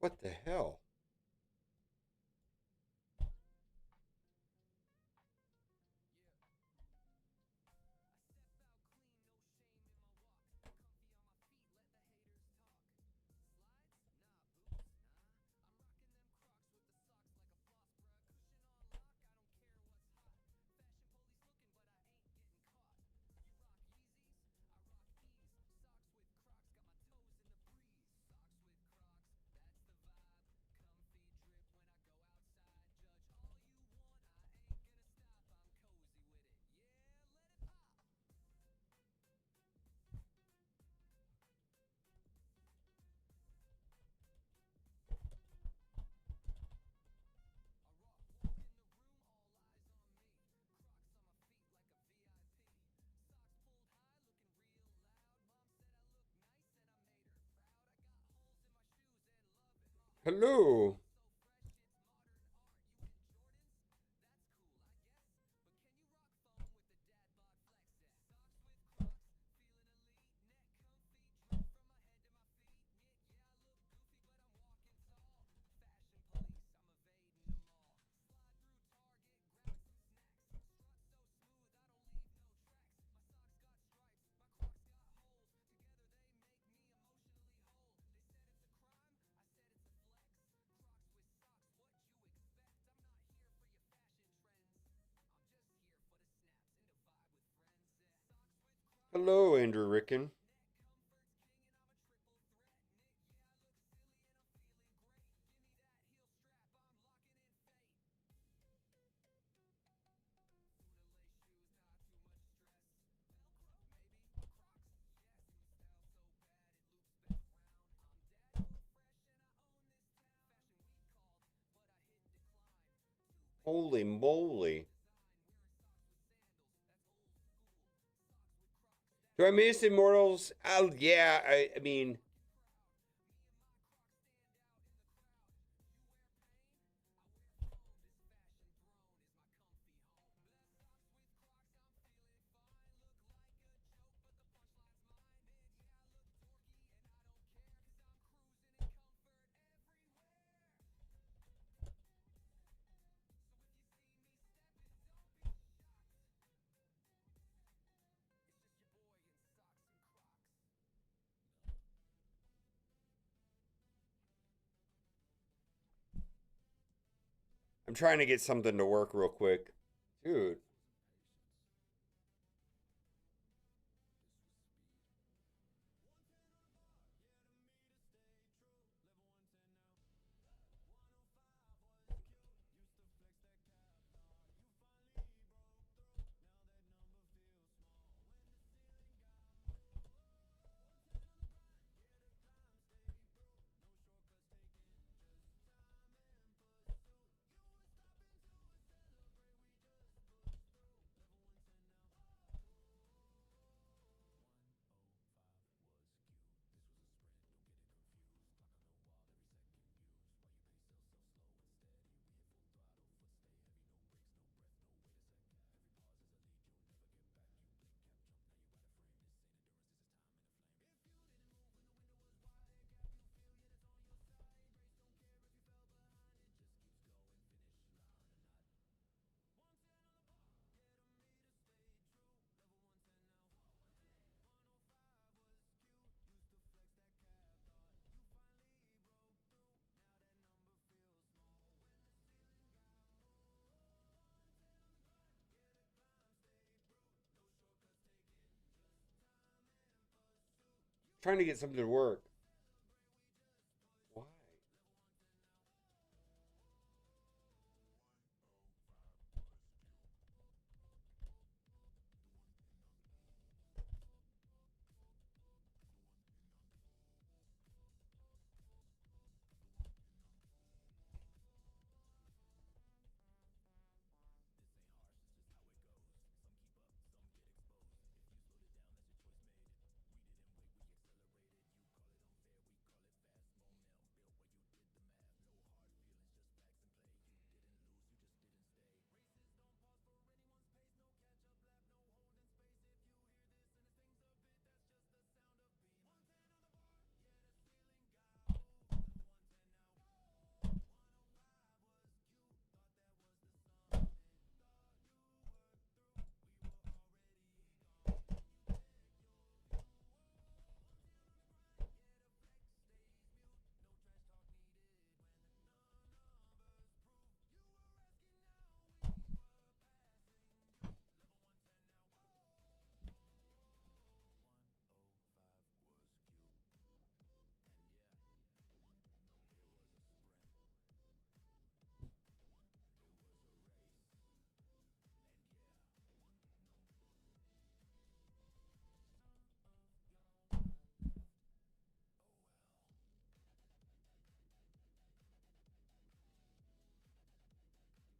What the hell? Hello. Hello, Andrew Ricken. Holy moly. Do I miss Immortals? Oh, yeah. I mean, I'm trying to get something to work real quick. Dude. Trying to get something to work. Why?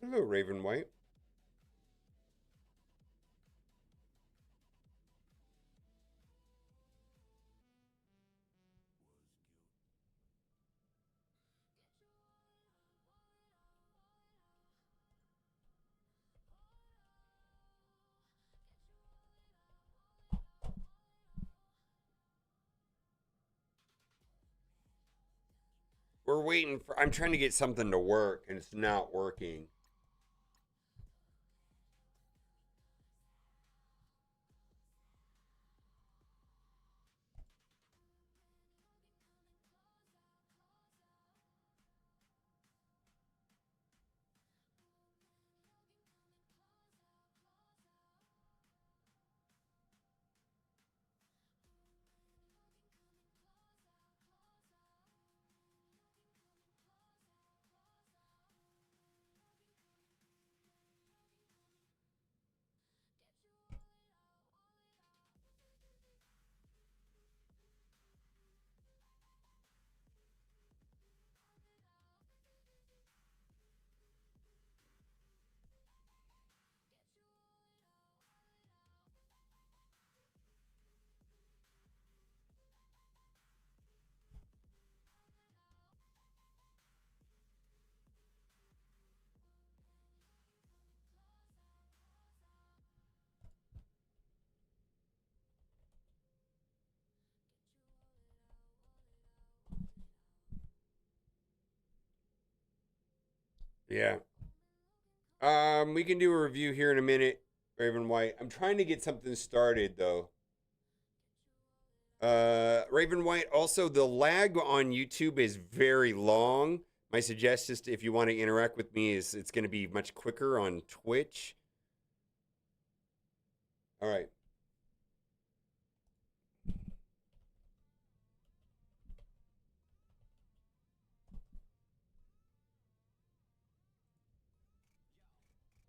Hello, Raven White. We're waiting for. I'm trying to get something to work, and it's not working. Yeah. We can do a review here in a minute, Raven White. I'm trying to get something started though. Raven White. Also, the lag on YouTube is very long. My suggestion is if you want to interact with me, is it's going to be much quicker on Twitch. All right.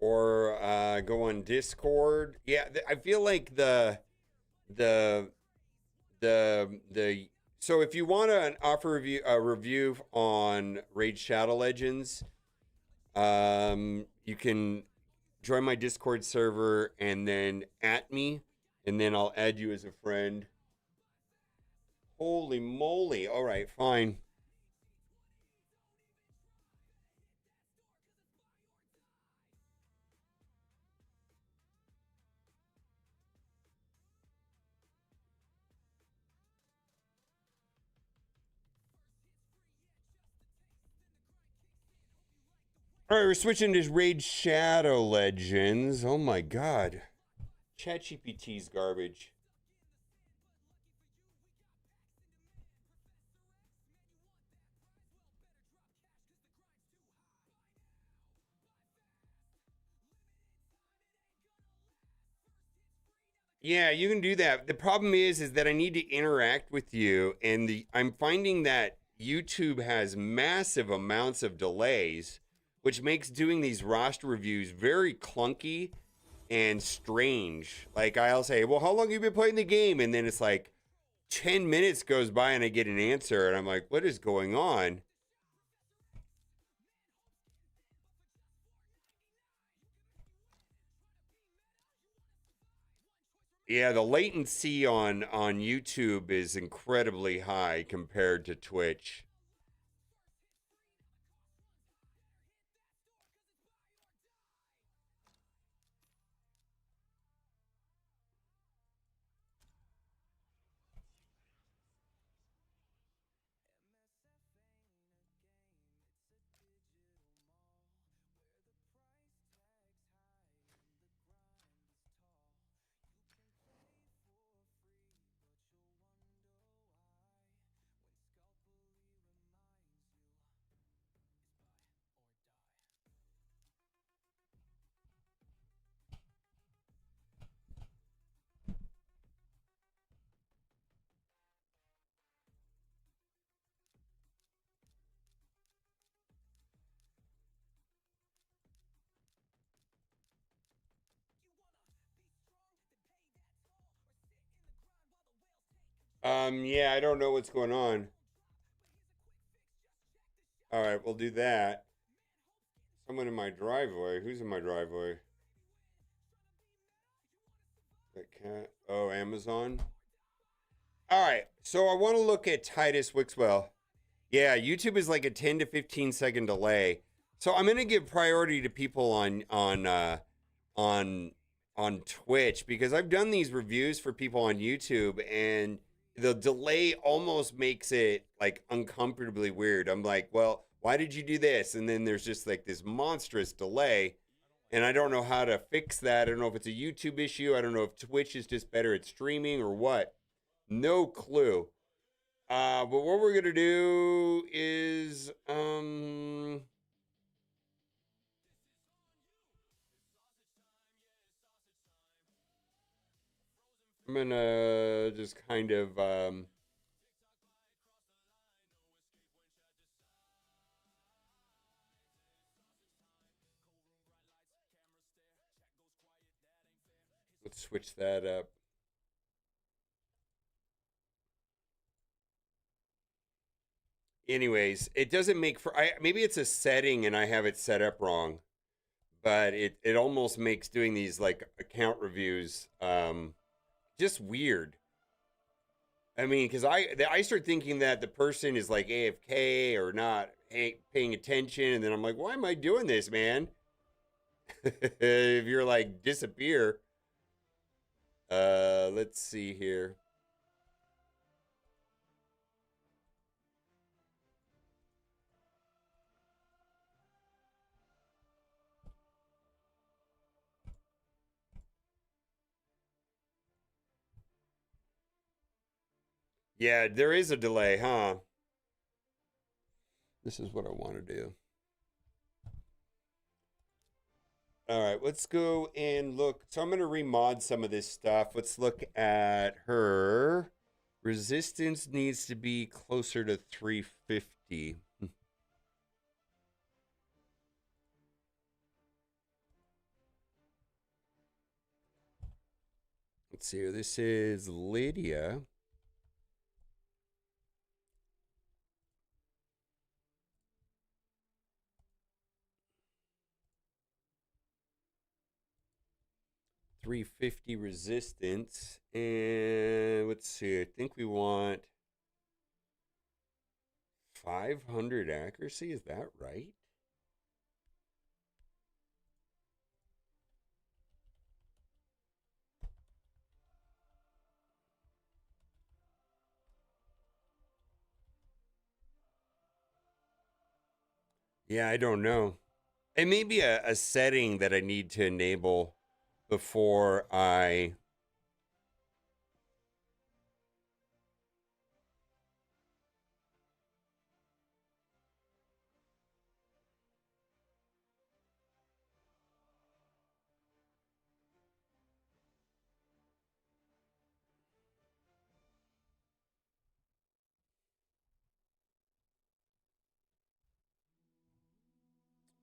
Or go on Discord. Yeah, I feel like the the so if you want to offer a review on Raid Shadow Legends, you can join my Discord server and then at me, and then I'll add you as a friend. Holy moly! All right, fine. All right, we're switching to Raid Shadow Legends. Oh my god, ChatGPT's garbage. Yeah, you can do that. The problem is that I need to interact with you, and I'm finding that YouTube has massive amounts of delays, which makes doing these roster reviews very clunky and strange. Like I'll say, "Well, how long have you been playing the game?" And then it's like 10 minutes goes by and I get an answer, and I'm like, "What is going on?" Yeah, the latency on YouTube is incredibly high compared to Twitch. Yeah, I don't know what's going on. All right, we'll do that. Someone in my driveway. Who's in my driveway? That cat. Oh, Amazon. All right. So I want to look at Titus Wixwell. Yeah, YouTube is like a 10 to 15-second delay. So I'm gonna give priority to people on on Twitch because I've done these reviews for people on YouTube and the delay almost makes it like uncomfortably weird. I'm like, well, why did you do this? And then there's just like this monstrous delay. And I don't know how to fix that. I don't know if it's a YouTube issue. I don't know if Twitch is just better at streaming or what. No clue. But what we're gonna do is I'm gonna just kind of let's switch that up. Anyways, it doesn't make for maybe it's a setting and I have it set up wrong, but it almost makes doing these like account reviews just weird. I mean, because I start thinking that the person is like AFK or not paying attention, and then I'm like, why am I doing this, man? If you're like disappear, let's see here. Yeah, there is a delay, huh? This is what I want to do. All right, let's go and look. So I'm going to remod some of this stuff. Let's look at her. Resistance needs to be closer to 350. Let's see here. This is Lydia. .350 resistance. And let's see. I think we want 500 accuracy. Is that right? Yeah, I don't know. It may be a setting that I need to enable before I.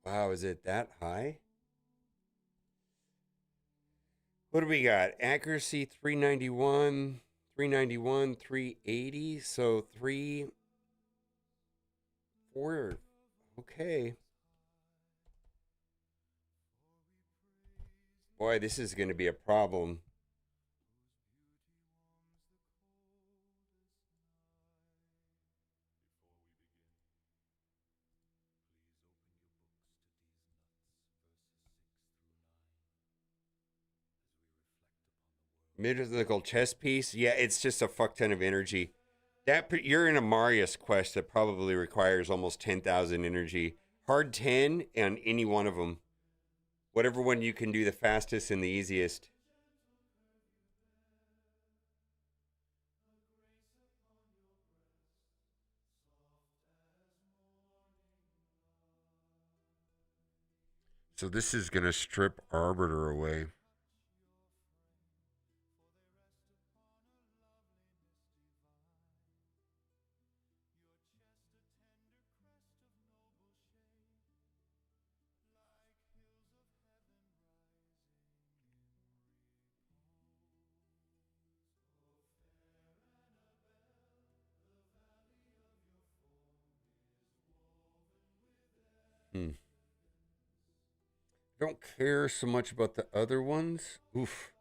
Wow, is it that high? What do we got? Accuracy 391, 391, 380. So 3, 4. Okay. Boy, this is going to be a problem. Mythical chess piece. Yeah, it's just a fuck ton of energy. You're in a Marius quest that probably requires almost 10,000 energy. Hard 10 on any one of them. Whatever one you can do the fastest and the easiest. So this is going to strip Arbiter away. Hmm. Don't care so much about the other ones. Oof.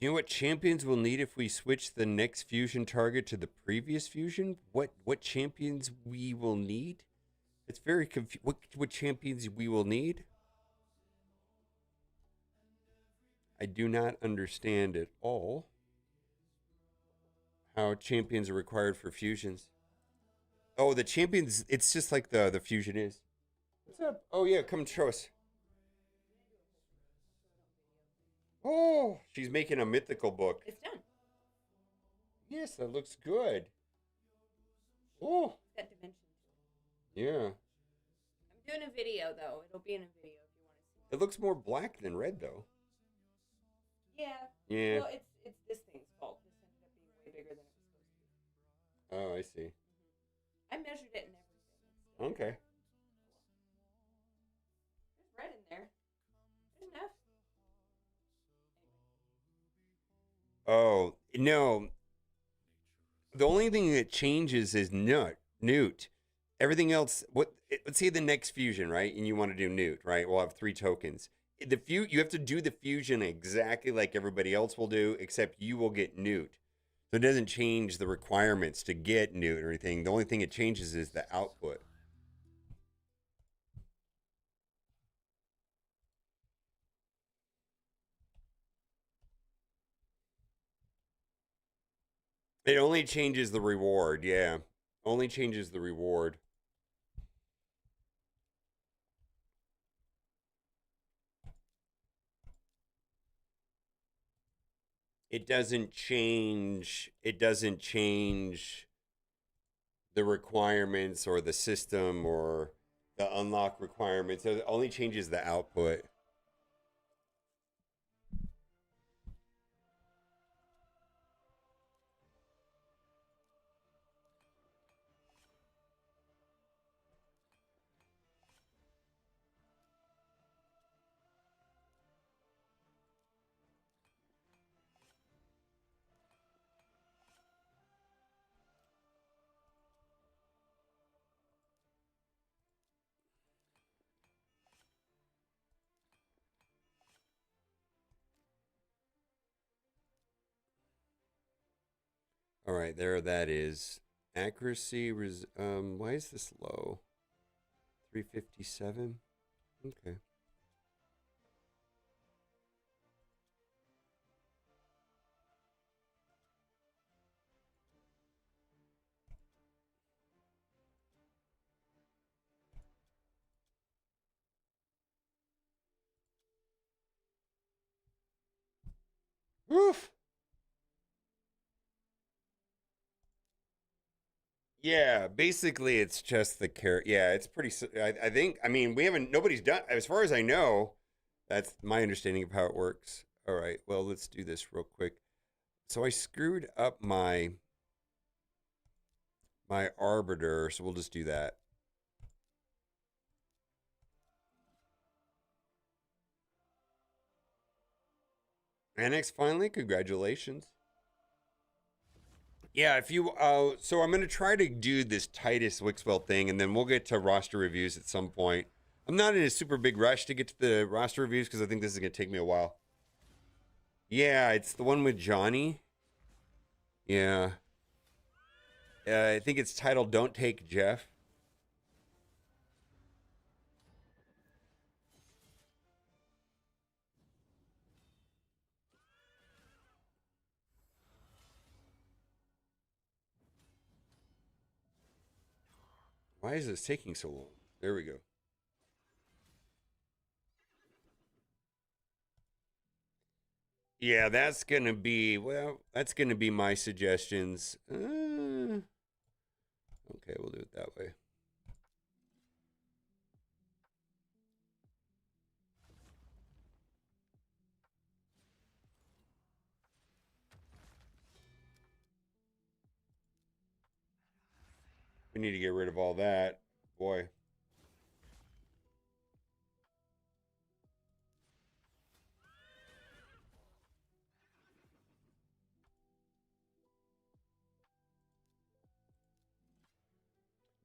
You know what champions we'll need if we switch the next fusion target to the previous fusion? What champions we will need? It's very confusing. What champions we will need? I do not understand at all how champions are required for fusions. Oh, the champions, it's just like the fusion is. What's up? Oh yeah, come show us. Oh, she's making a mythical book. It's done. Yes, that looks good. Oh, It's got dimension to it. yeah. I'm doing a video though. It'll be in a video if you want to see. It looks more black than red though. Yeah. Yeah. Well, it's this thing's fault. This ended up being way bigger than it was supposed to be. Oh, I see. I measured it and everything. Okay. There's red in there. There's enough. Oh, no. The only thing that changes is newt. Everything else, let's say the next fusion, right? And you want to do newt, right? We'll have 3 tokens. You have to do the fusion exactly like everybody else will do, except you will get newt. So it doesn't change the requirements to get newt or anything. The only thing it changes is the output. It only changes the reward, yeah. Only changes the reward. It doesn't change the requirements or the system or the unlock requirements. So it only changes the output. All right, there that is. Accuracy, why is this low? 357? Okay. Woof! Yeah, basically it's just the carrot. Yeah, it's pretty. I think. I mean, we haven't. Nobody's done. As far as I know, that's my understanding of how it works. All right. Well, let's do this real quick. So I screwed up my arbiter, so we'll just do that. Annex finally, congratulations. Yeah, if you so I'm gonna try to do this Titus Wixwell thing, and then we'll get to roster reviews at some point. I'm not in a super big rush to get to the roster reviews because I think this is gonna take me a while. Yeah, it's the one with Johnny. Yeah. I think it's titled "Don't Take Jeff." Why is this taking so long? There we go. Yeah, that's gonna be that's gonna be my suggestions. Okay, we'll do it that way. We need to get rid of all that. Boy.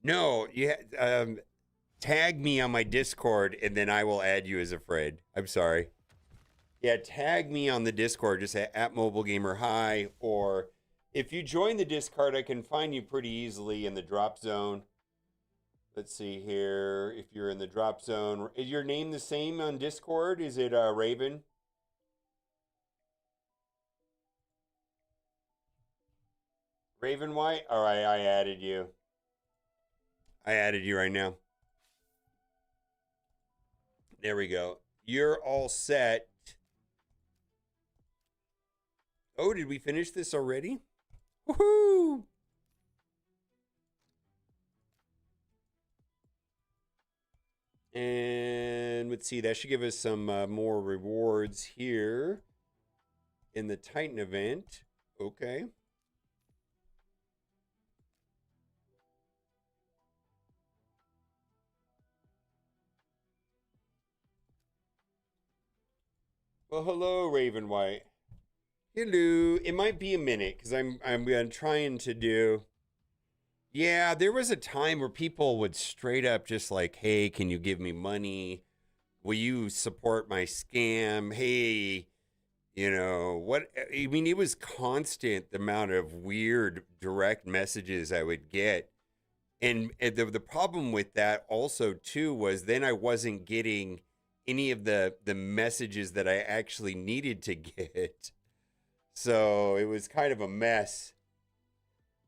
No, tag me on my Discord and then I will add you as a friend. I'm sorry. Yeah, tag me on the Discord just at Mobile Gamer High, or if you join the Discord, I can find you pretty easily in the drop zone. Let's see here. If you're in the drop zone, is your name the same on Discord? Is it Raven? Raven White? All right, I added you. I added you right now. There we go. You're all set. Oh, did we finish this already? Woohoo! And let's see, that should give us some more rewards here in the Titan event. Okay. Well, hello, Raven White. Hello. It might be a minute because I'm trying to do. Yeah, there was a time where people would straight up just like, "Hey, can you give me money? Will you support my scam? Hey, what? I mean, it was constant the amount of weird direct messages I would get, and the problem with that also too was then I wasn't getting any of the messages that I actually needed to get. So it was kind of a mess.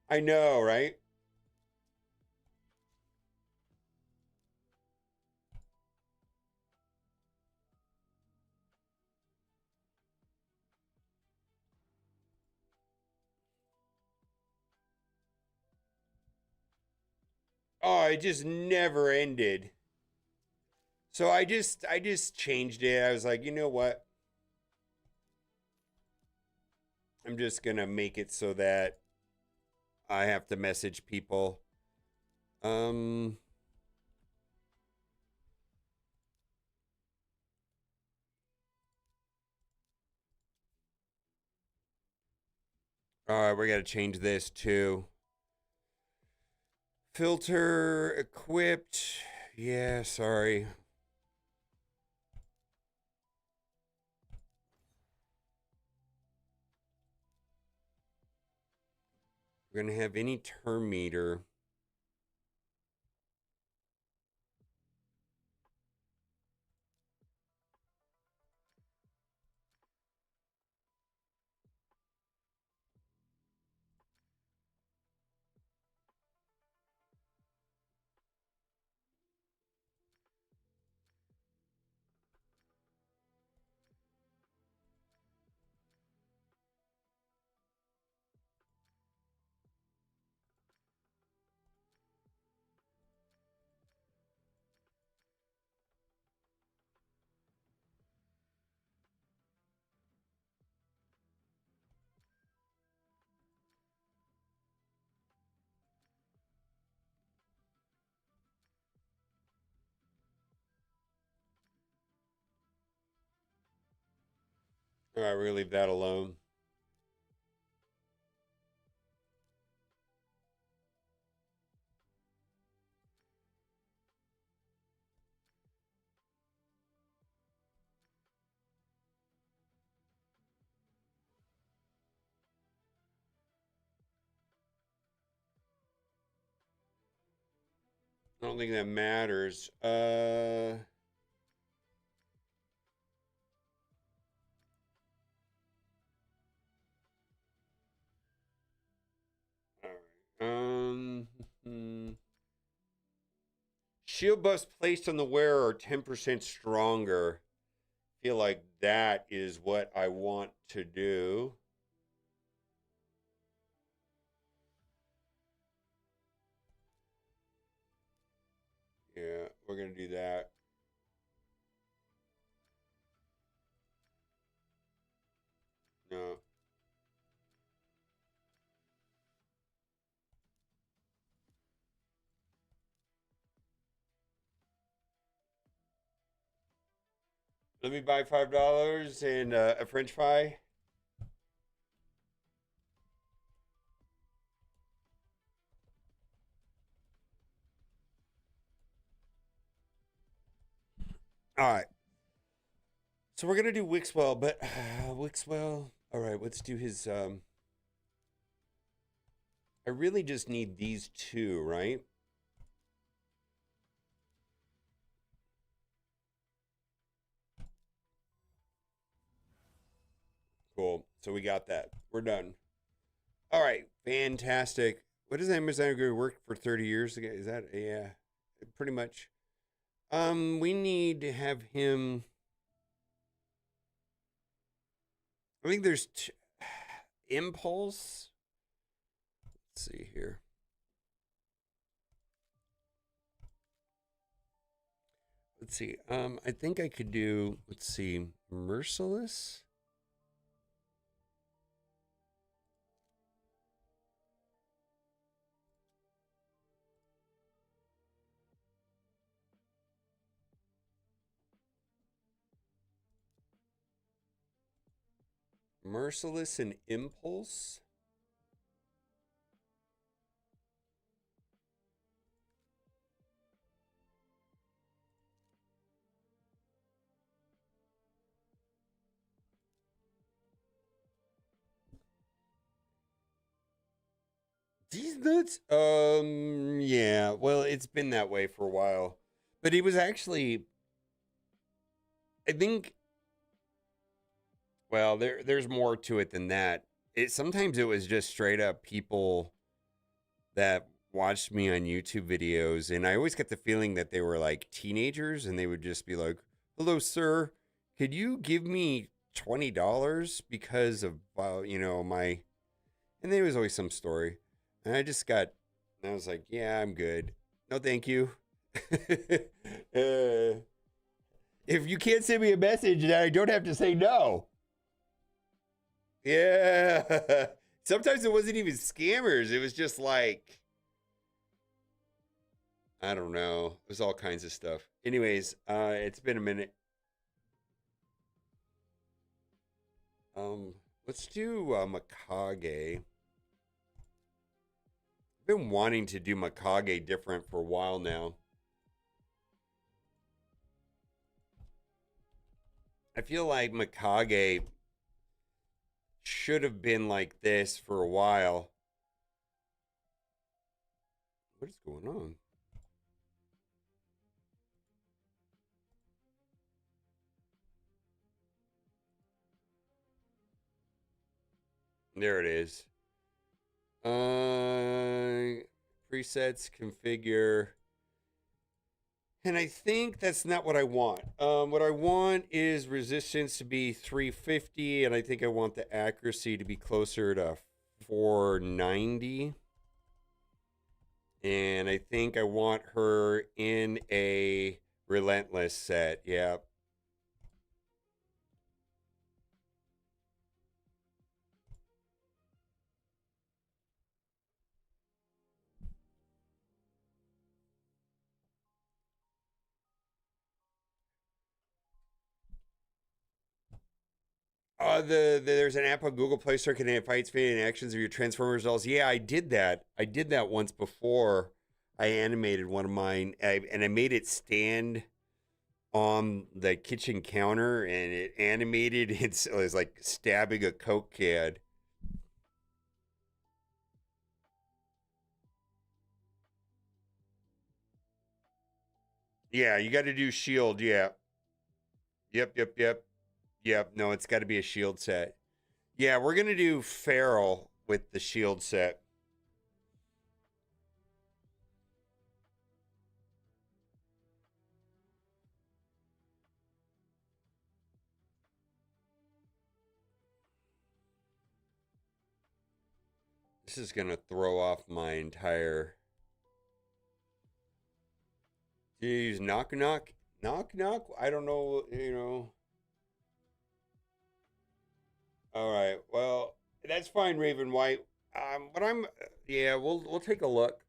I know, right? Oh, it just never ended. So I just changed it. I was like, you know what? I'm just gonna make it so that I have to message people. Um, all right, we gotta change this too. Filter equipped. Yeah, sorry. We're gonna have any term meter. All right, we're gonna leave that alone. I don't think that matters. All right. Shield buffs placed on the wearer are 10% stronger. Feel like that is what I want to do. Yeah, we're gonna do that. No. Let me buy $5 and a French fry. All right. So we're gonna do Wixwell, but Wixwell. All right, let's do his. I really just need these two, right? Cool. So we got that. We're done. All right, fantastic. What does Amazon Group work for 30 years ago? Is that yeah, pretty much. We need to have him. I think there's impulse. Let's see here. Let's see. I think I could do. Let's see, merciless. Merciless and impulse. These nuts? Yeah. Well, it's been that way for a while, but he was actually. I think. Well, there's more to it than that. Sometimes it was just straight up people that watched me on YouTube videos, and I always get the feeling that they were like teenagers, and they would just be like, "Hello, sir, could you give me $20 because of my?" And there was always some story, and I was like, "Yeah, I'm good. No, thank you." If you can't send me a message, then I don't have to say no. Yeah. Sometimes it wasn't even scammers. It was just like, I don't know. It was all kinds of stuff. Anyways, it's been a minute. Um, let's do Mikage. I've been wanting to do Mikage different for a while now. I feel like Mikage should have been like this for a while. What is going on? There it is. Presets, configure. And I think that's not what I want. What I want is resistance to be 350, and I think I want the accuracy to be closer to 490. And I think I want her in a relentless set. Yeah. There's an app on Google Play Store can fight speed and actions of your Transformer results. Yeah, I did that. I did that once before. I animated one of mine, and I made it stand on the kitchen counter, and it animated. It was like stabbing a Coke can. Yeah, you got to do shield. Yeah. Yep. Yep. Yep. Yep. No, it's got to be a shield set. Yeah, we're gonna do Feral with the shield set. This is gonna throw off my entire. Do you use knock knock? Knock knock? I don't know. All right. Well, that's fine, Raven White. But I'm. Yeah, we'll take a look.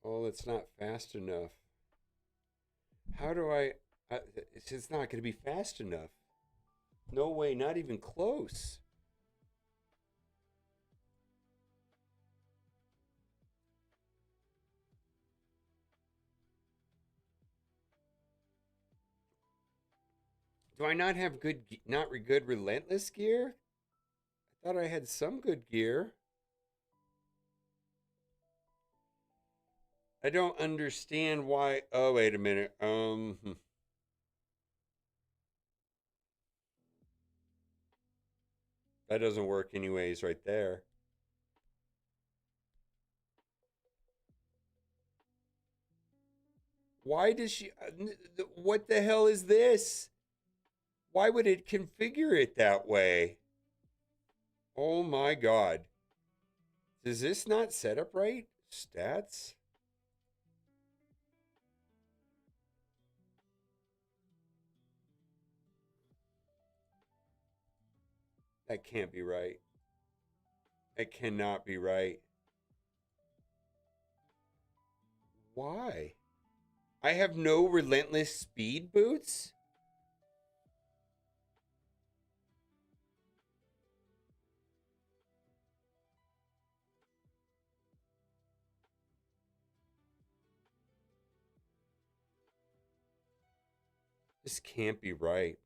Oh, it's not fast enough. How do I? It's just not going to be fast enough. No way, not even close. Do I not have good relentless gear? I thought I had some good gear. I don't understand why. Oh, wait a minute. That doesn't work anyways, right there. Why does she? What the hell is this? Why would it configure it that way? Oh my god. Is this not set up right? Stats? That can't be right. That cannot be right. Why? I have no relentless speed boots? This can't be right.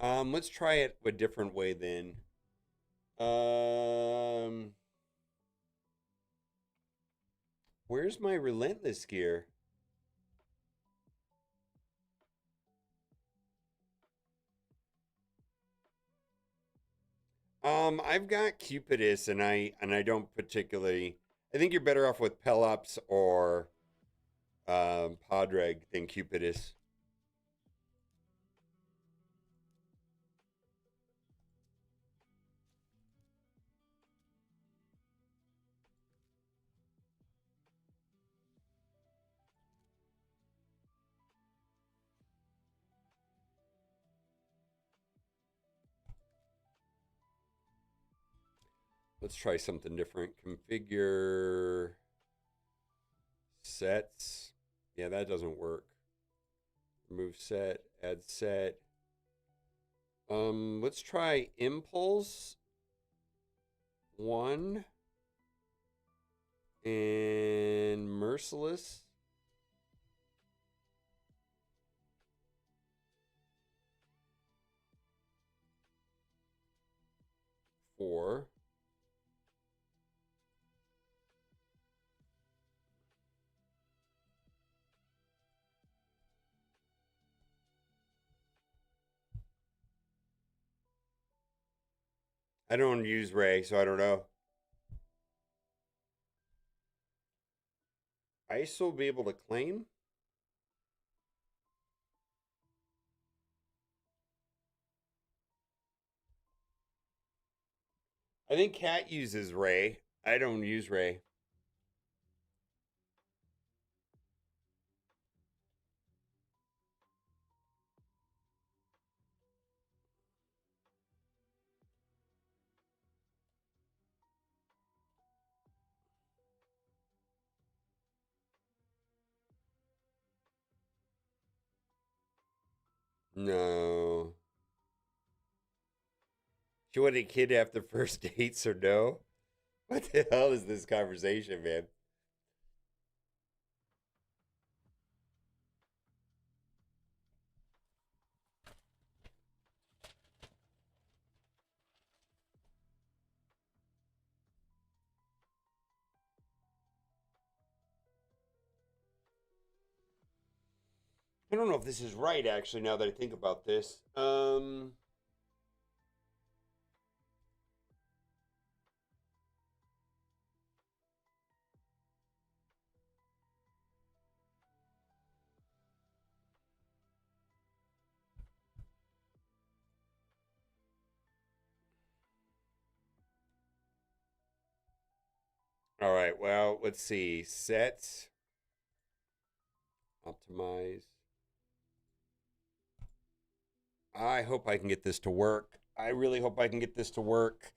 Let's try it a different way then. Um, where's my relentless gear? I've got Cupidus, and I don't particularly. I think you're better off with Pelops or Podreg than Cupidus. Let's try something different. Configure sets. Yeah, that doesn't work. Remove set, add set. Let's try impulse 1 and merciless 4. I don't use Ray, so I don't know. ISO will be able to claim? I think Cat uses Ray. I don't use Ray. No. She want a kid after first dates or no? What the hell is this conversation, man? I don't know if this is right, actually, now that I think about this. All right, well, let's see. Set, optimize. I hope I can get this to work. I really hope I can get this to work.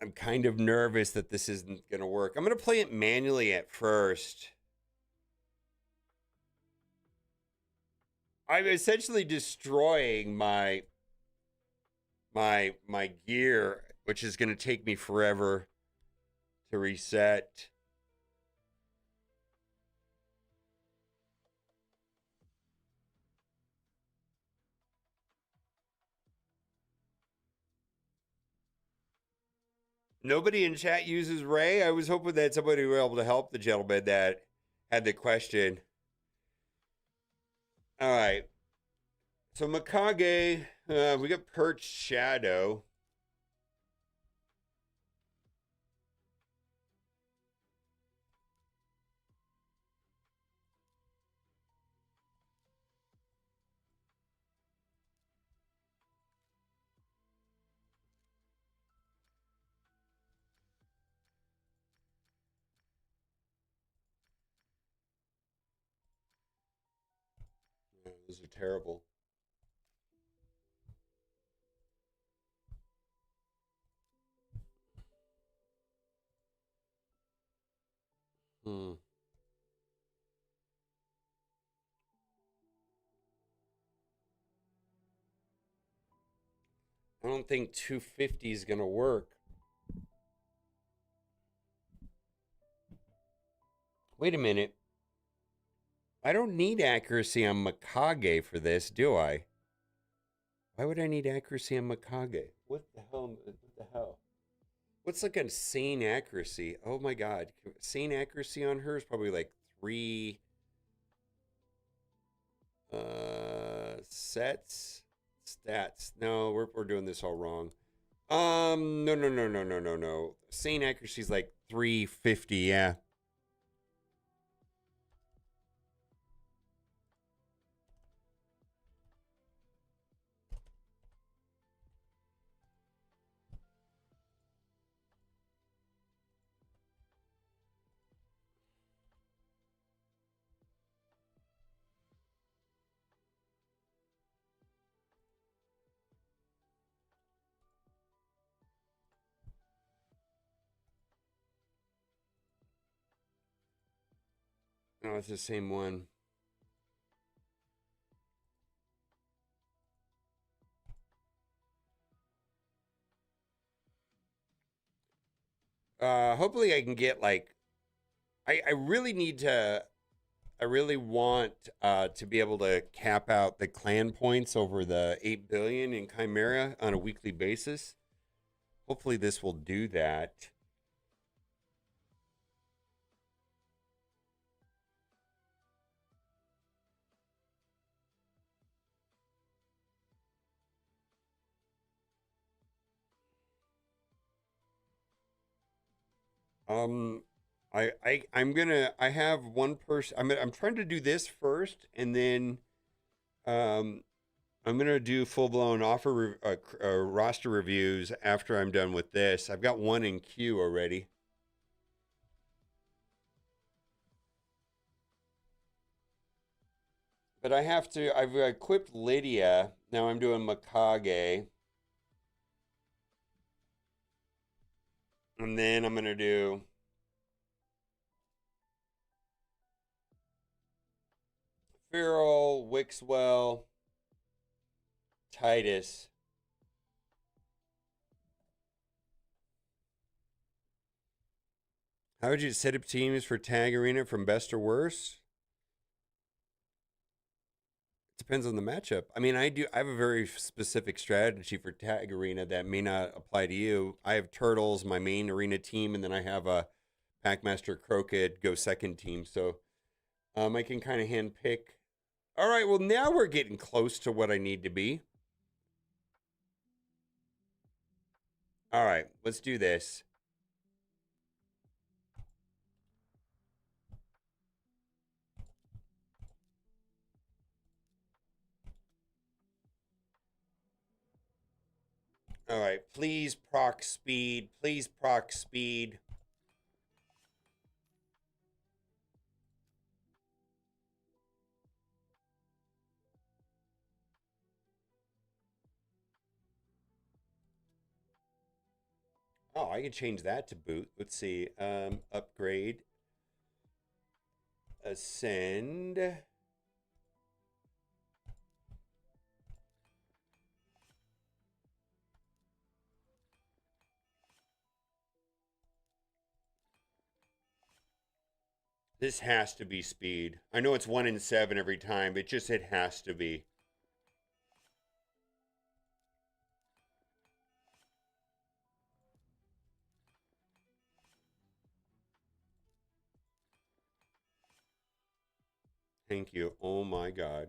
I'm kind of nervous that this isn't going to work. I'm going to play it manually at first. I'm essentially destroying my gear, which is going to take me forever to reset. Nobody in chat uses Ray. I was hoping that somebody would be able to help the gentleman that had the question. All right. So Mikage, we got Perch Shadow. Oh, those are terrible. Hmm. I don't think 250 is going to work. Wait a minute. I don't need accuracy on Mikage for this, do I? Why would I need accuracy on Mikage? What the hell? What the hell? What's like a sane accuracy? Oh my god. Sane accuracy on her is probably like 3 sets stats. No, we're doing this all wrong. No. Sane accuracy is like 350, yeah. No, it's the same one. Hopefully I can get like I really need to I really want to be able to cap out the clan points over the 8 billion in Chimera on a weekly basis. Hopefully this will do that. Um I'm gonna I have one person I'm trying to do this first and then um I'm gonna do full blown roster reviews after I'm done with this. I've got one in queue already. But I've equipped Lydia. Now I'm doing Mikage. And then I'm going to do Farrell, Wixwell, Titus. How would you set up teams for Tag Arena from best to worst? Depends on the matchup. I mean, I have a very specific strategy for Tag Arena that may not apply to you. I have Turtles, my main arena team, and then I have a Packmaster Crooked go second team. So I can kind of hand pick. All right, well, now we're getting close to what I need to be. All right, let's do this. All right, please proc speed. Please proc speed. Oh, I can change that to boot. Let's see. Upgrade. Ascend. This has to be speed. I know it's 1 in 7 every time, but it has to be. Thank you. Oh my God.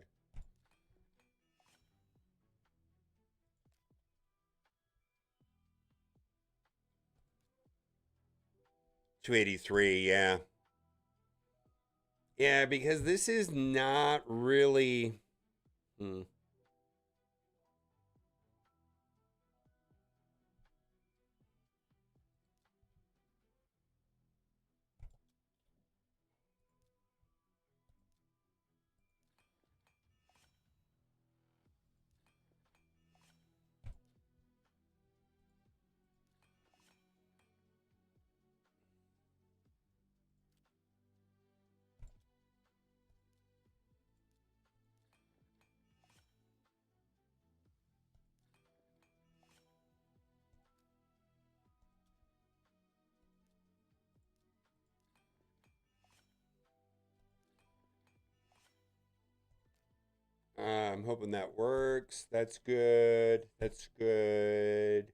283, yeah. Yeah, because this is not really. Hmm. I'm hoping that works. That's good. That's good.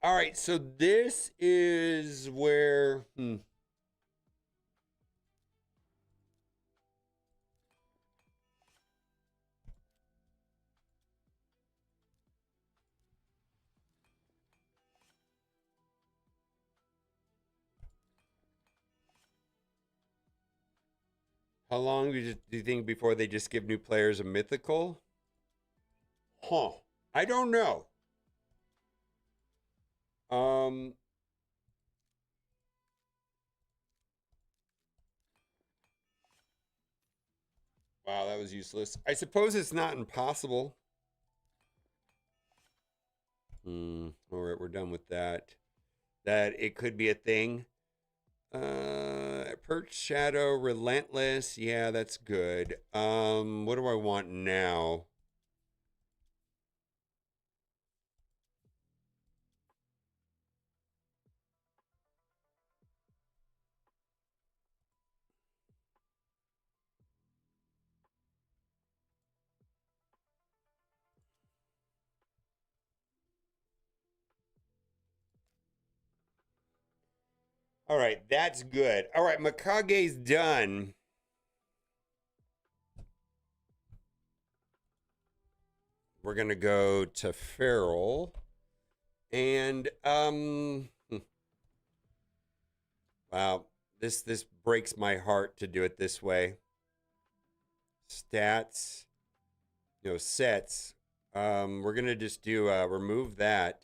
All right, so this is where. How long do you think before they just give new players a mythical? Huh. I don't know. Um. Wow, that was useless. I suppose it's not impossible. All right, we're done with that. That it could be a thing. Perch Shadow, Relentless. Yeah, that's good. What do I want now? All right, that's good. All right, Makage's done. We're gonna go to Feral. And wow, this breaks my heart to do it this way. Stats, sets. We're gonna just do remove that.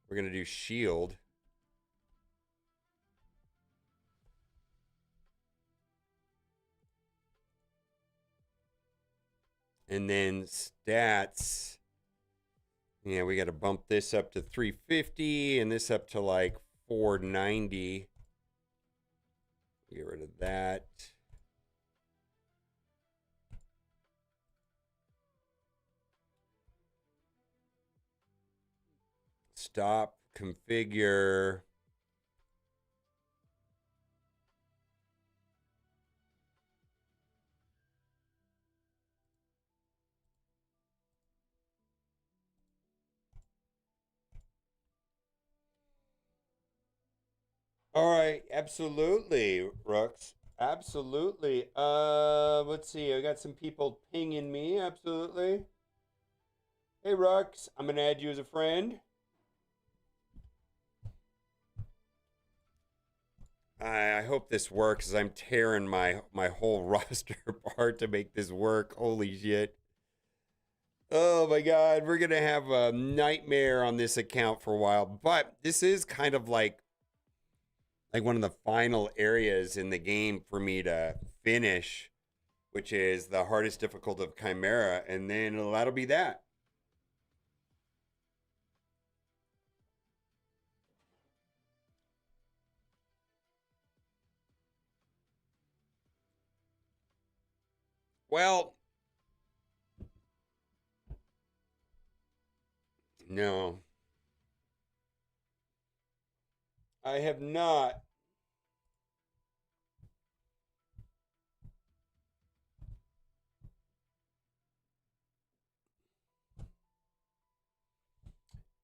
We're gonna do shield. And then stats. Yeah, we got to bump this up to 350 and this up to like 490. Get rid of that. Stop, configure. All right, absolutely, Rux. Absolutely. Let's see. I got some people pinging me. Absolutely. Hey, Rux. I'm gonna add you as a friend. I hope this works, as I'm tearing my whole roster apart to make this work. Holy shit. Oh my God, we're gonna have a nightmare on this account for a while. But this is kind of like one of the final areas in the game for me to finish, which is the hardest difficult of Chimera, and then that'll be that. Well, no, I have not.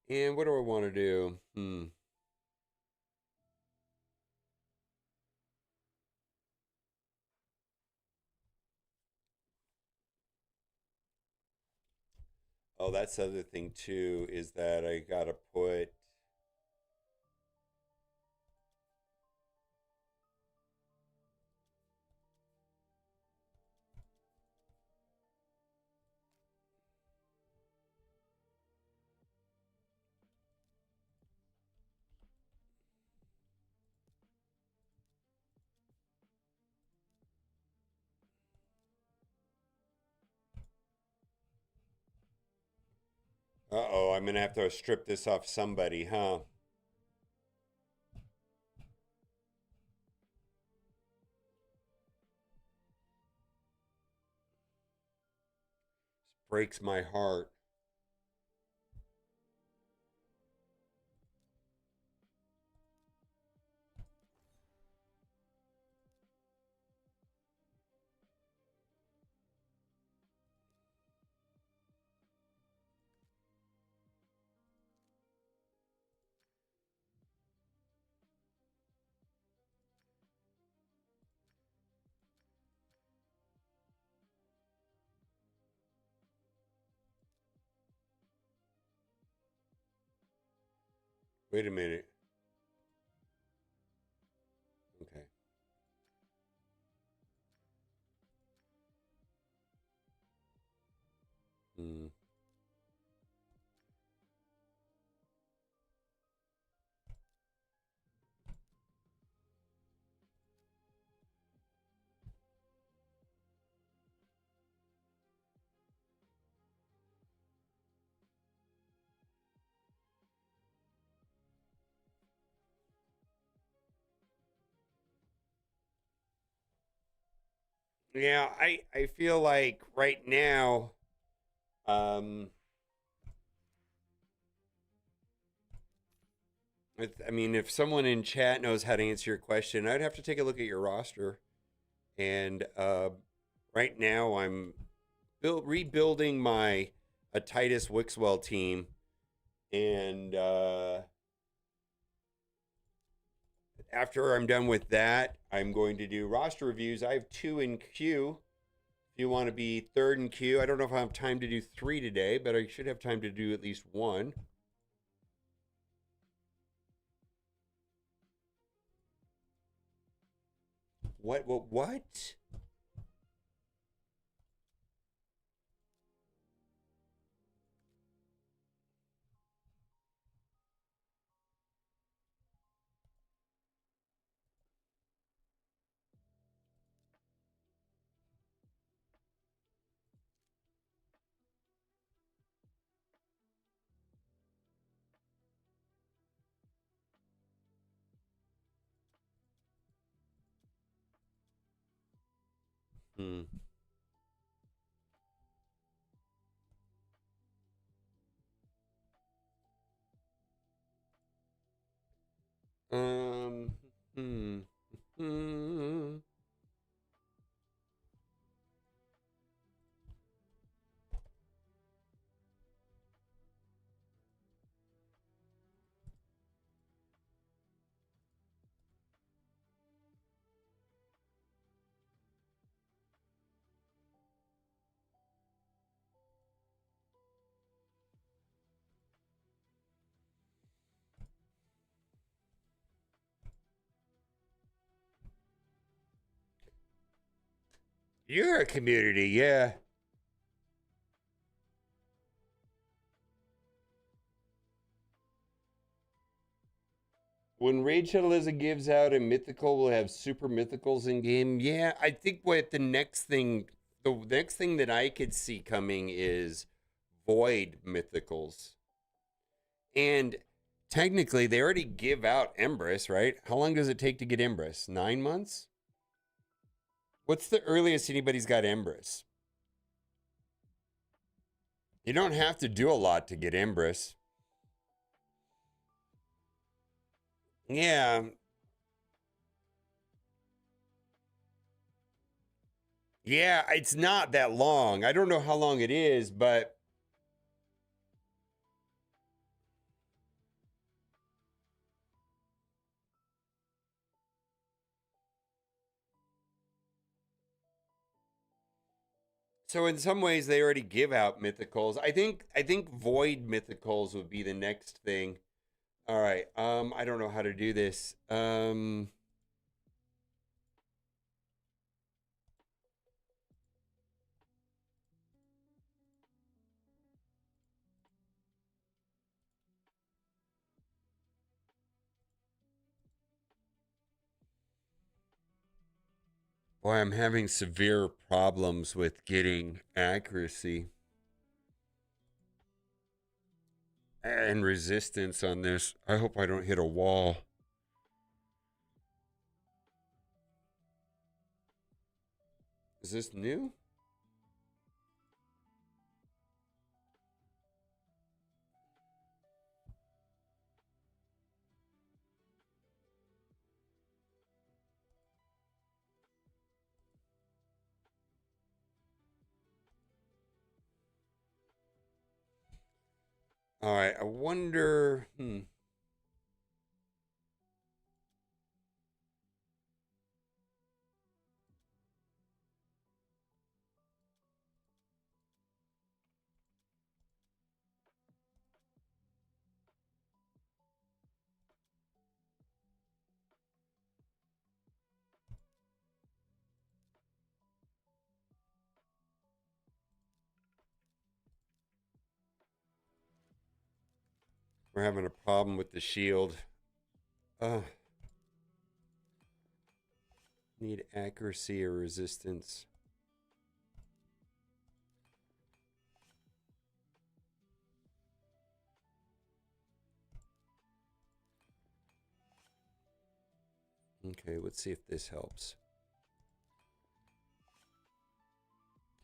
And what do I want to do? Oh, that's the other thing too, is that I gotta put. Uh-oh, I'm gonna have to strip this off somebody, huh? Breaks my heart. Wait a minute. Okay. Hmm. Yeah, I feel like right now, um, I mean, if someone in chat knows how to answer your question, I'd have to take a look at your roster. And right now, I'm rebuilding my a Titus Wixwell team, and after I'm done with that, I'm going to do roster reviews. I have two in queue. If you want to be third in queue, I don't know if I have time to do three today, but I should have time to do at least one. What? What? What? Hmm. Um. Hmm. Hmm. You're a community, yeah. When Raid Shadow gives out a mythical, we'll have super mythicals in game. Yeah, I think what the next thing that I could see coming is void mythicals. And technically, they already give out Empress, right? How long does it take to get Empress? 9 months? What's the earliest anybody's got Empress? You don't have to do a lot to get Empress. Yeah. Yeah, it's not that long. I don't know how long it is, but so in some ways they already give out mythicals. I think void mythicals would be the next thing. All right. I don't know how to do this. Boy, I'm having severe problems with getting accuracy and resistance on this. I hope I don't hit a wall. Is this new? All right, I wonder. We're having a problem with the shield. Need accuracy or resistance. Okay, let's see if this helps.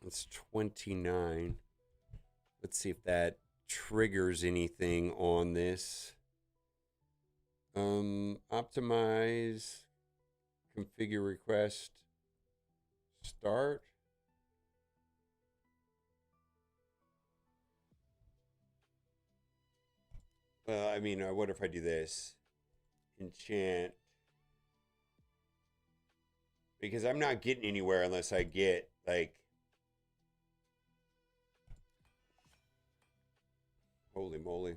It's 29. Let's see if that triggers anything on this. Optimize, configure request, start. Well, I mean, what if I do this? Enchant. Because I'm not getting anywhere unless I get, like... Holy moly.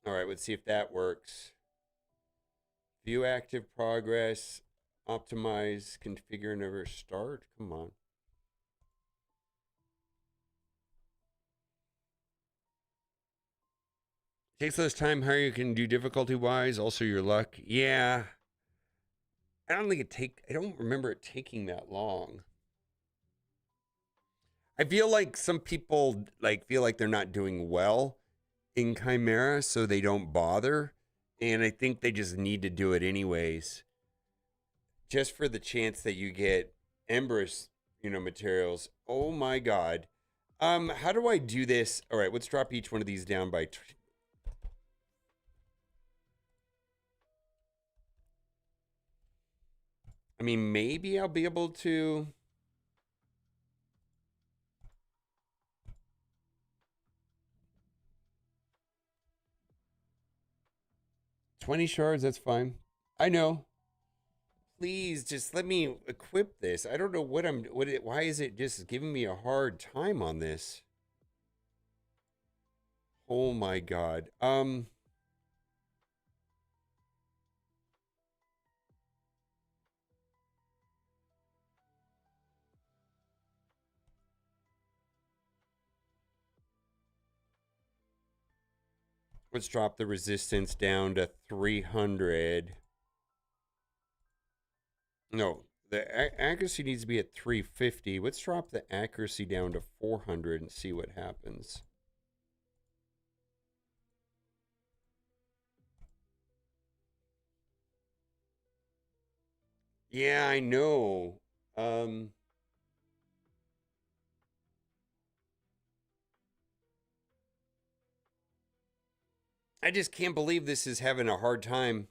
All right, let's see if that works. View active progress. Optimize, configure, never start. Come on. Takes less time, higher you can do difficulty wise. Also your luck. Yeah. I don't remember it taking that long. I feel like some people feel like they're not doing well in Chimera, so they don't bother. And I think they just need to do it anyways. Just for the chance that you get Embers, materials. Oh my god. How do I do this? All right, let's drop each one of these down by I mean, maybe I'll be able to. $20 shards, that's fine. I know. Please just let me equip this. I don't know why is it just giving me a hard time on this? Oh my god. Let's drop the resistance down to 300. No, the accuracy needs to be at 350. Let's drop the accuracy down to 400 and see what happens. Yeah, I know. I just can't believe this is having a hard time.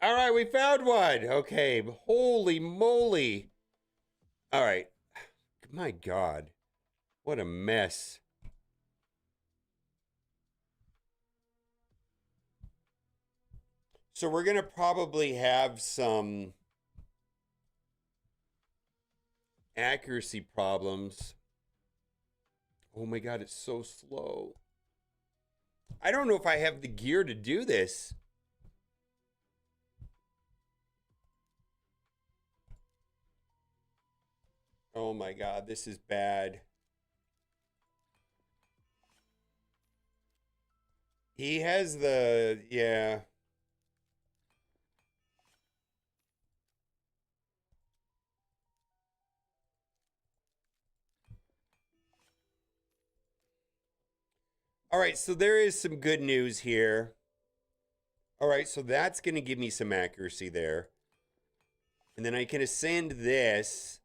All right, we found one. Okay, holy moly. All right. My God, what a mess. So we're going to probably have some accuracy problems. Oh my God, it's so slow. I don't know if I have the gear to do this. Oh my God, this is bad. He has the, yeah. All right, so there is some good news here. All right, so that's going to give me some accuracy there. And then I can ascend this.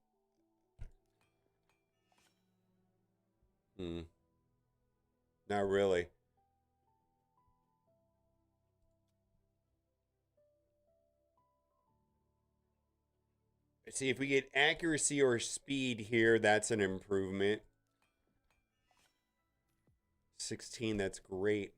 Not really. See, if we get accuracy or speed here, that's an improvement. 16, that's great.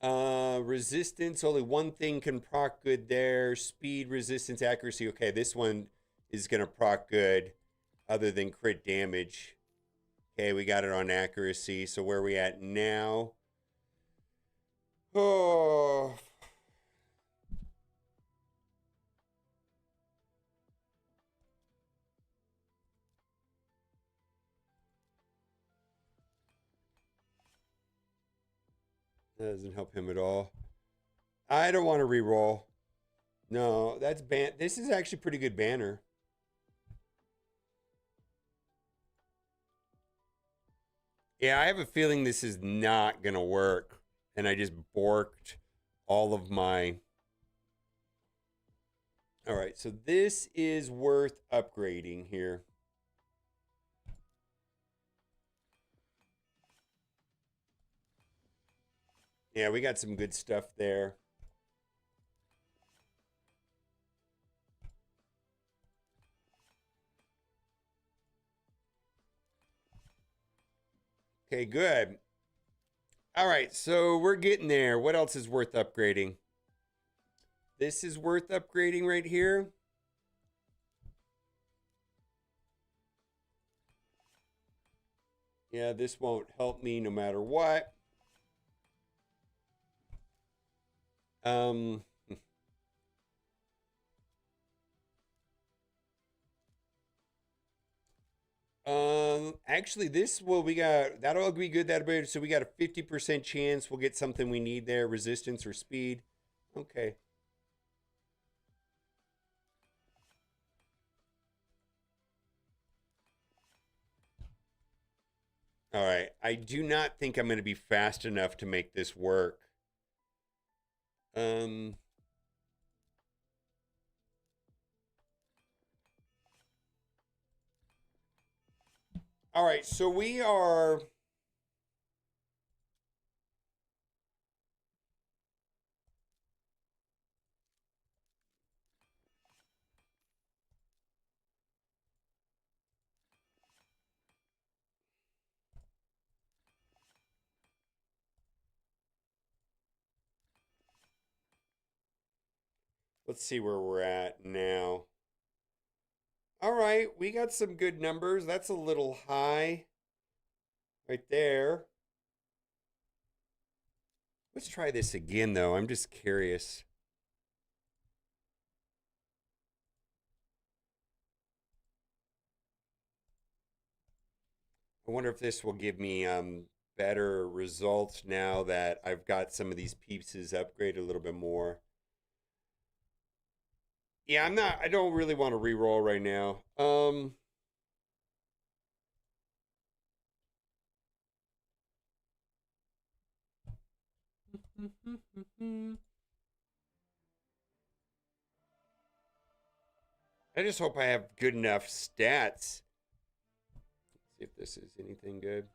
Resistance, only one thing can proc good there. Speed, resistance, accuracy. Okay, this one is going to proc good other than crit damage. Okay, we got it on accuracy. So where are we at now? Oh. That doesn't help him at all. I don't want to re-roll. No, that's ban. This is actually pretty good banner. Yeah, I have a feeling this is not gonna work, and I just borked all of my. All right, so this is worth upgrading here. Yeah, we got some good stuff there. Okay, good. All right, so we're getting there. What else is worth upgrading? This is worth upgrading right here. Yeah, this won't help me no matter what. Um, actually, this well, we got that'll be good. That'll be so we got a 50% chance we'll get something we need there, resistance or speed. Okay. All right. I do not think I'm going to be fast enough to make this work. Um. All right. So we are. Let's see where we're at now. All right, we got some good numbers. That's a little high right there. Let's try this again, though. I'm just curious. I wonder if this will give me better results now that I've got some of these pieces upgraded a little bit more. Yeah, I don't really want to re-roll right now. I just hope I have good enough stats. See if this is anything good.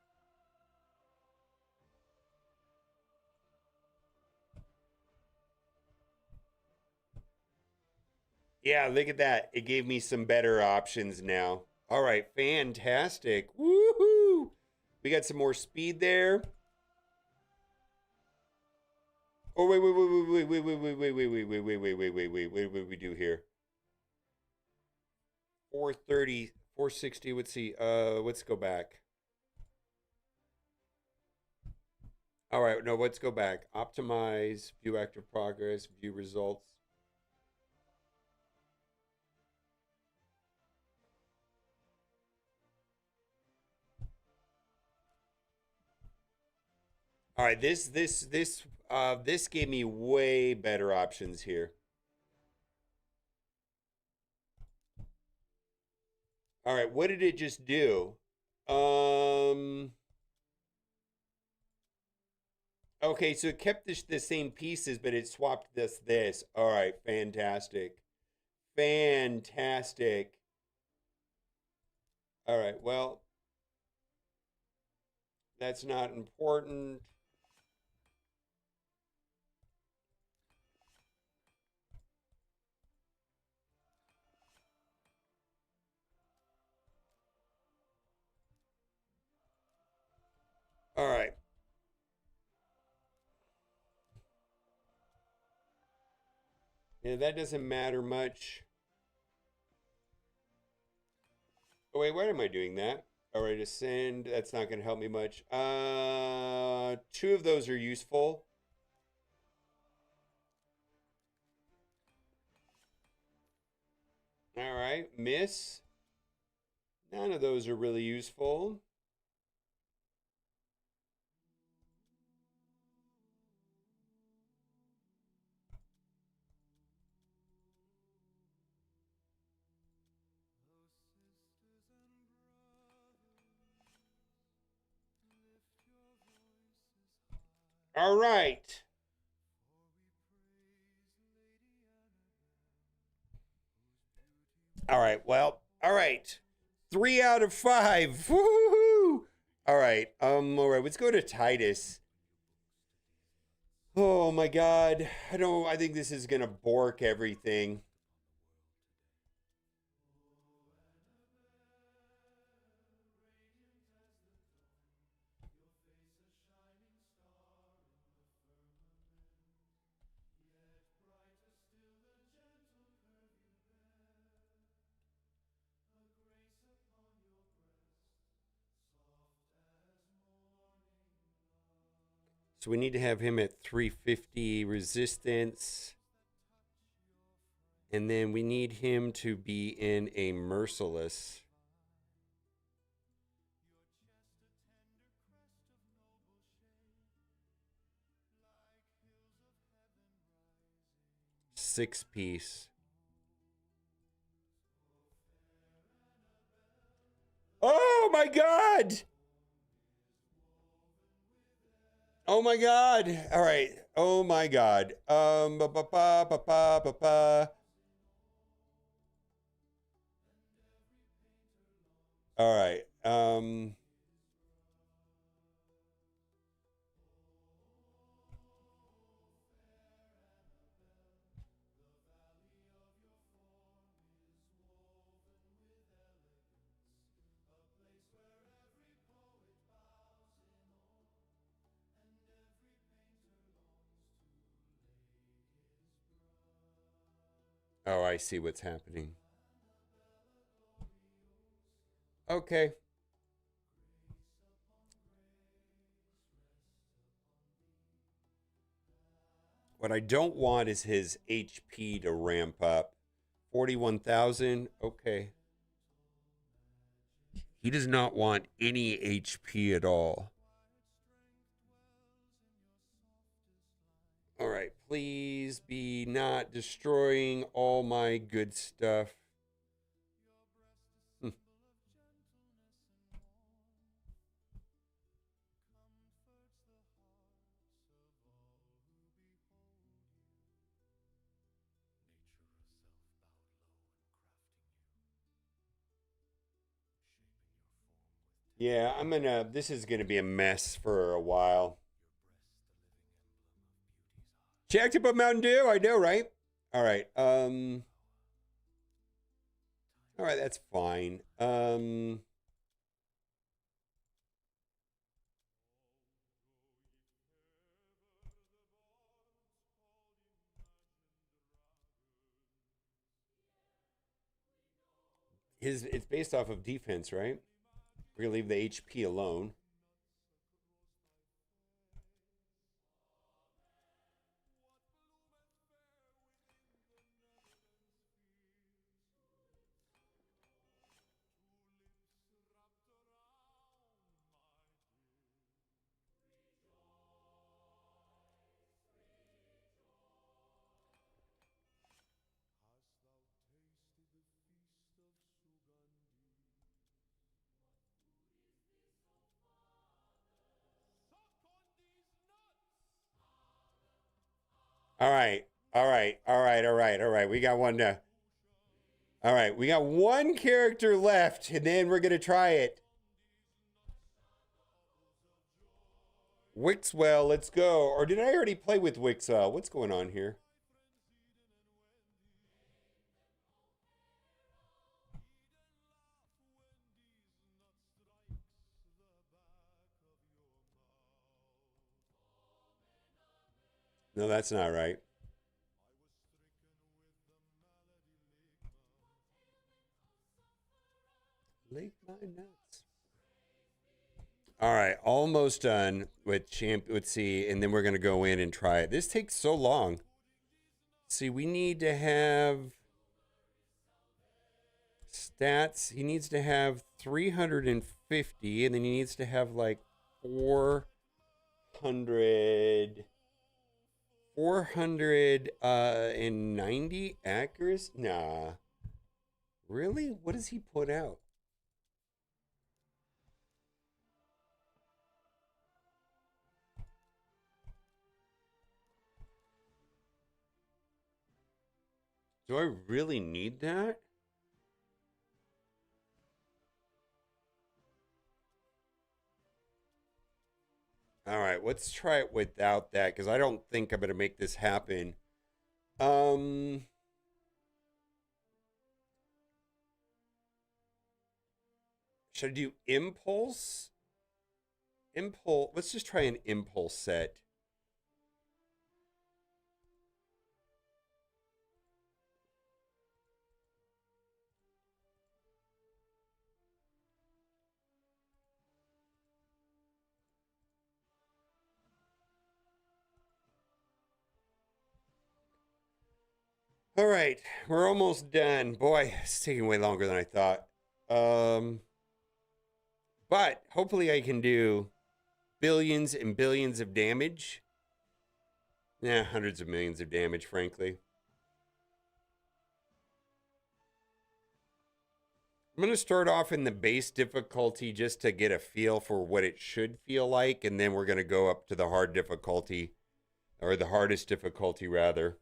Yeah, look at that. It gave me some better options now. All right, fantastic. Woohoo! We got some more speed there. Oh, wait. What did we do here? 430, 460. Let's see. Let's go back. All right, no, let's go back. Optimize, view active progress, view results. All right, this gave me way better options here. All right, what did it just do? Okay, so it kept the same pieces, but it swapped this. All right, fantastic. Fantastic. All right, well, that's not important. All right. Yeah, that doesn't matter much. Oh, wait, why am I doing that? All right, ascend. That's not going to help me much. Two of those are useful. All right, miss. None of those are really useful. All right. All right. Well, all right. 3 out of 5. Woo-hoo-hoo. All right. All right. Let's go to Titus. Oh my God. I think this is gonna bork everything. So we need to have him at 350 resistance. And then we need him to be in a merciless. Six piece. Oh my God! Oh my God! All right. Oh my God. Ba ba ba ba ba ba ba. All right. Oh, I see what's happening. Okay. What I don't want is his HP to ramp up. 41,000. Okay. He does not want any HP at all. All right. Please be not destroying all my good stuff. Yeah, this is gonna be a mess for a while. Jacked up a Mountain Dew, I know, right? All right. All right, that's fine. It's based off of defense, right? We're gonna leave the HP alone. All right, all right, all right, all right, all right. We got one. All right, we got one character left, and then we're gonna try it. Wixwell, let's go. Or did I already play with Wixwell? What's going on here? No, that's not right. Lick my nuts. All right, almost done with champ. Let's see, and then we're gonna go in and try it. This takes so long. See, we need to have stats. He needs to have 350, and then he needs to have like 400, 490 accuracy. Nah, really? What does he put out? Do I really need that? All right, let's try it without that because I don't think I'm gonna make this happen. Um, should I do impulse? Impulse. Let's just try an impulse set. All right, we're almost done. Boy, it's taking way longer than I thought. Um, but hopefully I can do billions and billions of damage. Yeah, hundreds of millions of damage, frankly. I'm going to start off in the base difficulty just to get a feel for what it should feel like, and then we're going to go up to the hard difficulty, or the hardest difficulty, rather.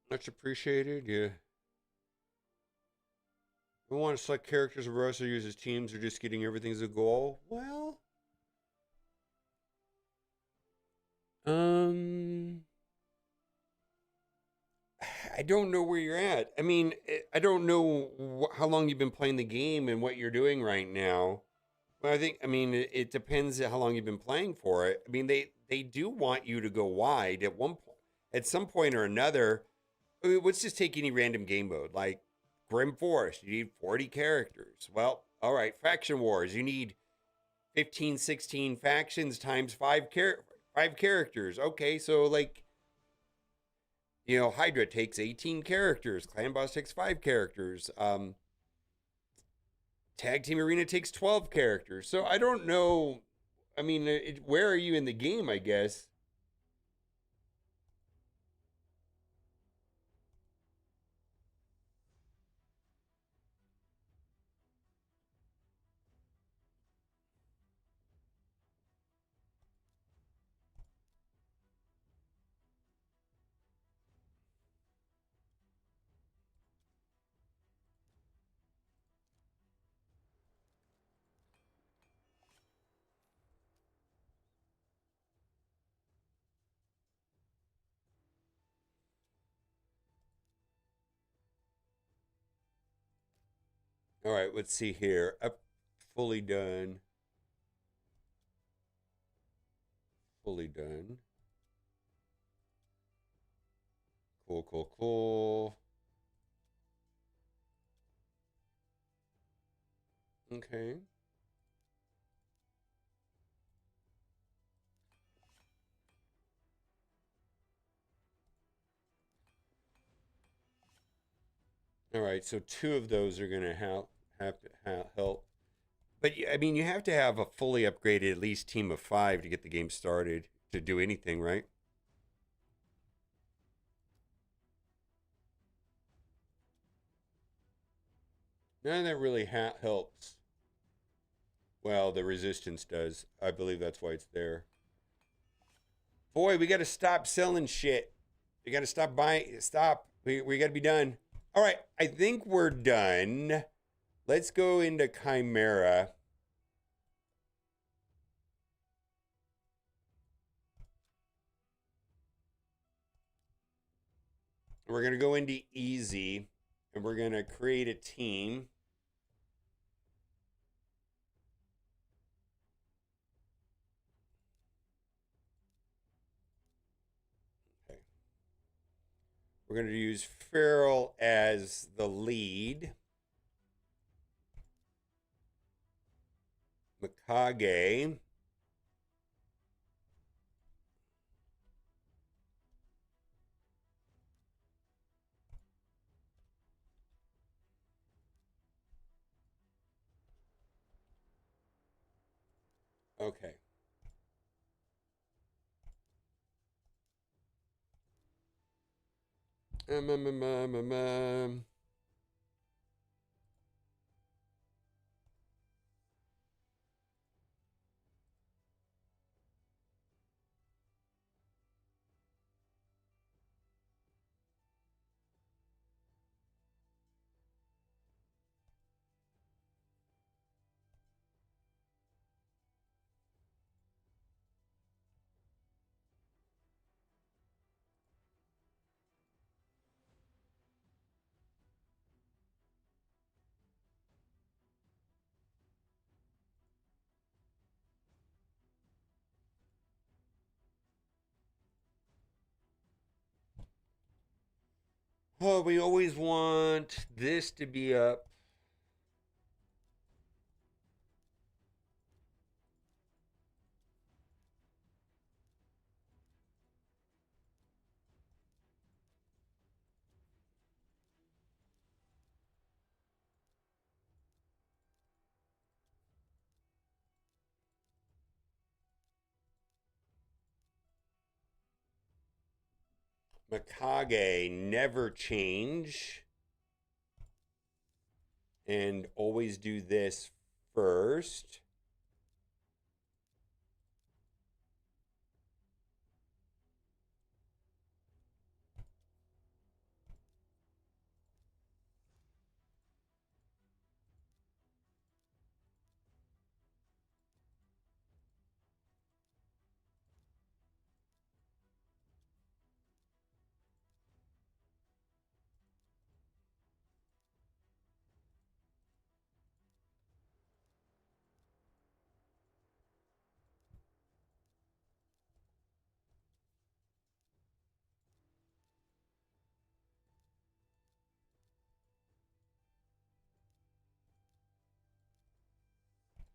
Much appreciated. Yeah. We want to select characters or also use as teams or just getting everything as a goal. Well, um, I don't know where you're at. I mean, I don't know how long you've been playing the game and what you're doing right now. But I mean, it depends how long you've been playing for it. I mean, they do want you to go wide at one point, at some point or another. I mean, let's just take any random game mode like Grim Forest. You need 40 characters. Well, all right, Faction Wars. You need 15, 16 factions times five characters. Okay, so like Hydra takes 18 characters. Clan Boss takes 5 characters. Tag Team Arena takes 12 characters. So I don't know. I mean, where are you in the game, I guess? All right, let's see here. Up, fully done. Fully done. Cool, cool, cool. Okay. All right, so two of those are going to have to help. But I mean, you have to have a fully upgraded at least team of 5 to get the game started to do anything, right? None of that really helps. Well, the resistance does. I believe that's why it's there. Boy, we got to stop selling shit. We got to stop buying. Stop. We got to be done. All right, I think we're done. Let's go into Chimera. We're going to go into easy and we're going to create a team. Okay. We're going to use Feral as the lead. Mikage. Okay. Um, um, um, um, um, um. Oh, we always want this to be up. Mikage, never change. And always do this first.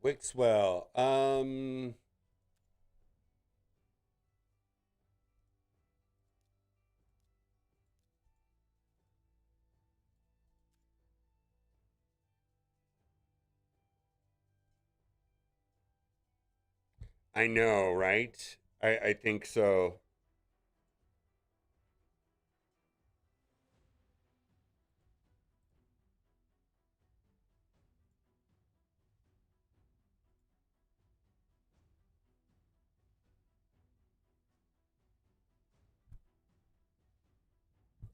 Wixwell. I know, right? I think so.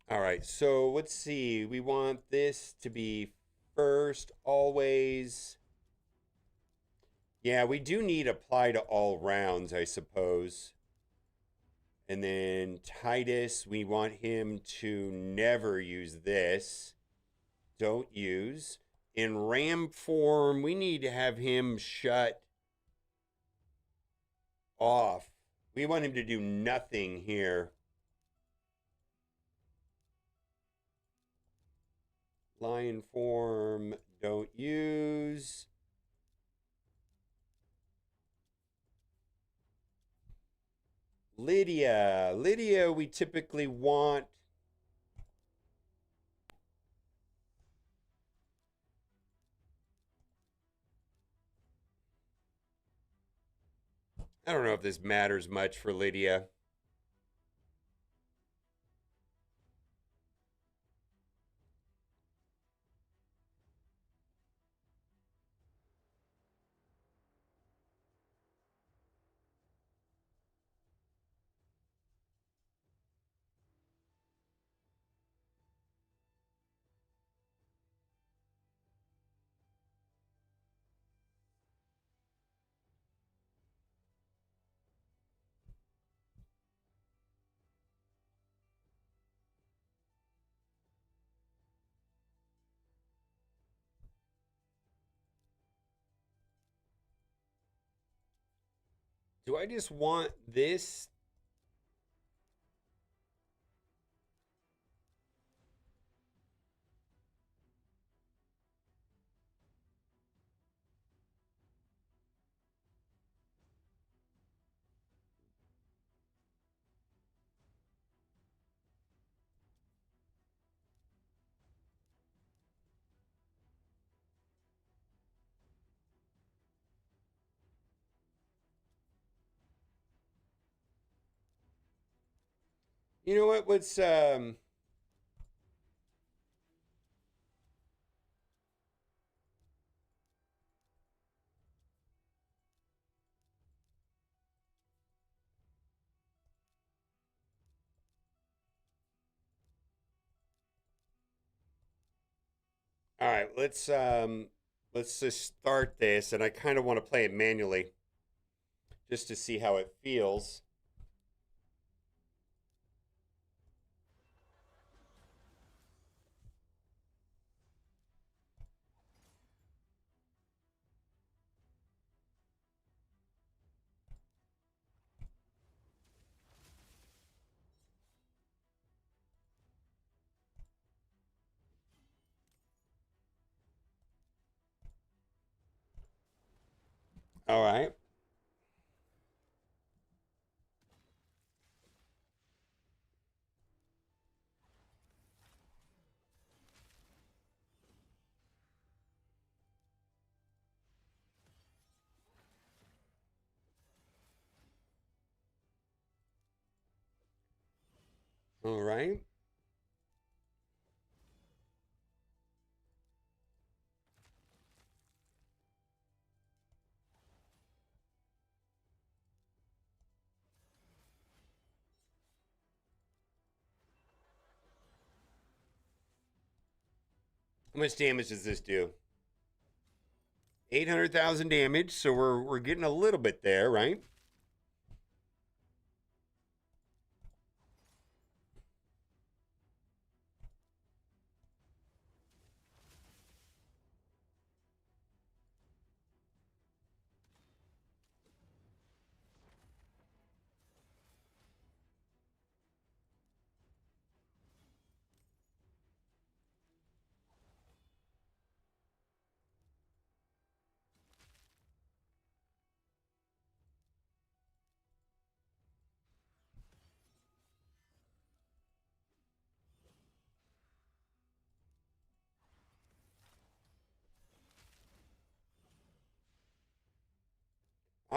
All right, so let's see. We want this to be first always. Yeah, we do need apply to all rounds, I suppose. And then Titus, we want him to never use this. Don't use. In RAM form, we need to have him shut off. We want him to do nothing here. Lion form, don't use. Lydia. Lydia, we typically want. I don't know if this matters much for Lydia. Do I just want this? You know what? Let's all right, let's just start this and I kind of want to play it manually just to see how it feels. All right. All right. How much damage does this do? 800,000 damage, so we're getting a little bit there, right?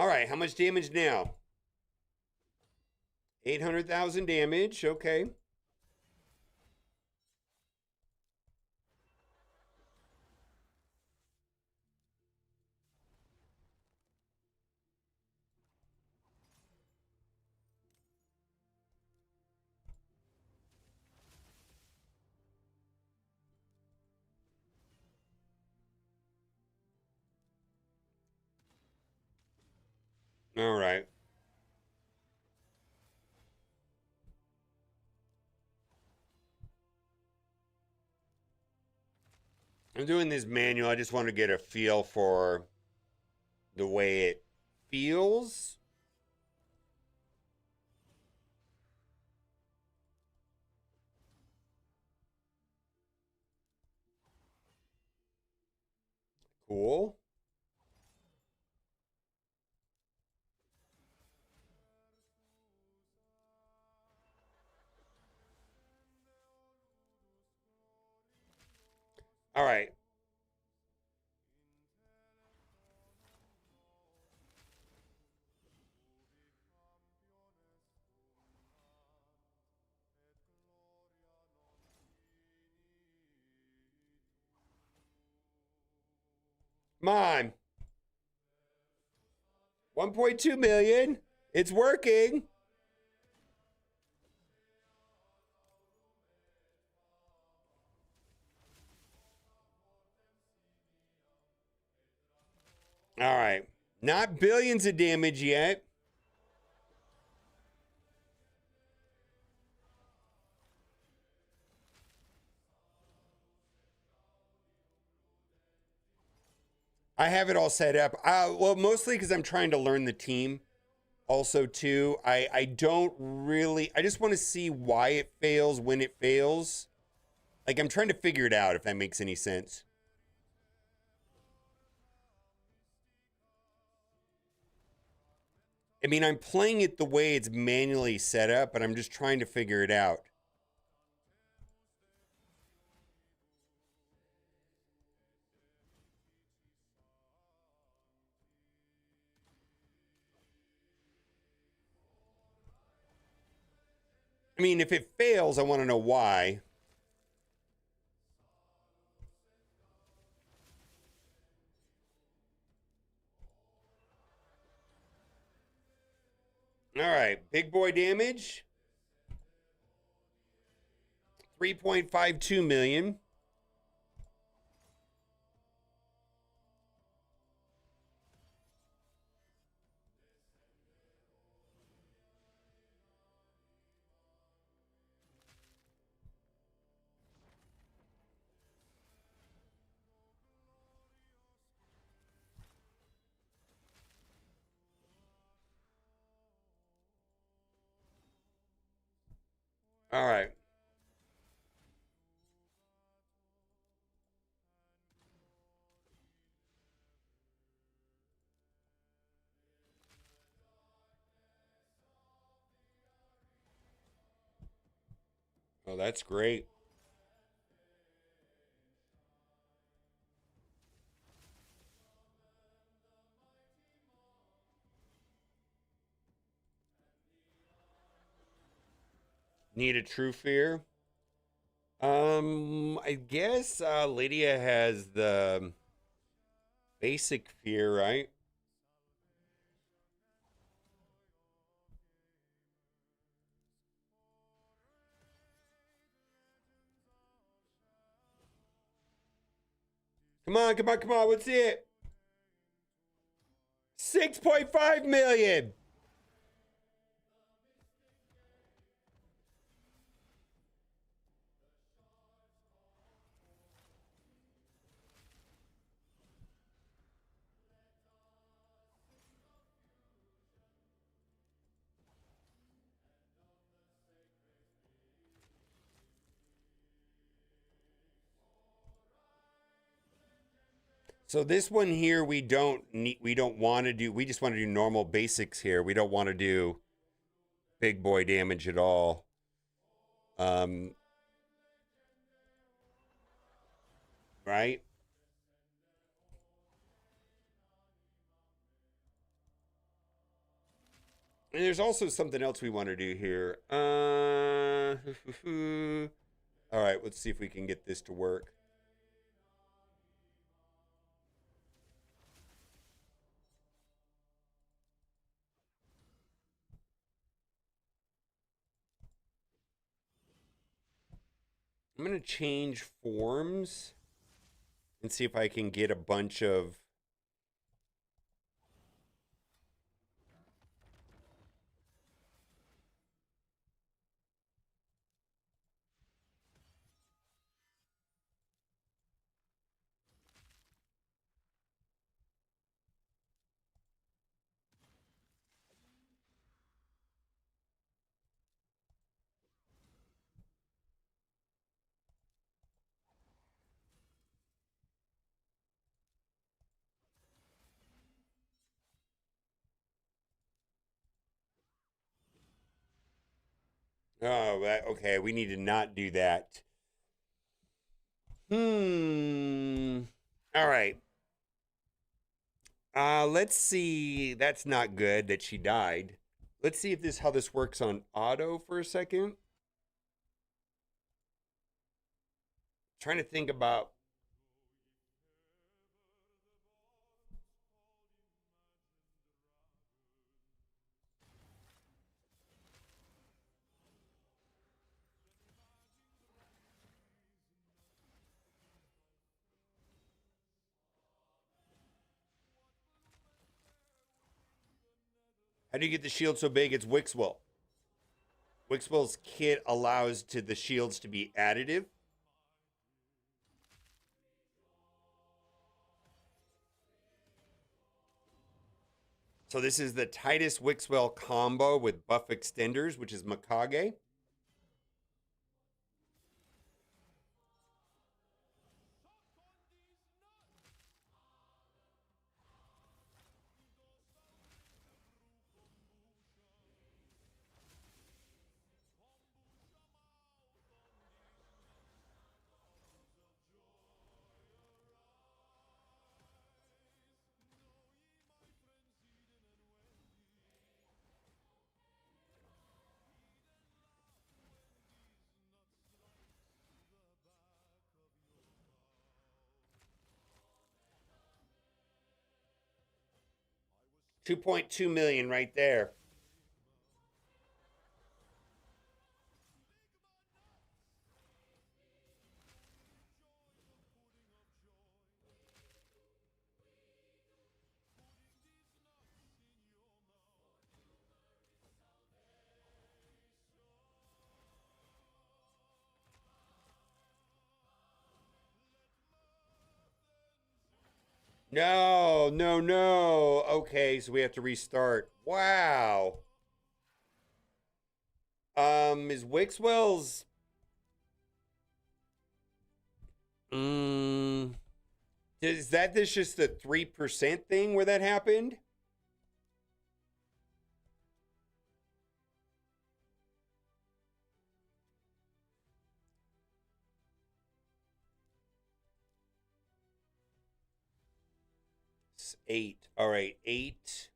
All right, how much damage now? 800,000 damage. Okay. All right. I'm doing this manual. I just want to get a feel for the way it feels. Cool. All right. Come on. 1.2 million. It's working. All right. Not billions of damage yet. I have it all set up. Well, mostly because I'm trying to learn the team. Also, too, I don't really. I just want to see why it fails when it fails. Like, I'm trying to figure it out, if that makes any sense. I mean, I'm playing it the way it's manually set up, but I'm just trying to figure it out. I mean, if it fails, I want to know why. All right, big boy damage. 3.52 million. All right. Oh, that's great. Need a true fear. I guess Lydia has the basic fear, right? Come on, come on, come on. What's it? 6.5 million. So this one here we don't need, we don't want to do, we just want to do normal basics here. We don't want to do big boy damage at all. Um right? And there's also something else we want to do here. All right, let's see if we can get this to work. I'm going to change forms and see if I can get a bunch of... Oh, okay. We need to not do that. All right. Let's see. That's not good that she died. Let's see if how this works on auto for a second. Trying to think about... How do you get the shield so big? It's Wixwell. Wixwell's kit allows the shields to be additive. So this is the Titus Wixwell combo with buff extenders, which is Mikage. $2.2 million right there. No, no, no. Okay, so we have to restart. Wow. Is Wixwell's... Is that this just the 3% thing where that happened? It's 8. All right, 8.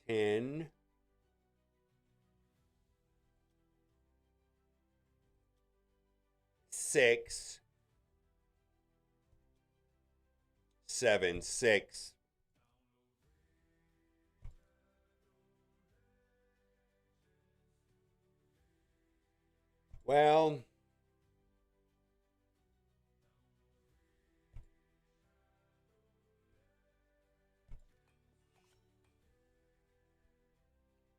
10. 6. 7. 6. Well,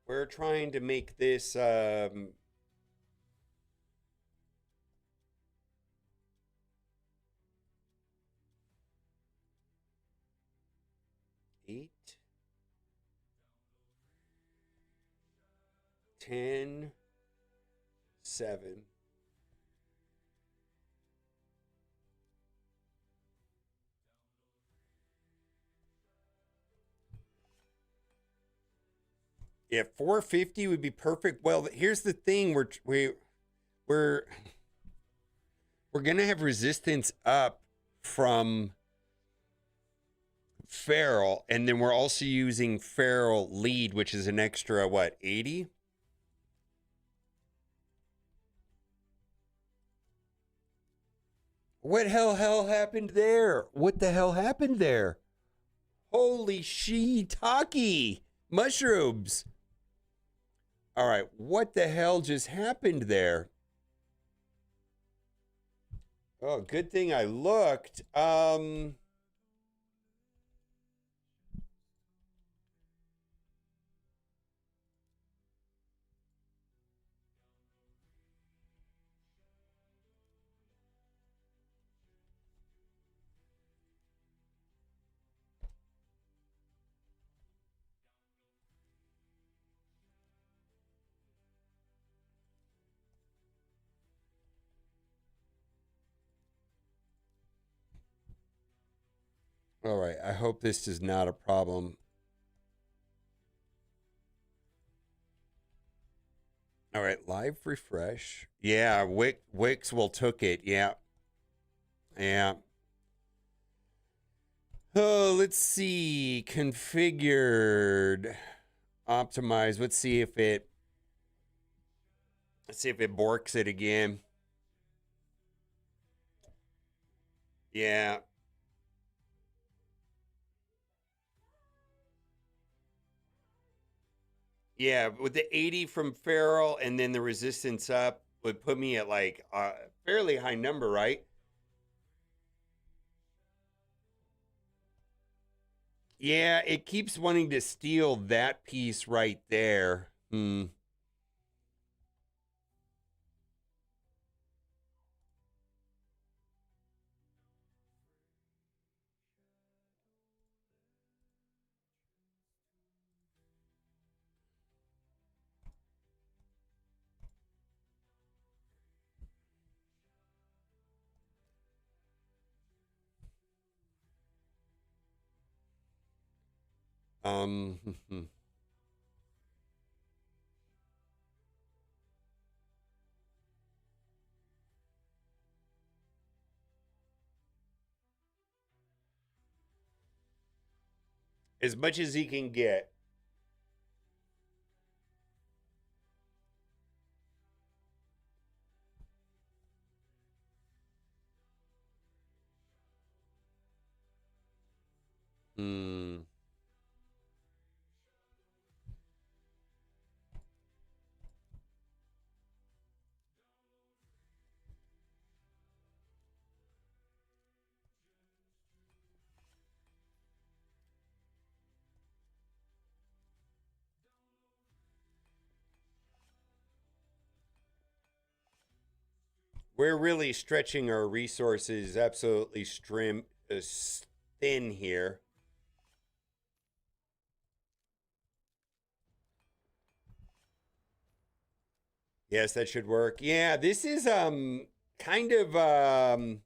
we're trying to make this 8, 10, 7. Yeah, 450 would be perfect. Well, here's the thing: we're gonna have resistance up from ferrule, and then we're also using ferrule lead, which is an extra, what, 80? What hell happened there? What the hell happened there? Holy shiitake mushrooms. All right, what the hell just happened there? Oh, good thing I looked. All right, I hope this is not a problem. All right, live refresh. Yeah, Wixwell took it. Yeah. Yeah. Oh, let's see. Configured. Optimized. Let's see if it borks it again. Yeah. Yeah, with the 80 from Feral and then the resistance up would put me at like a fairly high number, right? Yeah, it keeps wanting to steal that piece right there. Hmm. Um, as much as he can get. Hmm. We're really stretching our resources absolutely thin here. Yes, that should work. Yeah, this is kind of all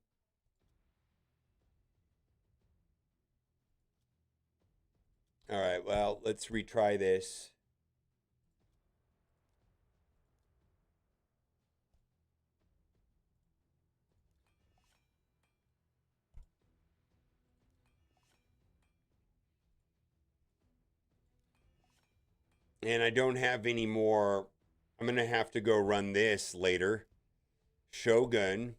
right, well, let's retry this. And I don't have any more. I'm going to have to go run this later. Shogun.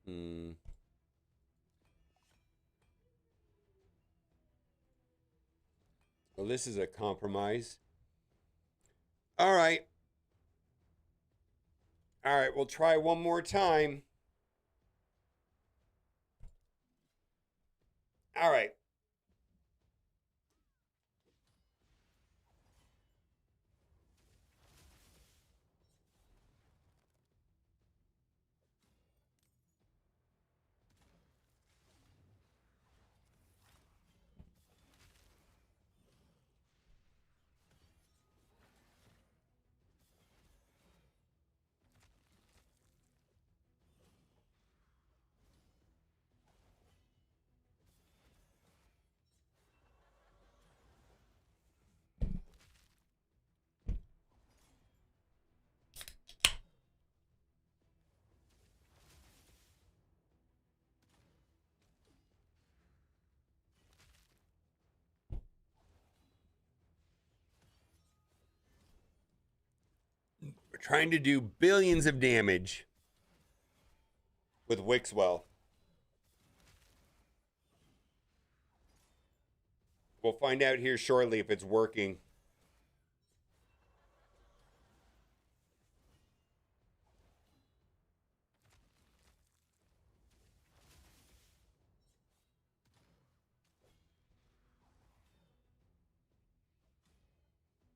Hmm. Well, this is a compromise. All right. All right, we'll try one more time. All right. We're trying to do billions of damage with Wixwell. We'll find out here shortly if it's working.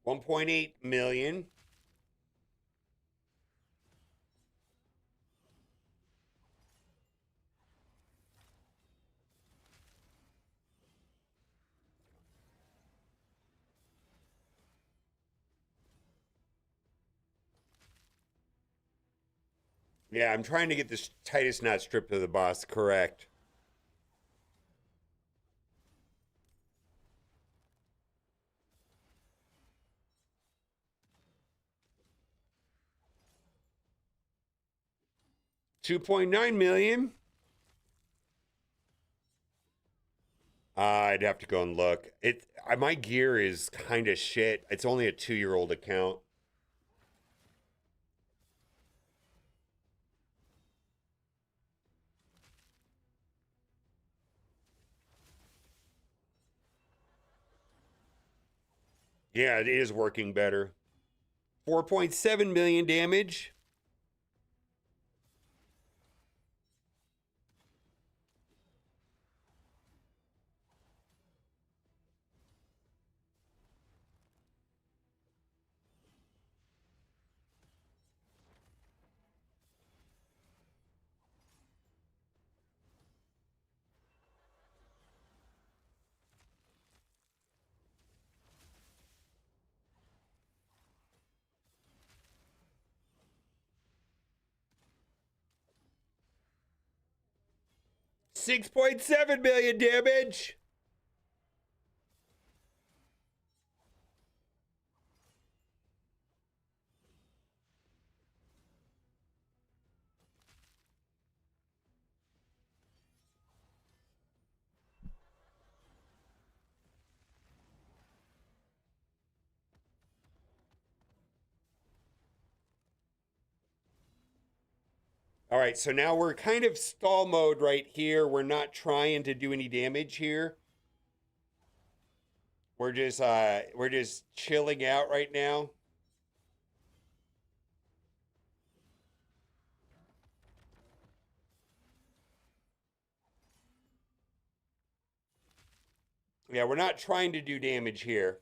$1.8 million. Yeah, I'm trying to get this Titus knot stripped to the boss correct. $2.9 million. I'd have to go and look. My gear is kind of shit. It's only a 2-year-old account. Yeah, it is working better. 4.7 million damage. $6.7 million damage. All right, so now we're kind of stall mode right here. We're not trying to do any damage here. We're just chilling out right now. Yeah, we're not trying to do damage here.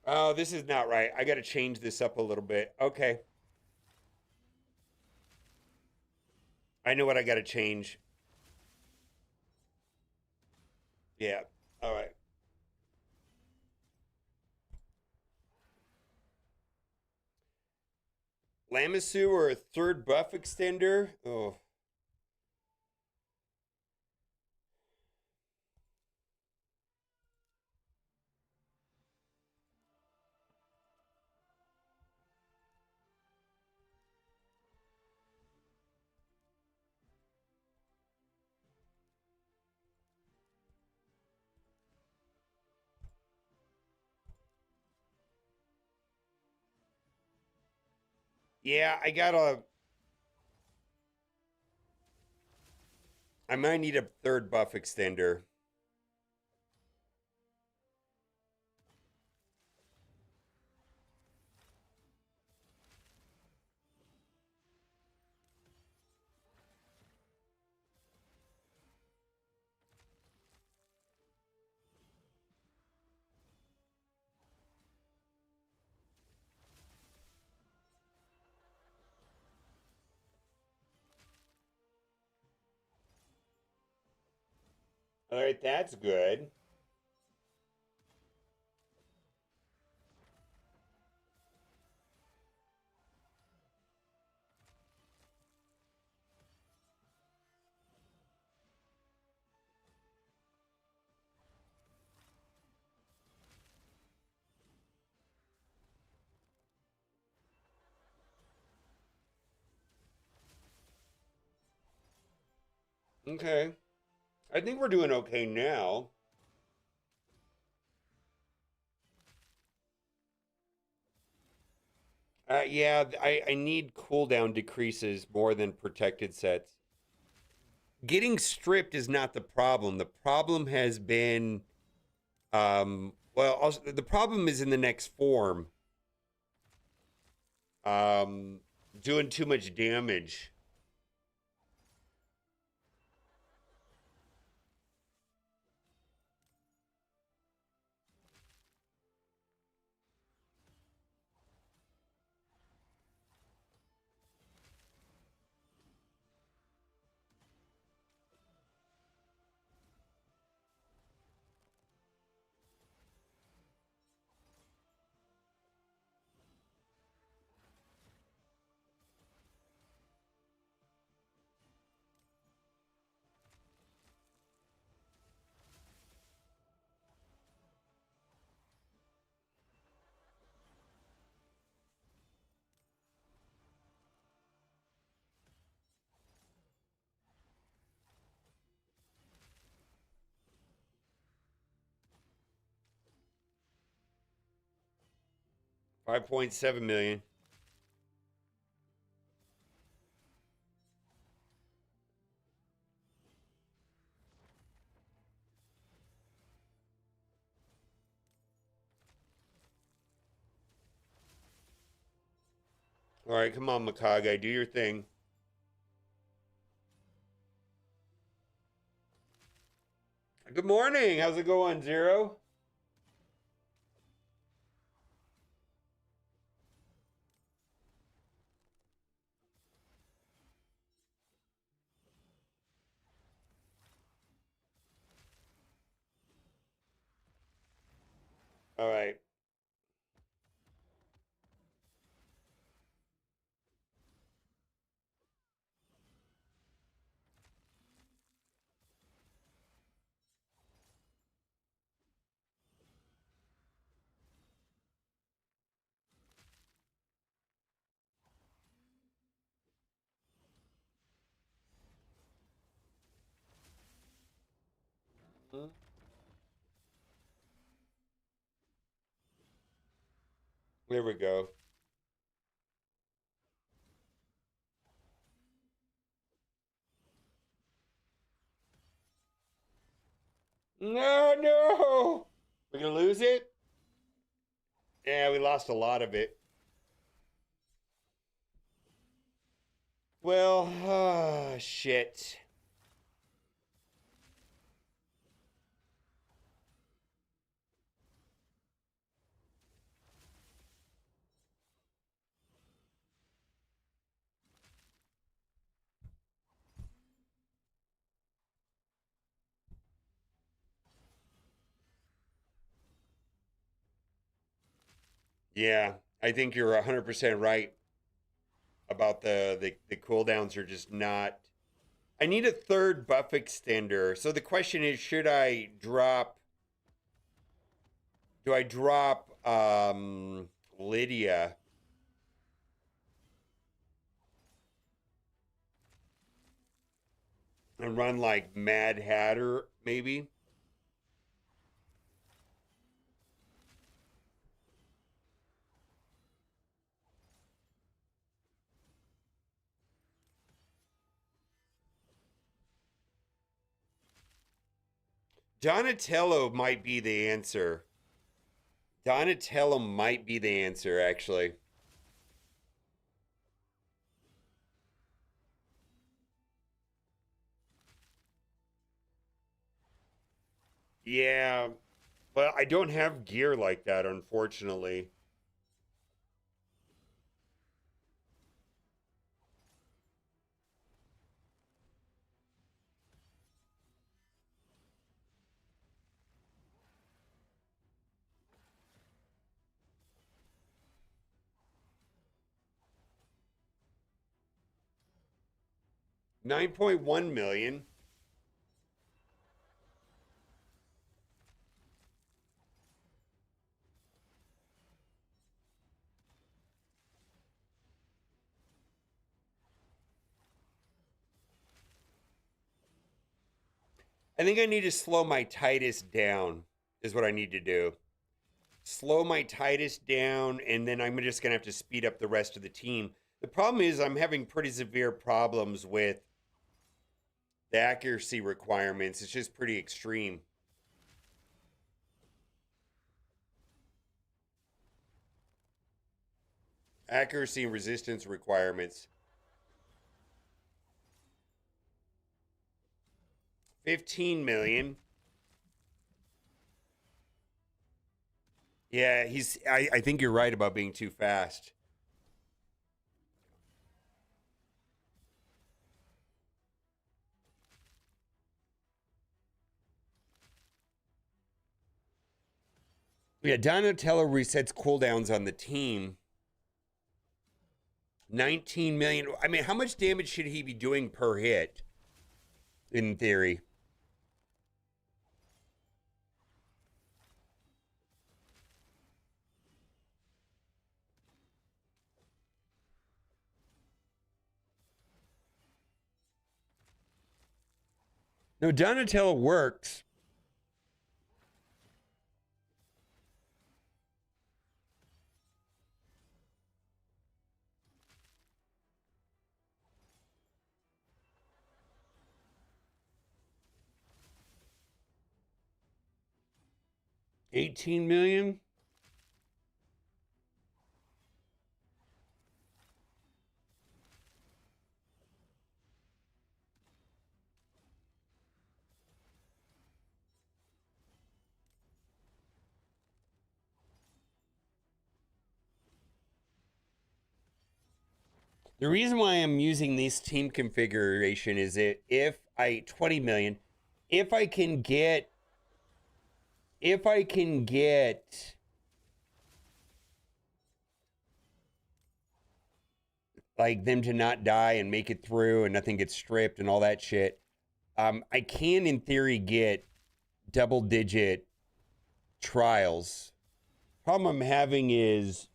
Oh, this is not right. I got to change this up a little bit. Okay. I know what I got to change. Yeah. All right. Lamisu or a third buff extender? Oh. Yeah, I might need a third buff extender. All right, that's good. Okay. I think we're doing okay now. Yeah, I need cooldown decreases more than protected sets. Getting stripped is not the problem. The problem has been, well, also, the problem is in the next form. Um, Doing too much damage. $5.7 million. All right, come on, Mikage, do your thing. Good morning. How's it going, Zero? All right. There we go. No, no. We're gonna lose it? Yeah, we lost a lot of it. Well, shit. Yeah, I think you're 100% right about the cooldowns are just not. I need a third buff extender. So the question is, should I drop? Do I drop Lydia? And run like Mad Hatter, maybe? Donatello might be the answer. Donatello might be the answer, actually. Yeah, but I don't have gear like that, unfortunately. $9.1 million. I think I need to slow my Titus down, is what I need to do. Slow my Titus down, and then I'm just going to have to speed up the rest of the team. The problem is I'm having pretty severe problems with the accuracy requirements. It's just pretty extreme. Accuracy and resistance requirements. 15 million. Yeah, I think you're right about being too fast. Yeah, Donatello resets cooldowns on the team. 19 million. I mean, how much damage should he be doing per hit? In theory. No, Donatello works. $18 million. The reason why I'm using this team configuration is that if I 20 million, if I can get like them to not die and make it through and nothing gets stripped and all that shit, I can in theory get double digit trials. Problem I'm having is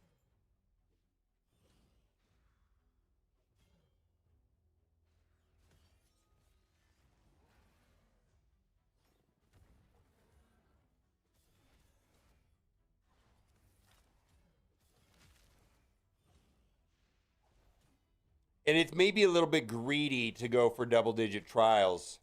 and it's maybe a little bit greedy to go for double digit trials.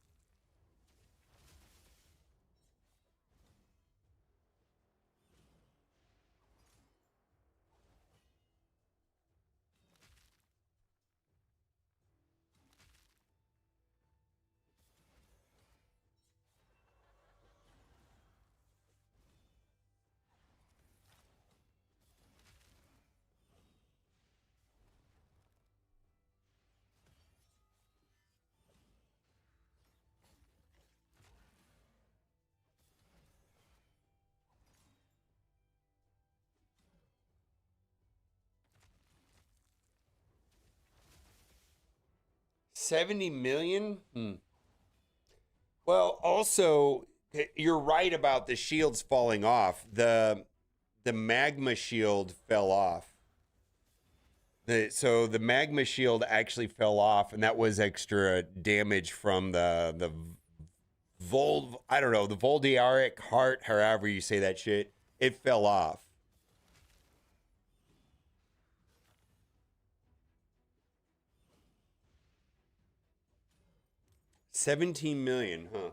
$70 million? Well, also, you're right about the shields falling off. The magma shield fell off. So the magma shield actually fell off, and that was extra damage from the I don't know, the Voldiaric heart, however you say that shit. It fell off. $17 million, huh?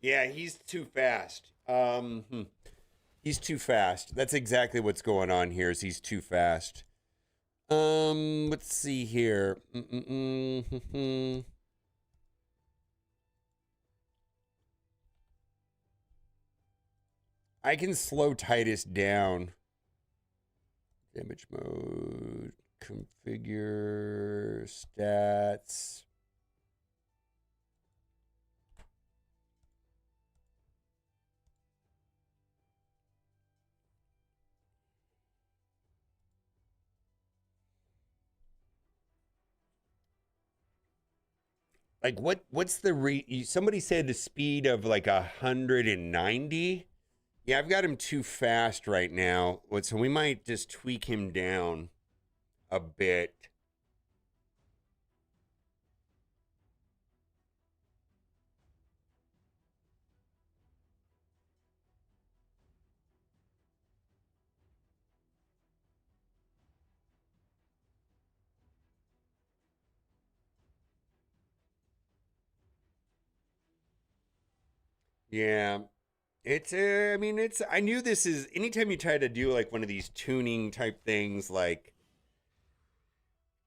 Yeah, he's too fast. He's too fast. That's exactly what's going on here. Is he's too fast. Let's see here. I can slow Titus down. Damage mode, configure, stats. Like what's the somebody said the speed of like 190? Yeah, I've got him too fast right now. So we might just tweak him down a bit. Yeah. It's I mean it's I knew this is anytime you try to do like one of these tuning type things like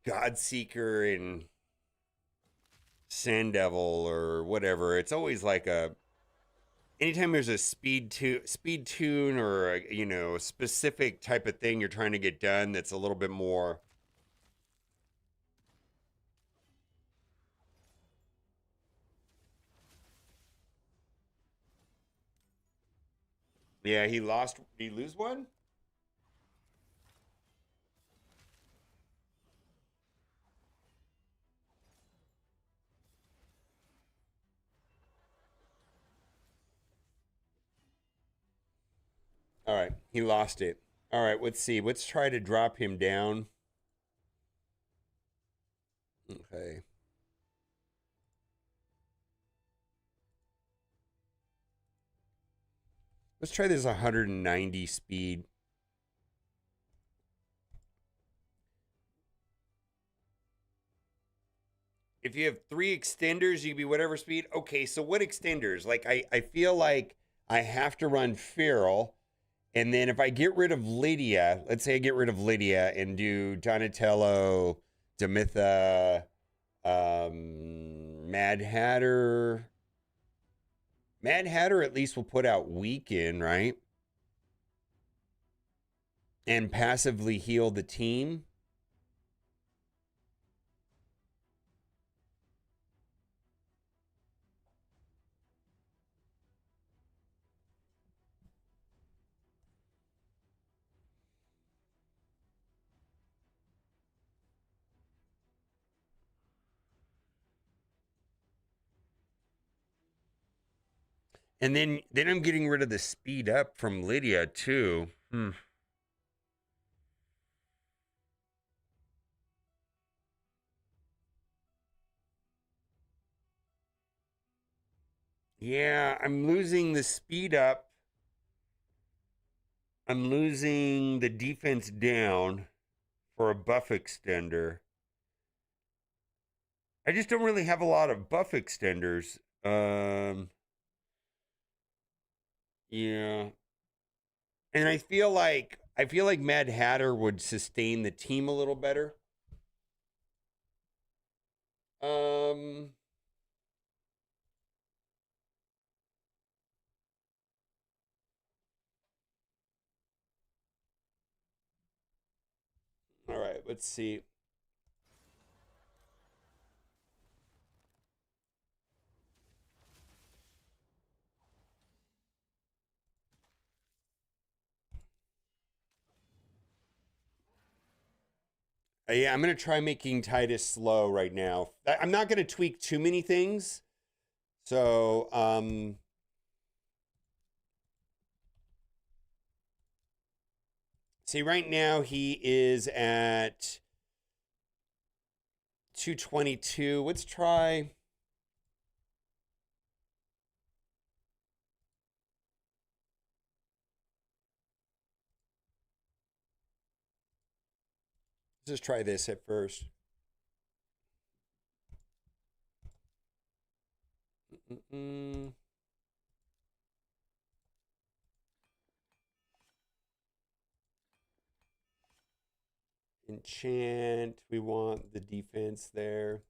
Godseeker and Sand Devil or whatever, it's always like a anytime there's a speed tune or a, a specific type of thing you're trying to get done that's a little bit more. Yeah, he lost. Did he lose one? All right, he lost it. All right, let's see. Let's try to drop him down. Okay. Let's try this 190 speed. If you have 3 extenders, you can be whatever speed. Okay, so what extenders? Like I feel like I have to run Feral. And then if I get rid of Lydia, let's say I get rid of Lydia and do Donatello, Demitha, Mad Hatter. Mad Hatter at least will put out Weaken, right? And passively heal the team. And then I'm getting rid of the speed up from Lydia too. Yeah, I'm losing the speed up. I'm losing the defense down for a buff extender. I just don't really have a lot of buff extenders. Yeah. And I feel like Mad Hatter would sustain the team a little better. Um all right, let's see. Yeah, I'm going to try making Titus slow right now. I'm not going to tweak too many things. So, see, right now he is at 222. Let's try. Let's just try this at first. Enchant. We want the defense there.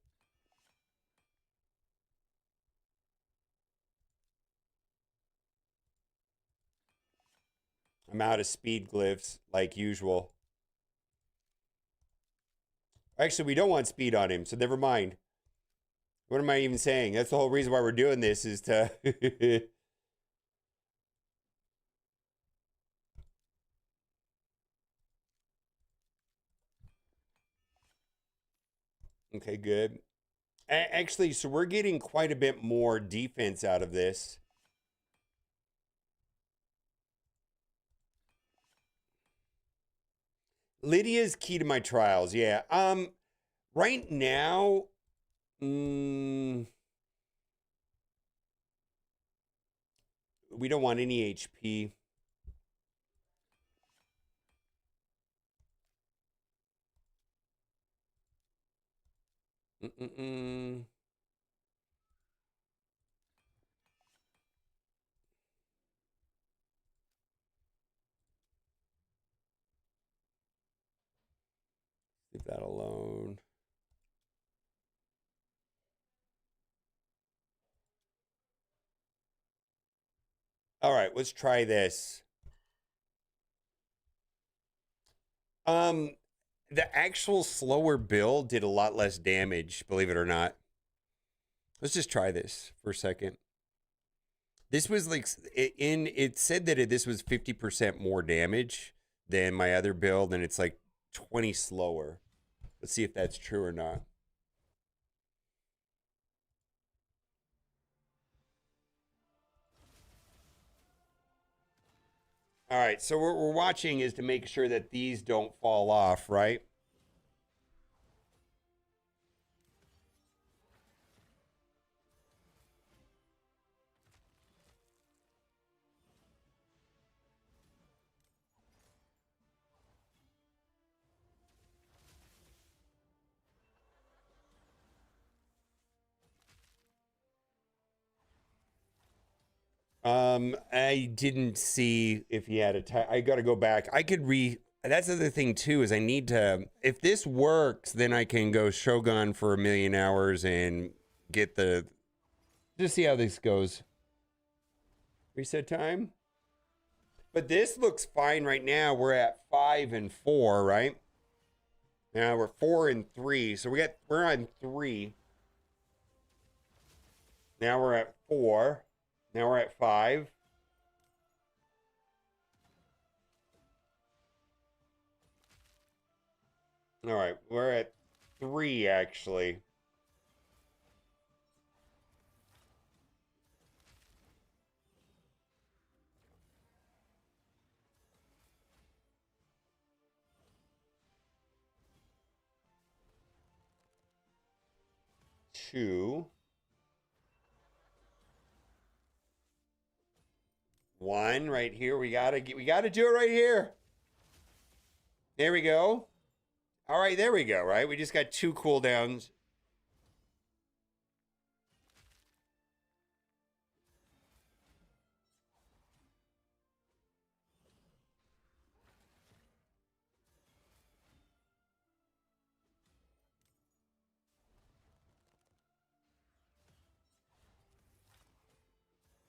I'm out of speed glyphs like usual. Actually, we don't want speed on him, so never mind. What am I even saying? That's the whole reason why we're doing this is to... Okay, good. Actually, so we're getting quite a bit more defense out of this. Lydia's key to my trials, yeah. Right now, we don't want any HP. Mm-mm-mm. Leave that alone. All right, let's try this. The actual slower build did a lot less damage, believe it or not. Let's just try this for a second. This was like it said that this was 50% more damage than my other build, and it's like 20 slower. Let's see if that's true or not. All right, so what we're watching is to make sure that these don't fall off, right? I didn't see if he had a I got to go back. I could that's the other thing too is I need to if this works, then I can go Shogun for 1,000,000 hours and get the just see how this goes. Reset time. But this looks fine right now. We're at 5 and 4, right? Now we're 4 and 3. So we're on 3. Now we're at 4. Now we're at 5. All right, we're at 3 actually. Two. 1 right here. We gotta do it right here. There we go. All right, there we go. Right, we just got 2 cooldowns.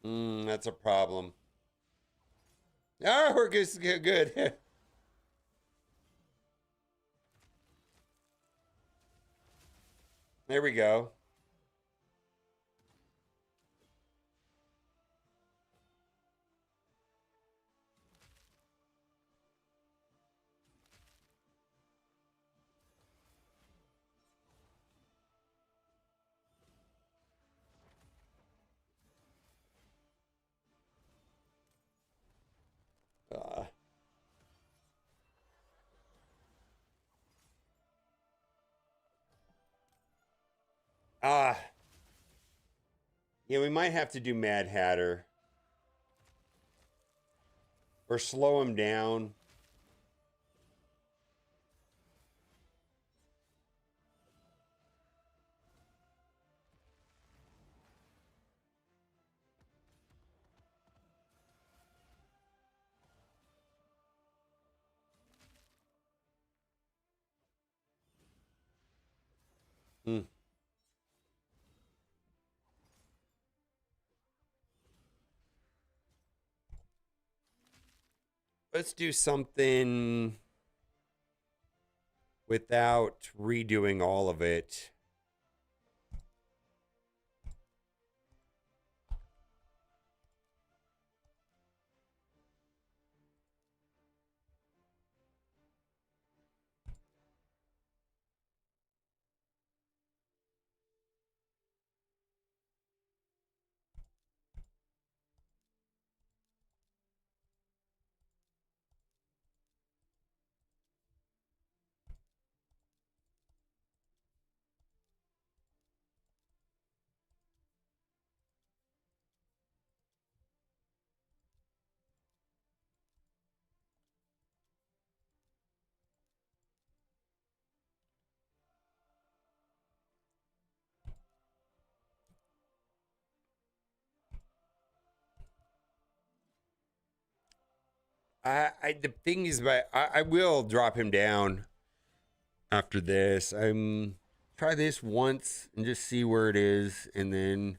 That's a problem. Oh, we're good. There we go. Uh, ah, yeah, we might have to do Mad Hatter or slow him down. Hmm. let's do something without redoing all of it. The thing is, but I will drop him down after this. I'm try this once and just see where it is, and then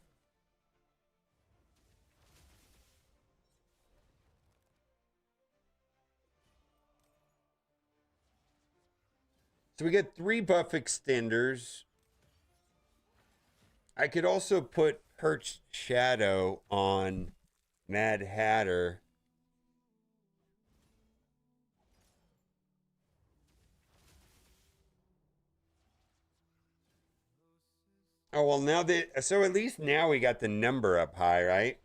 so we get 3 buff extenders. I could also put Perched Shadow on Mad Hatter. Oh well, now that so at least now we got the number up high, right?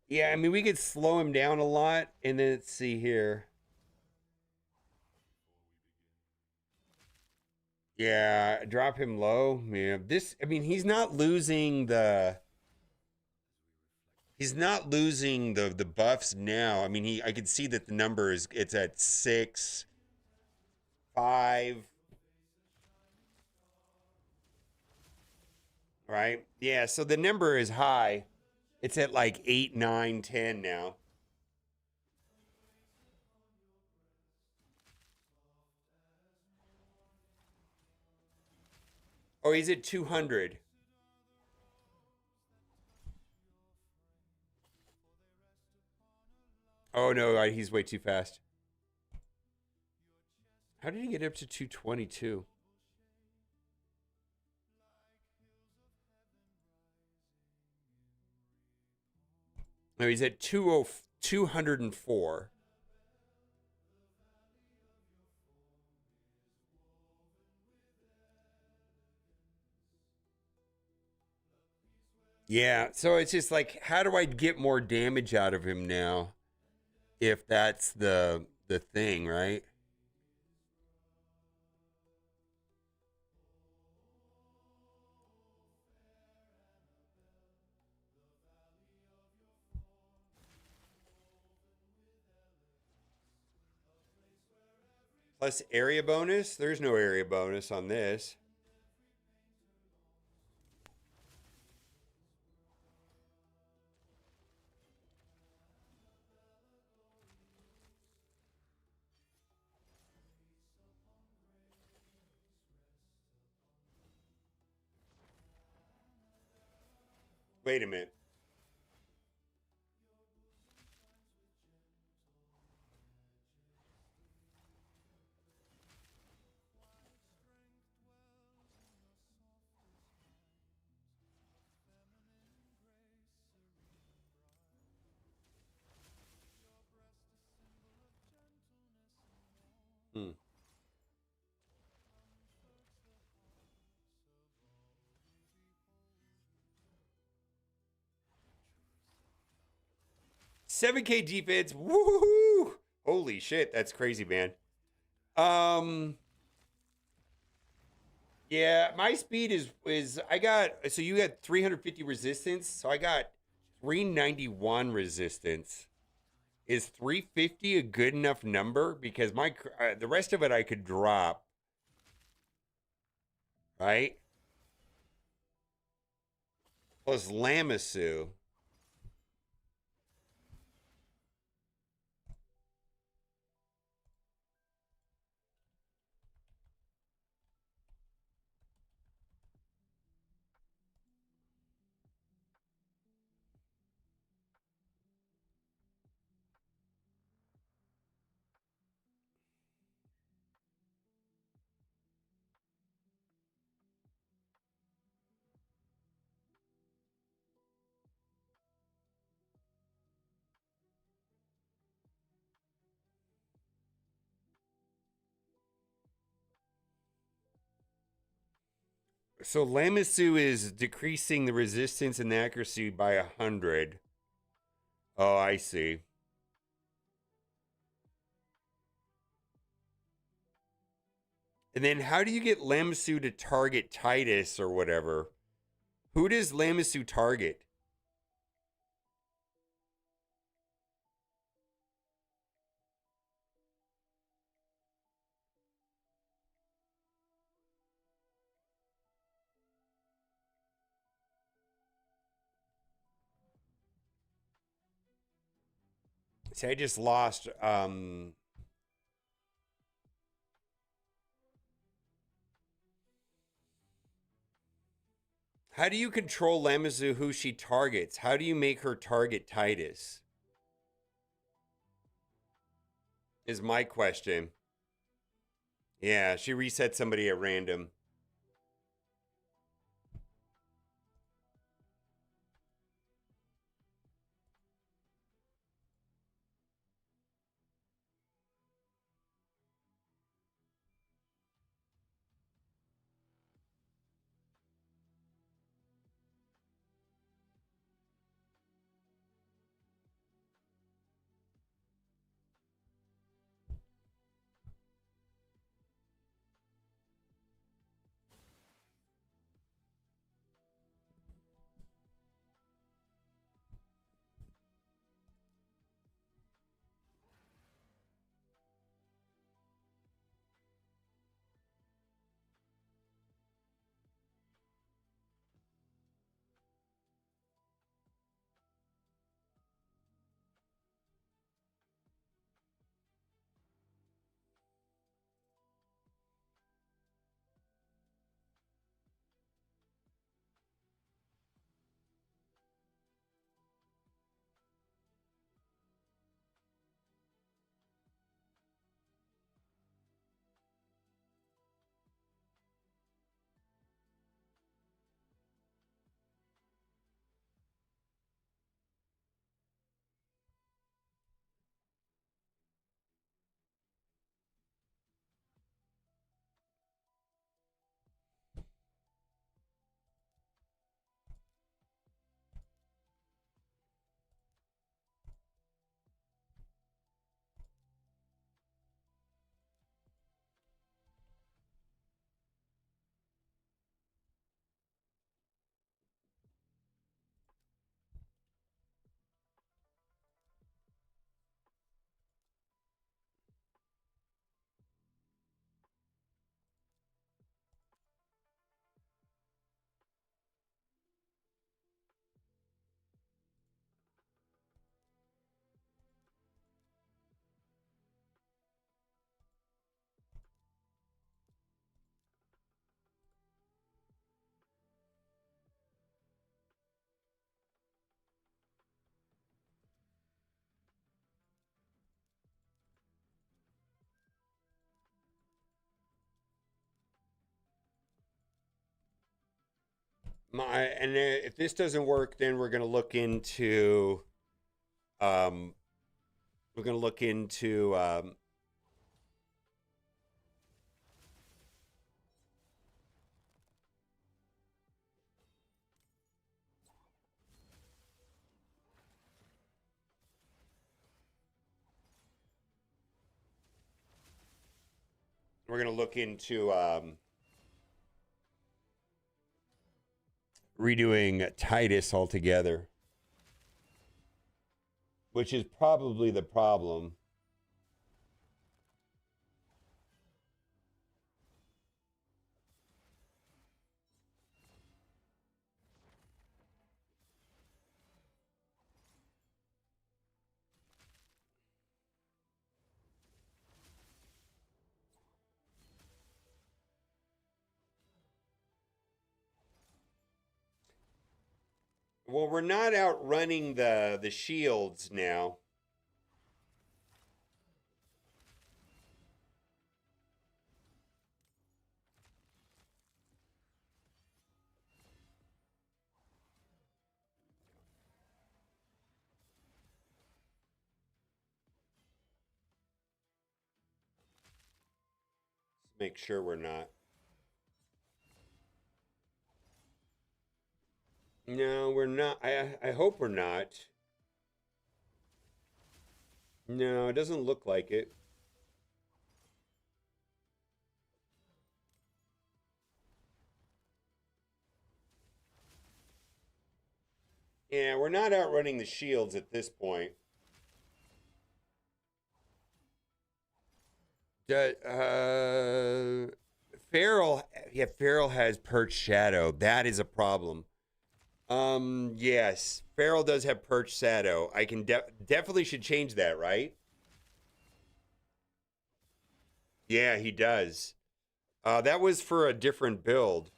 Yeah, I mean we could slow him down a lot, and then let's see here. Yeah, drop him low. Yeah, this. I mean, he's not losing the buffs now. I mean, I can see that the number is it's at 6, 5, right? Yeah, so the number is high. It's at like 8, 9, 10 now. Oh, he's at 200. Oh no, he's way too fast. How did he get up to 222? No, he's at 204. Yeah, so it's just like, how do I get more damage out of him now? If that's the thing, right? Plus area bonus? There's no area bonus on this. Wait a minute. Hmm. 7K defense. Woohoo! Holy shit, that's crazy, man. Um yeah, my speed is I got so you got 350 resistance, so I got 391 resistance. Is 350 a good enough number? Because the rest of it I could drop, right? Plus Lamasu. So Lamisu is decreasing the resistance and accuracy by 100. Oh, I see. And then how do you get Lamisu to target Titus or whatever? Who does Lamisu target? See, I just lost. How do you control Lamizu who she targets? How do you make her target Titus? Is my question. Yeah, she reset somebody at random. If this doesn't work, then we're gonna look into um, we're gonna look into we're gonna look into redoing Titus altogether, which is probably the problem. Well, we're not outrunning the shields now. Let's make sure we're not. No, we're not. I hope we're not. No, it doesn't look like it. Yeah, we're not outrunning the shields at this point. Feral, yeah, Feral has perched shadow. That is a problem. Yes, Feral does have perched shadow. I can definitely should change that, right? Yeah, he does. That was for a different build.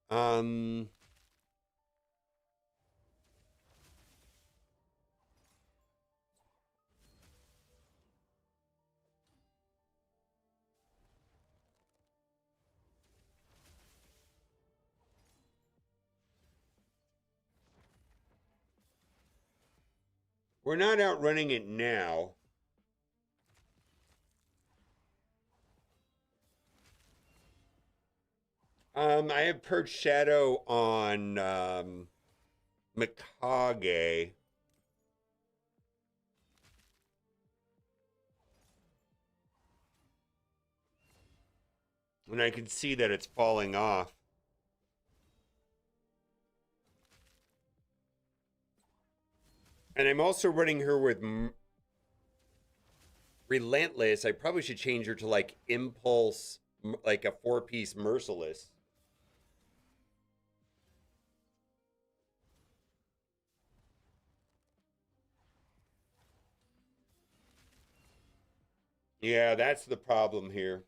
Um, we're not outrunning it now. I have perched shadow on Mikage. And I can see that it's falling off. And I'm also running her with Relentless. I probably should change her to like Impulse, like a four-piece Merciless. Yeah, that's the problem here.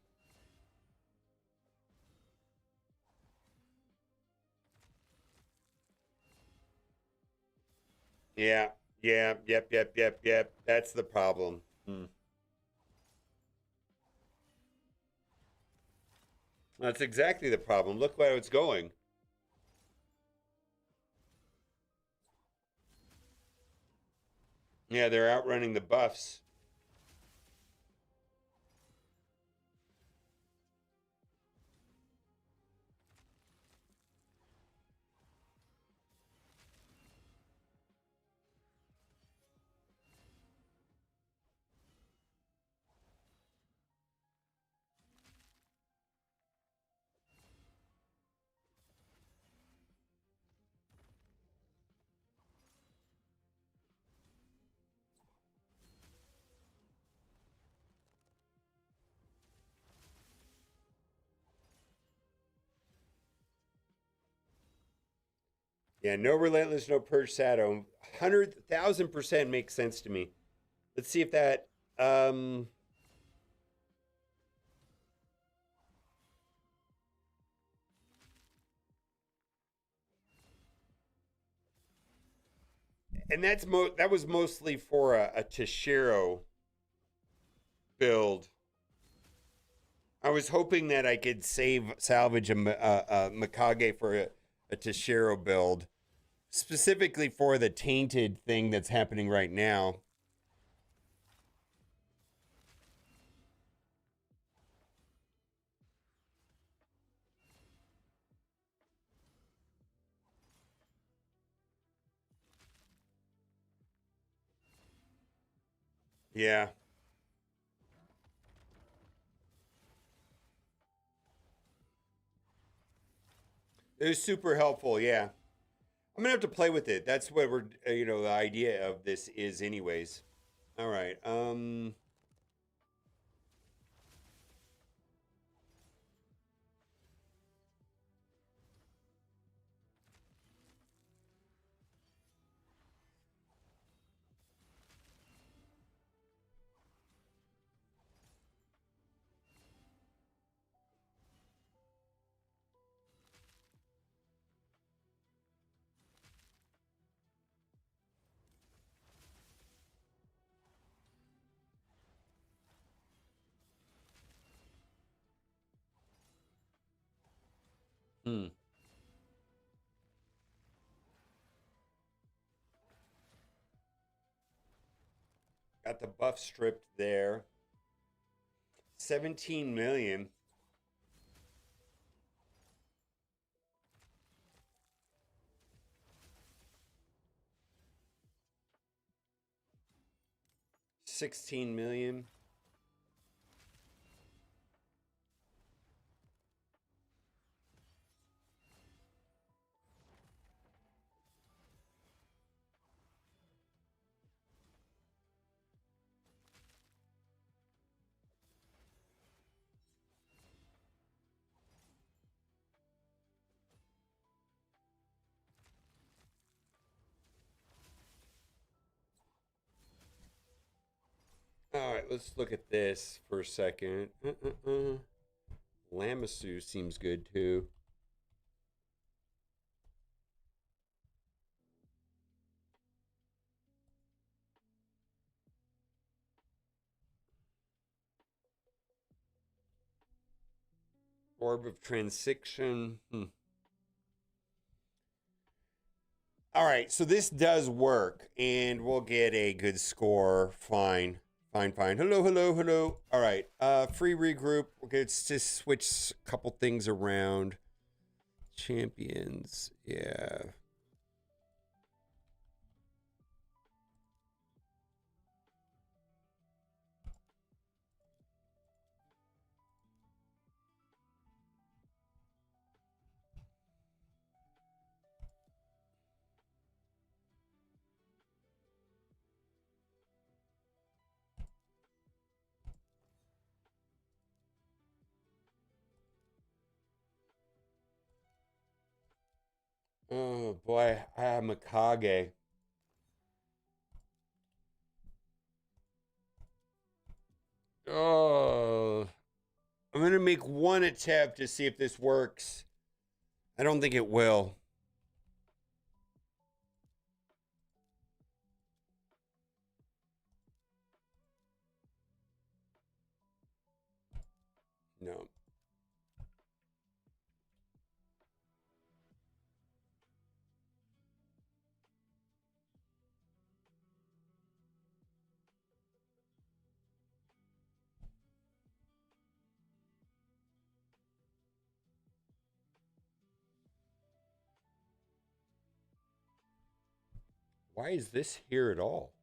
Yeah, yeah, yep. That's the problem. Hmm. That's exactly the problem. Look where it's going. Yeah, they're outrunning the buffs. Yeah, no Relentless, no Purge Shadow. 100,000% makes sense to me. Let's see if that. Um, and that was mostly for a Tashiro build. I was hoping that I could salvage a Mikage for a Tashiro build, specifically for the tainted thing that's happening right now. Yeah, it was super helpful. Yeah, I'm gonna have to play with it. That's what we're, the idea of this is, anyways. All right. Hmm. Got the buff stripped there. 17 million. 16 million. All right, let's look at this for a second. Lamassu seems good too. Orb of Transition. All right, so this does work, and we'll get a good score. Fine, fine, fine. Hello, hello, hello. All right, free regroup. Okay, let's just switch a couple things around. Champions, yeah. Oh boy, I have Mikage. Oh, I'm gonna make one attempt to see if this works. I don't think it will. No. Why is this here at all?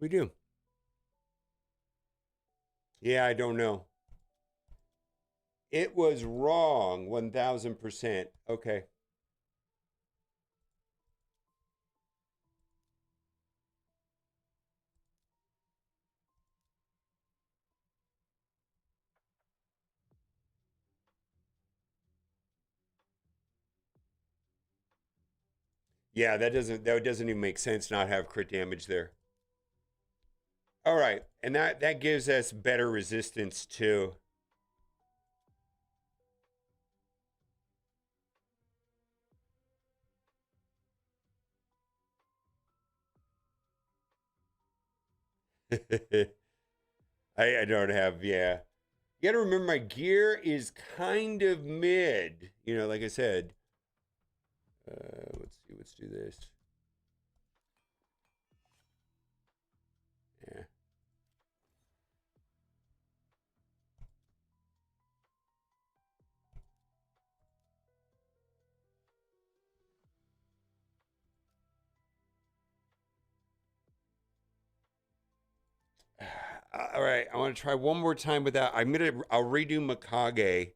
We do. Yeah, I don't know. It was wrong 1000%. Okay. Yeah, that doesn't even make sense not have crit damage there. All right. And that gives us better resistance too. I don't have, yeah. You gotta remember my gear is kind of mid. Like I said. Let's see, let's do this. Yeah. All right, I want to try one more time with that. I'll redo Mikage.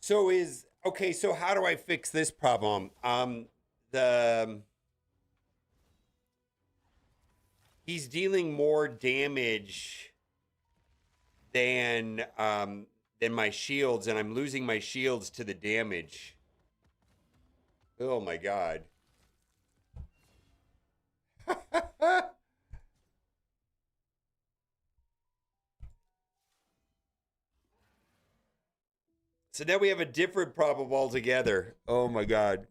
So is okay. So how do I fix this problem? The he's dealing more damage than my shields, and I'm losing my shields to the damage. Oh my god. So now we have a different problem altogether. Oh my god.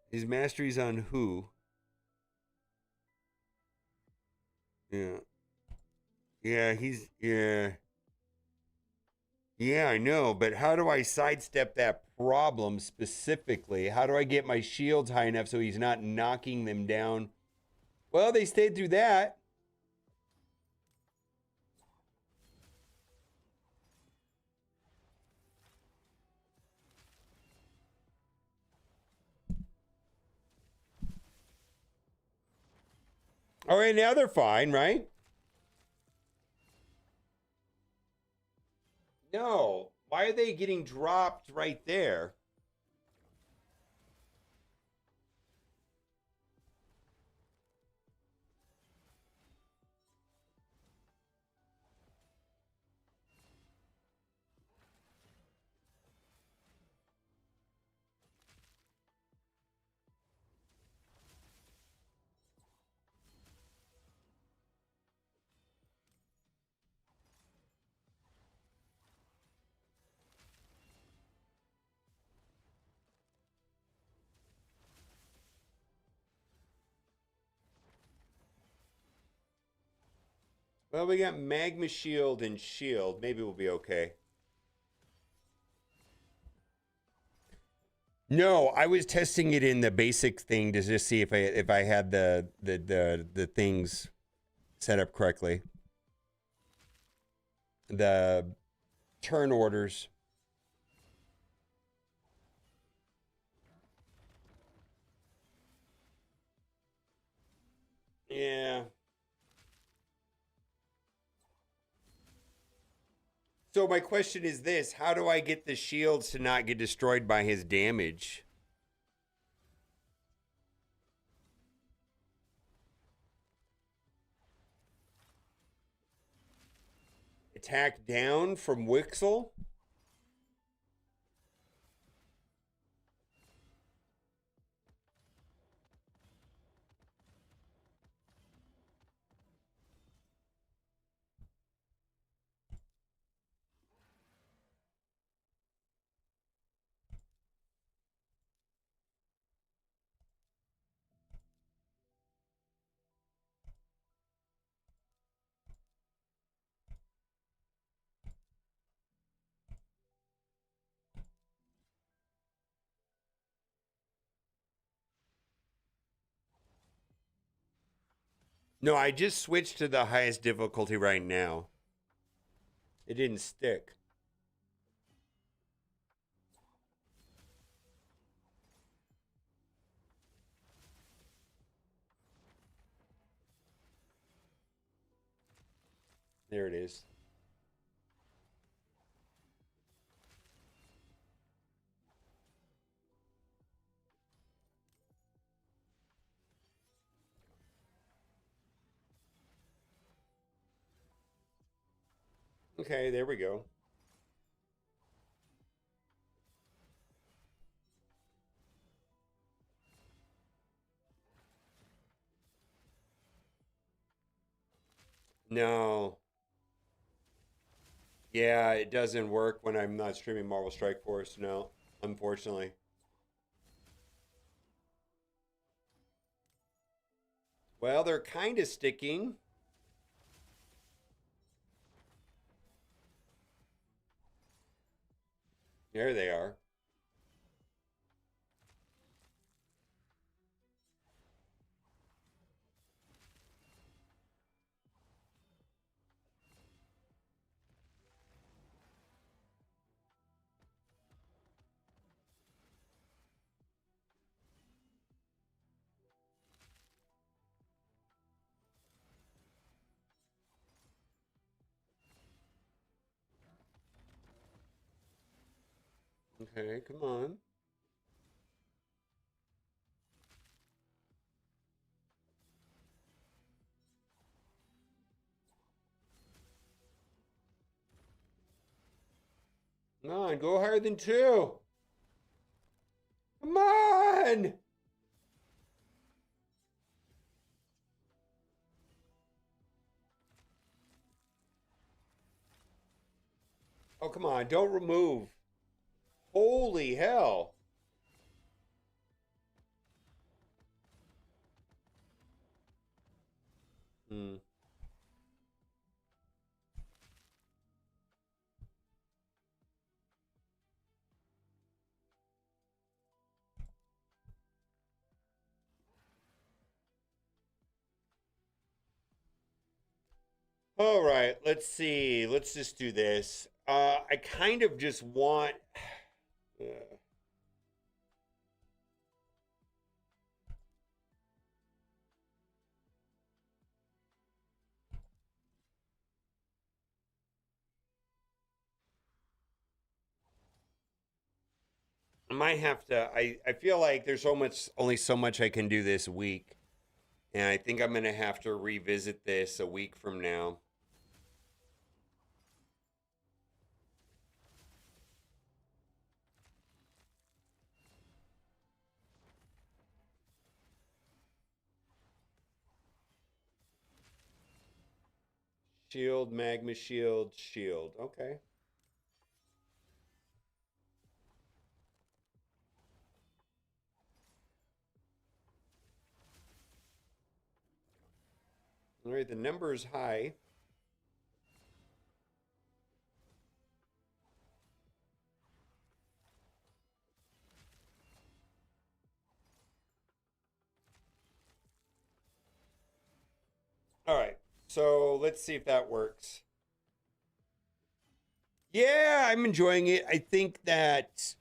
His mastery's on who? Yeah. Yeah, yeah. Yeah, I know, but how do I sidestep that problem specifically? How do I get my shields high enough so he's not knocking them down? Well, they stayed through that. All right, now they're fine, right? No. Why are they getting dropped right there? Well, we got magma shield and shield. Maybe we'll be okay. No, I was testing it in the basic thing to just see if I had the things set up correctly. The turn orders. Yeah. So my question is this, how do I get the shields to not get destroyed by his damage? Attack down from Wixwell? No, I just switched to the highest difficulty right now. It didn't stick. There it is. Okay, there we go. No. Yeah, it doesn't work when I'm not streaming Marvel Strike Force. No, unfortunately. Well, they're kind of sticking. There they are. Okay, come on. Come on, go higher than 2. Come on! Oh, come on, don't remove. Holy hell. Hmm. All right, let's see. Let's just do this. I kind of just want. Uh, I might have to. I feel like there's only so much I can do this week, and I think I'm gonna have to revisit this a week from now. Shield, magma shield, shield. Okay. All right, the number is high. All right, so let's see if that works. Yeah, I'm enjoying it. I think that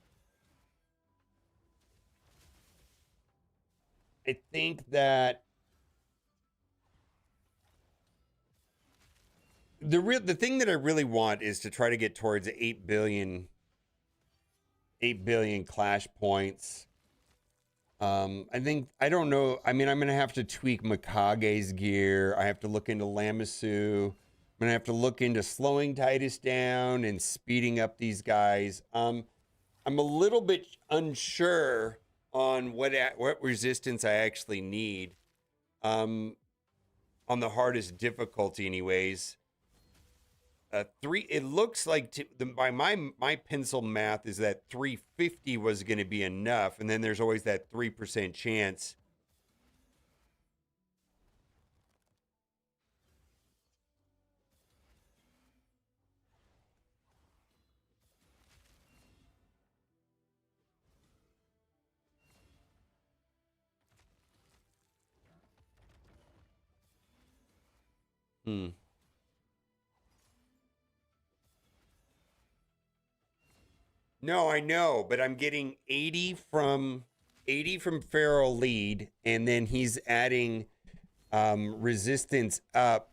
the thing that I really want is to try to get towards 8 billion clash points. I don't know. I mean, I'm gonna have to tweak Mikage's gear. I have to look into Lamasu. I'm gonna have to look into slowing Titus down and speeding up these guys. I'm a little bit unsure on what resistance I actually need. Um, on the hardest difficulty, anyways. Three. It looks like by my pencil math is that 350 was going to be enough, and then there's always that 3% chance. Hmm. No, I know, but I'm getting 80 from Feral Lead, and then he's adding resistance up,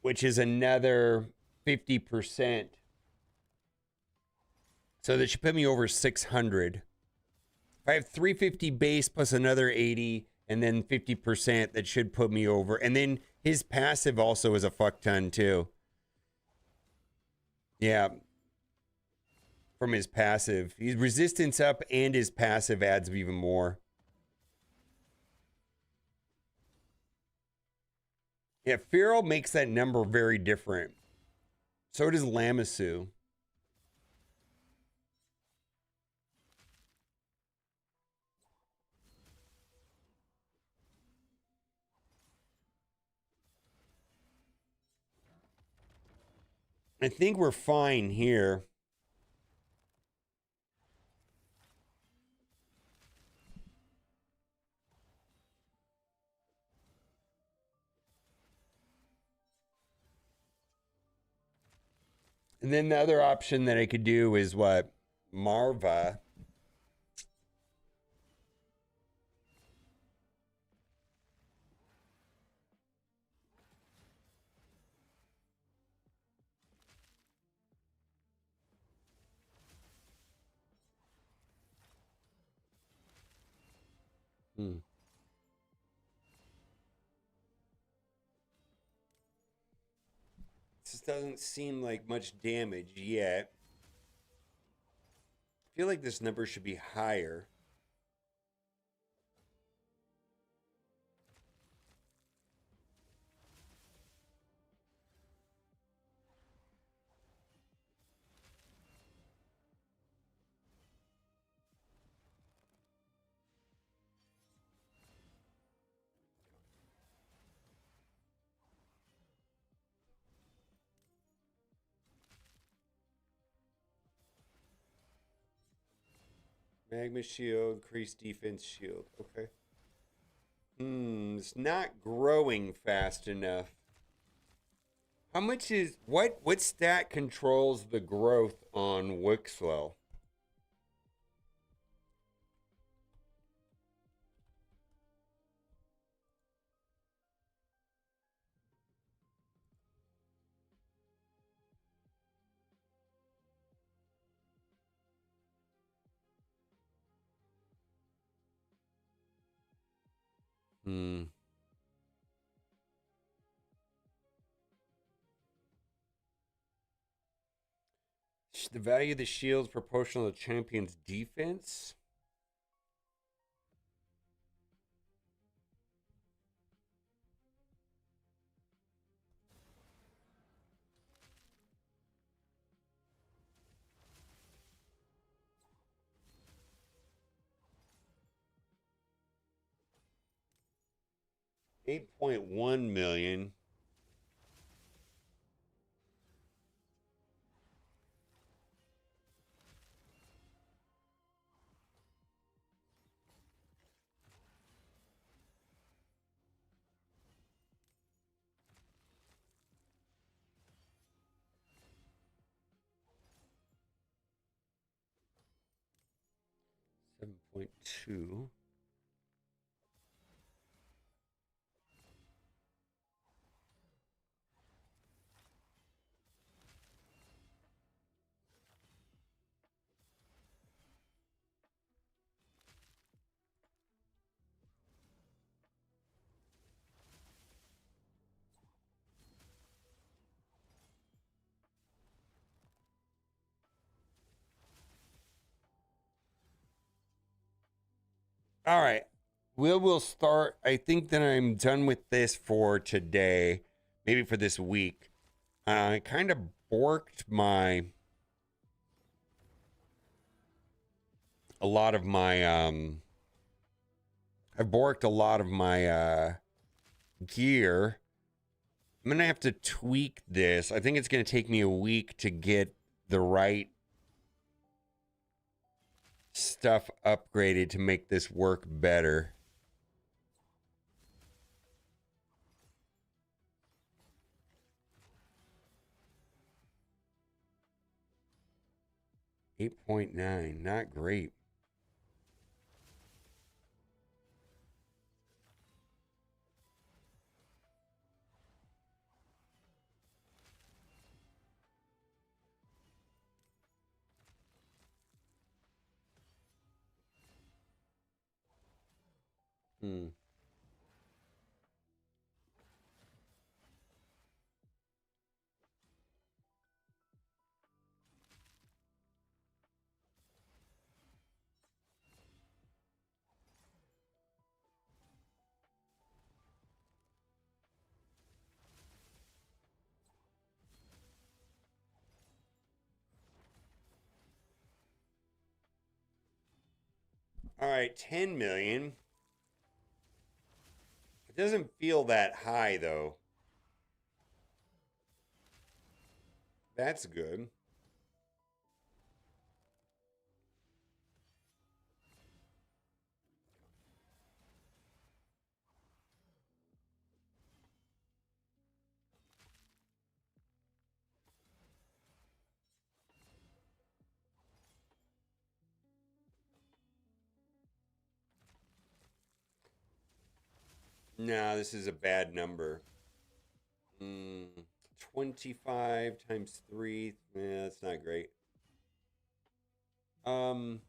which is another 50%. So that should put me over 600. If I have 350 base plus another 80 and then 50%, that should put me over. And then his passive also is a fuck ton too. Yeah. From his passive. His resistance up and his passive adds even more. Yeah, Feral makes that number very different. So does Lamasu. I think we're fine here. And then the other option that I could do is what? Marva. Hmm. This doesn't seem like much damage yet. I feel like this number should be higher. Magma shield, increased defense shield. Okay. It's not growing fast enough. How much is what stat controls the growth on Wixwell? Hmm. The value of the shield is proportional to the champion's defense. $8.1 million. $7.2. All right. We'll start. I think that I'm done with this for today, maybe for this week. I kind of borked a lot of my I've borked a lot of my gear. I'm gonna have to tweak this. I think it's gonna take me a week to get the right stuff upgraded to make this work better. $8.9, not great. Hmm. All right, 10 million. It doesn't feel that high though. That's good. No, this is a bad number. 25 times 3. Yeah, that's not great. Um,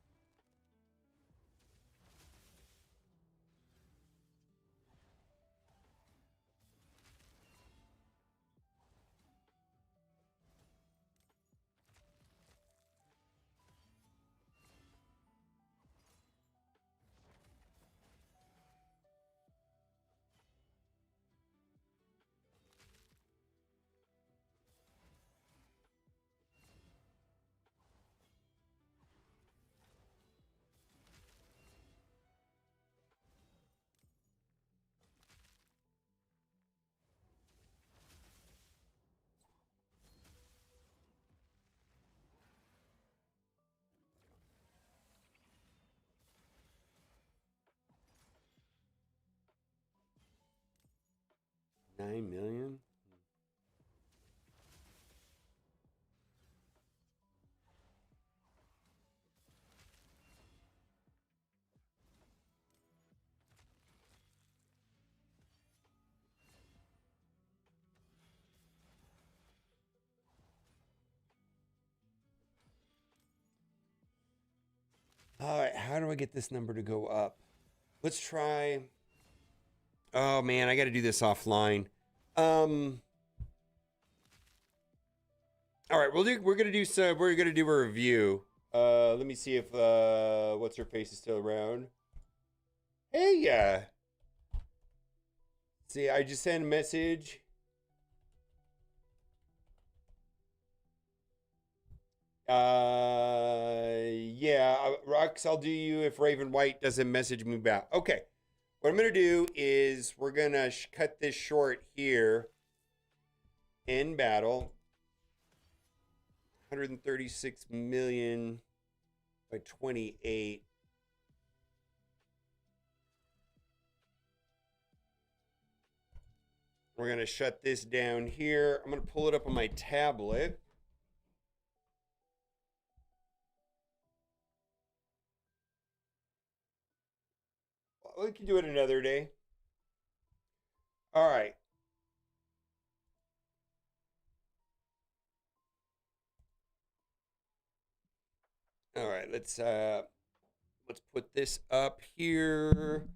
9 million. All right, how do I get this number to go up? Let's try. Oh man, I got to do this offline. All right, we're gonna do a review. Let me see if what's her face is still around. Hey, yeah. See, I just sent a message. Yeah, Rox, I'll do you if Raven White doesn't message me back. Okay, what I'm gonna do is we're gonna cut this short here. In battle, 136 million by 28. We're gonna shut this down here. I'm gonna pull it up on my tablet. We can do it another day. All right. All right, let's put this up here.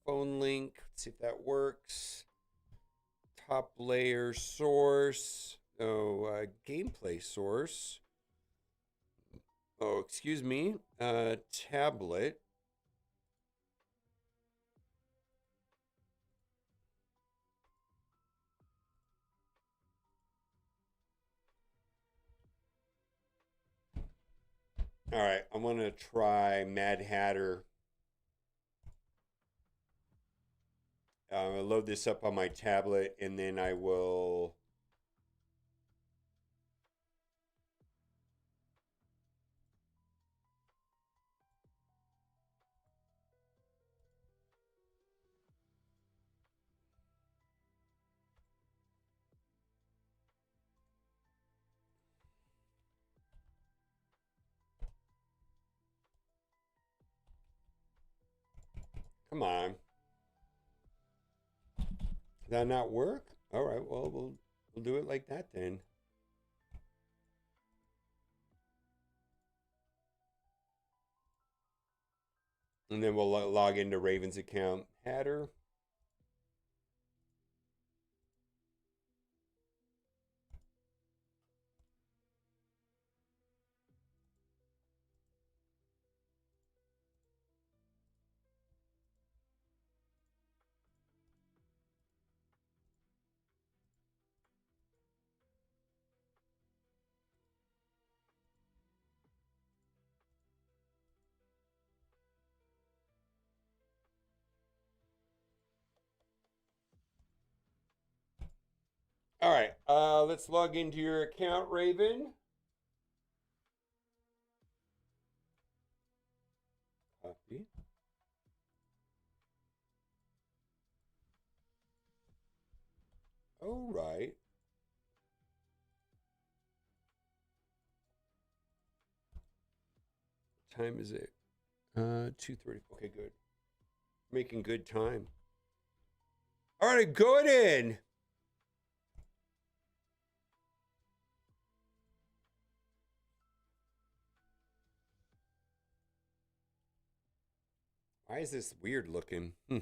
Phone link. Let's see if that works. Top layer source. Oh, gameplay source. Oh, excuse me. Tablet. All right, I'm gonna try Mad Hatter. I'll load this up on my tablet, and then I will. Come on. Did that not work? All right, well, we'll do it like that then. And then we'll log into Raven's account. Hatter. All right, let's log into your account, Raven. Copy. All right. What time is it? 2:30. Okay, good. Making good time. All right, go in. Why is this weird looking? Hmm.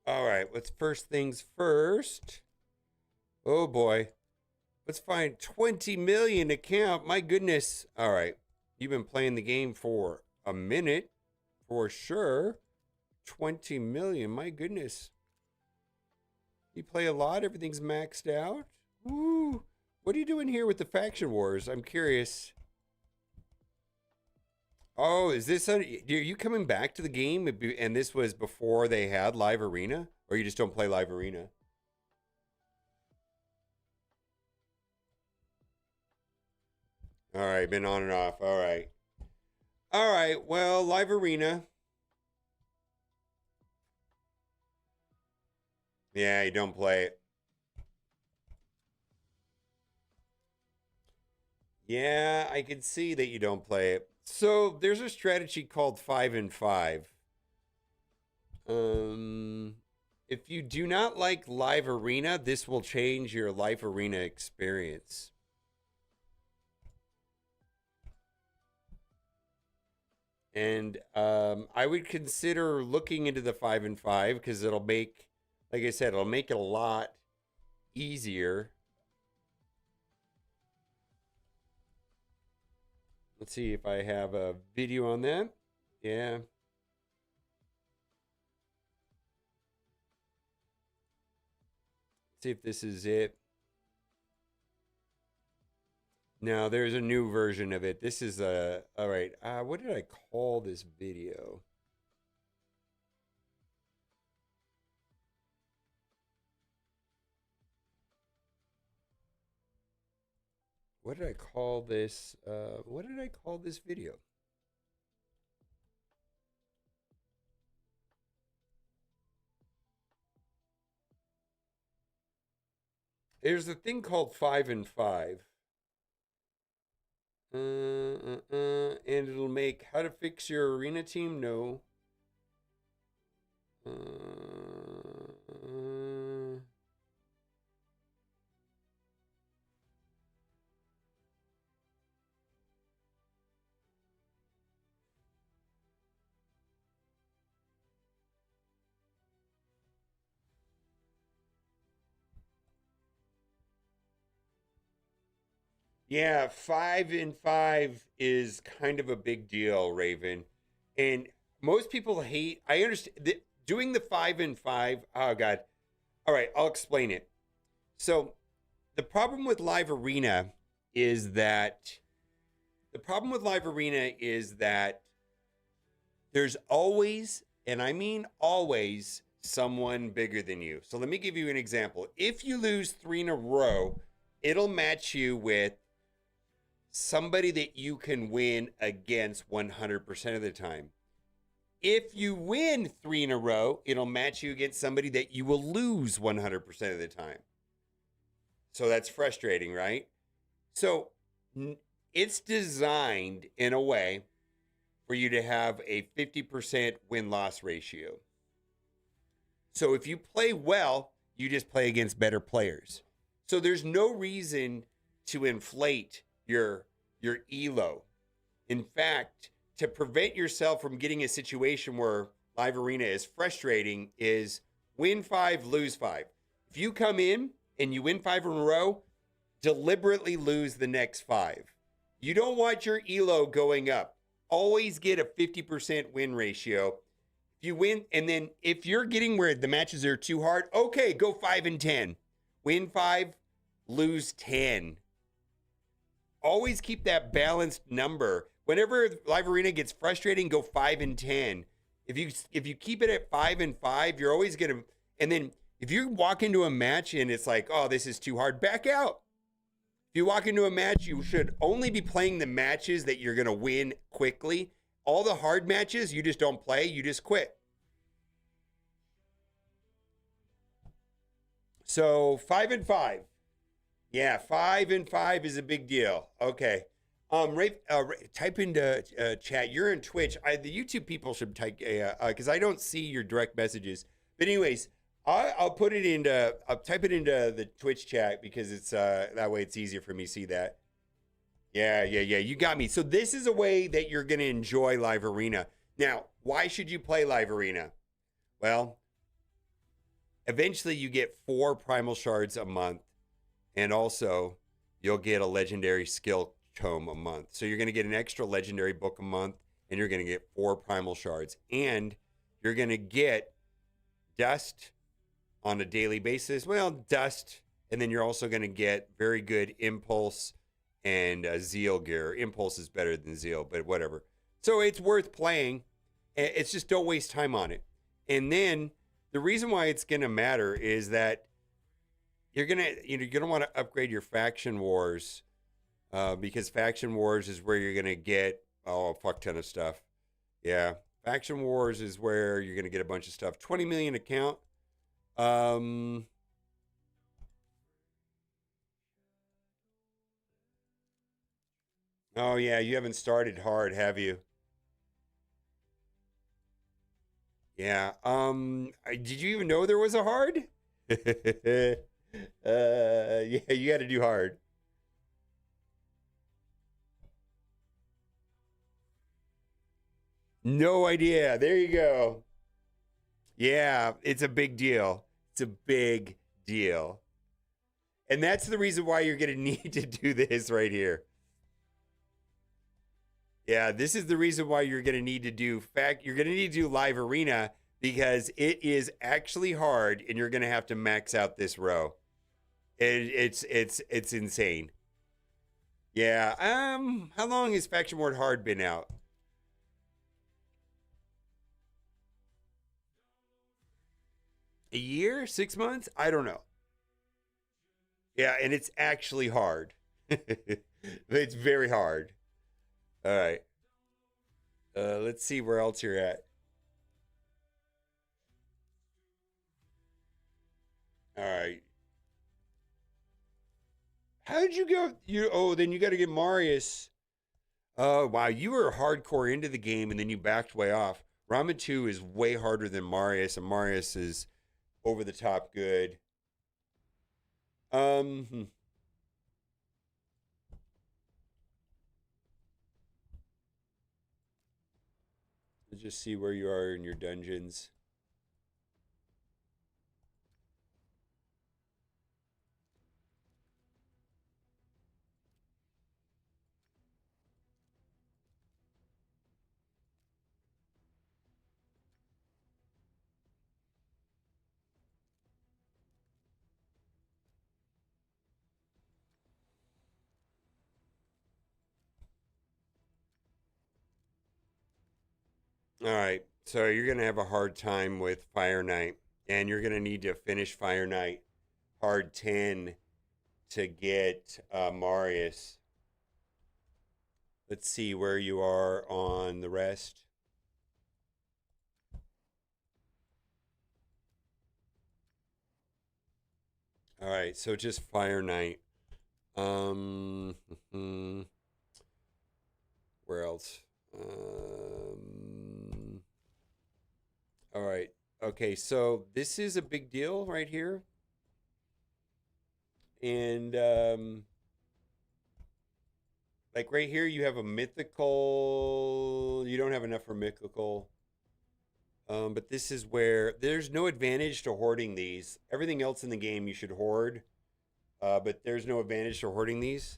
All right, let's first things first. Oh boy. Let's find 20 million account. My goodness. All right. You've been playing the game for a minute for sure. 20 million. My goodness. You play a lot. Everything's maxed out. Woo. What are you doing here with the faction wars? I'm curious. Oh, is this are you coming back to the game and this was before they had live arena, or you just don't play live arena? All right, been on and off. All right. All right, well, live arena. Yeah, you don't play it. Yeah, I can see that you don't play it. So there's a strategy called 5 and 5. If you do not like live arena, this will change your live arena experience. And I would consider looking into the 5 and 5 because it'll make, like I said, it'll make it a lot easier. Let's see if I have a video on that. Yeah. See if this is it. No, there's a new version of it. This is a, all right. What did I call this video? What did I call this? What did I call this video? There's a thing called 5 and 5. And it'll make how to fix your arena team? No. Yeah, 5 and 5 is kind of a big deal, Raven. And most people hate, I understand doing the 5 and 5. Oh, God. All right, I'll explain it. So, the problem with Live Arena is that there's always, and I mean always, someone bigger than you. So, let me give you an example. If you lose 3 in a row, it'll match you with somebody that you can win against 100% of the time. If you win 3 in a row, it'll match you against somebody that you will lose 100% of the time. So that's frustrating, right? So it's designed in a way for you to have a 50% win-loss ratio. So if you play well, you just play against better players. So there's no reason to inflate your elo. In fact, to prevent yourself from getting a situation where live arena is frustrating is win 5, lose 5. If you come in and you win 5 in a row, deliberately lose the next 5. You don't want your elo going up. Always get a 50% win ratio. If you win, and then if you're getting where the matches are too hard, okay, go 5 and 10. Win 5, lose 10. Always keep that balanced number. Whenever live arena gets frustrating, go 5 and 10. If you keep it at 5 and 5, you're always gonna. And then if you walk into a match and it's like, oh, this is too hard, back out. If you walk into a match, you should only be playing the matches that you're gonna win quickly. All the hard matches, you just don't play. You just quit. So 5 and 5. Yeah, 5 and 5 is a big deal. Okay. Type into chat. You're in Twitch. The YouTube people should type because I don't see your direct messages. But anyways, I'll put it into. I'll type it into the Twitch chat because it's that way it's easier for me to see that. Yeah. You got me. So this is a way that you're gonna enjoy live arena. Now, why should you play live arena? Well, eventually you get 4 primal shards a month, and also you'll get a legendary skill tome a month. So you're going to get an extra legendary book a month, and you're going to get 4 primal shards, and you're going to get dust on a daily basis. Well, dust, and then you're also going to get very good impulse and zeal gear. Impulse is better than zeal, but whatever. So it's worth playing. It's just don't waste time on it. And then the reason why it's going to matter is that you're gonna want to upgrade your faction wars, because faction wars is where you're gonna get a fuck ton of stuff. Yeah, faction wars is where you're gonna get a bunch of stuff. 20 million account. Oh yeah, you haven't started hard, have you? Yeah. Did you even know there was a hard? Yeah, you got to do hard. No idea. There you go. Yeah, it's a big deal. It's a big deal. And that's the reason why you're going to need to do this right here. Yeah, this is the reason why you're going to need to do you're going to need to do live arena, because it is actually hard and you're going to have to max out this row. It's insane. Yeah. How long has Faction Ward Hard been out? A year? 6 months? I don't know. Yeah, and it's actually hard. It's very hard. All right. Let's see where else you're at. All right. How did you go? Then you got to get Marius. Oh, wow. You were hardcore into the game and then you backed way off. Ramen 2 is way harder than Marius, and Marius is over the top good. Hmm. Let's just see where you are in your dungeons. All right. So you're going to have a hard time with Fire Knight, and you're going to need to finish Fire Knight hard 10 to get Marius. Let's see where you are on the rest. All right, so just Fire Knight. Um, where else? All right. Okay, so this is a big deal right here. And like right here, you have a mythical. You don't have enough for mythical. But this is where there's no advantage to hoarding these. Everything else in the game you should hoard, but there's no advantage to hoarding these.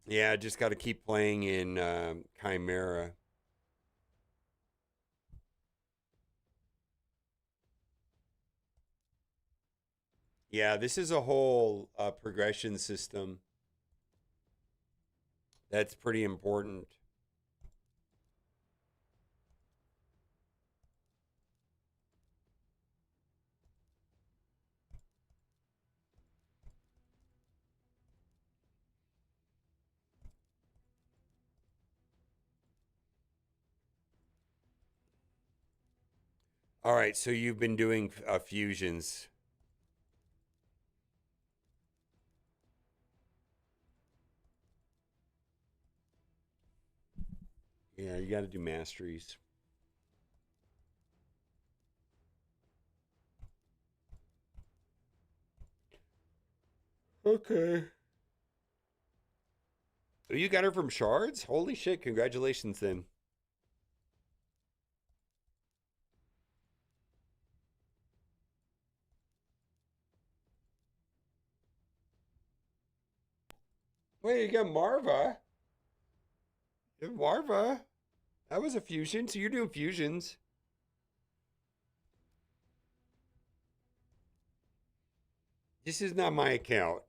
Yeah, just got to keep playing in Chimera. Yeah, this is a whole progression system that's pretty important. All right, so you've been doing fusions. Yeah, you got to do masteries. Okay. Oh, you got her from Shards? Holy shit, congratulations then. Wait, you got Marva? You have Marva? That was a fusion, so you're doing fusions. This is not my account.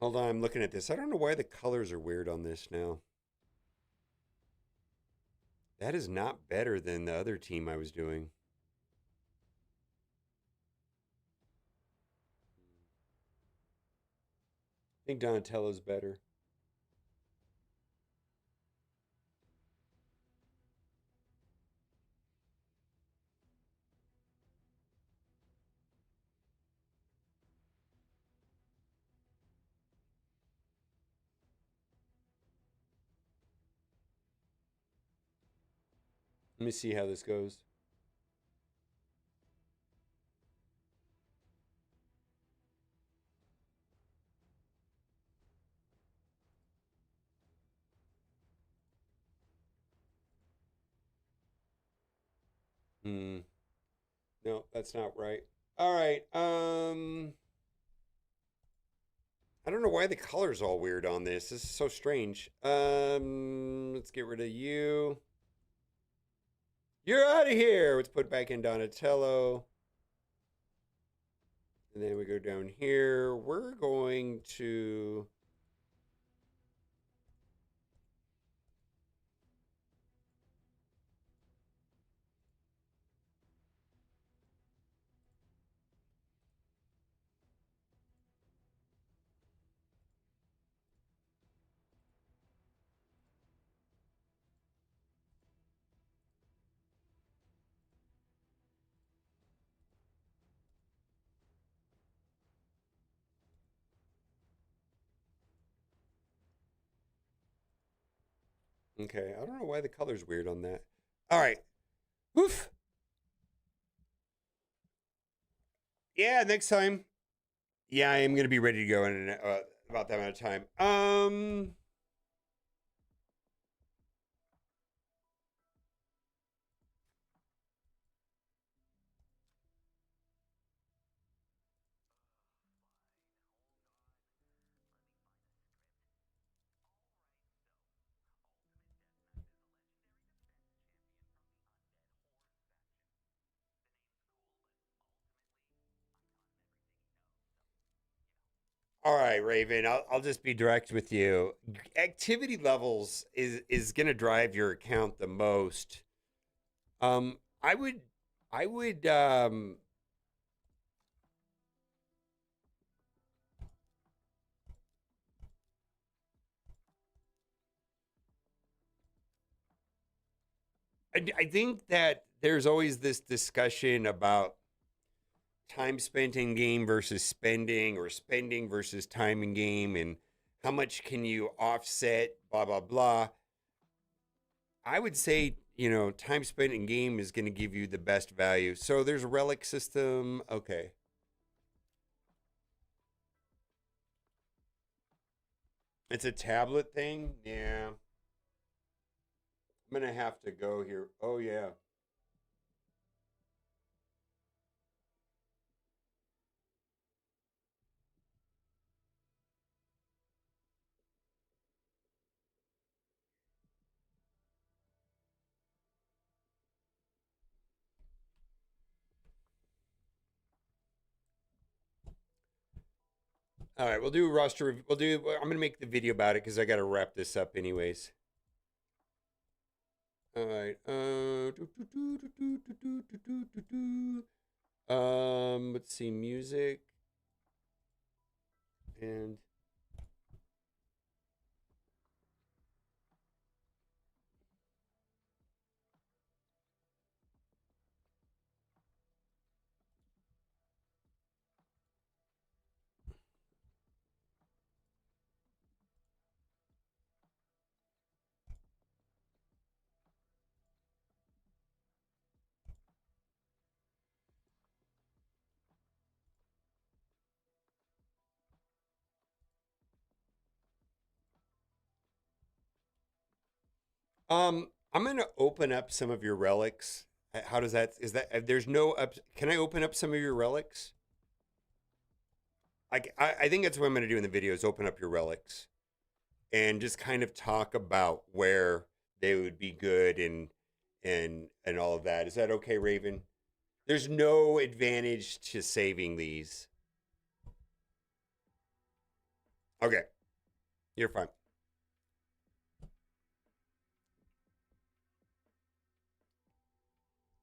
Hold on, I'm looking at this. I don't know why the colors are weird on this now. That is not better than the other team I was doing. I think Donatello's better. Let me see how this goes. Hmm. No, that's not right. All right. I don't know why the color's all weird on this. This is so strange. Let's get rid of you. You're out of here. Let's put back in Donatello. And then we go down here. We're going to... Okay, I don't know why the color's weird on that. All right. Woof. Yeah, next time. Yeah, I am going to be ready to go in about that amount of time. All right, Raven. I'll just be direct with you. Activity levels is going to drive your account the most. Um, I would, I would. I think that there's always this discussion about time spent in game versus spending, or spending versus time in game, and how much can you offset, blah blah blah. I would say, time spent in game is going to give you the best value. So there's a relic system. Okay. It's a tablet thing. Yeah. I'm going to have to go here. Oh, yeah. All right. We'll do roster. I'm going to make the video about it because I got to wrap this up anyways. All right. Let's see. Music. And I'm gonna open up some of your relics. How does that? Is that there's no up? Can I open up some of your relics? I think that's what I'm gonna do in the video is open up your relics and just kind of talk about where they would be good and all of that. Is that okay, Raven? There's no advantage to saving these. Okay, you're fine.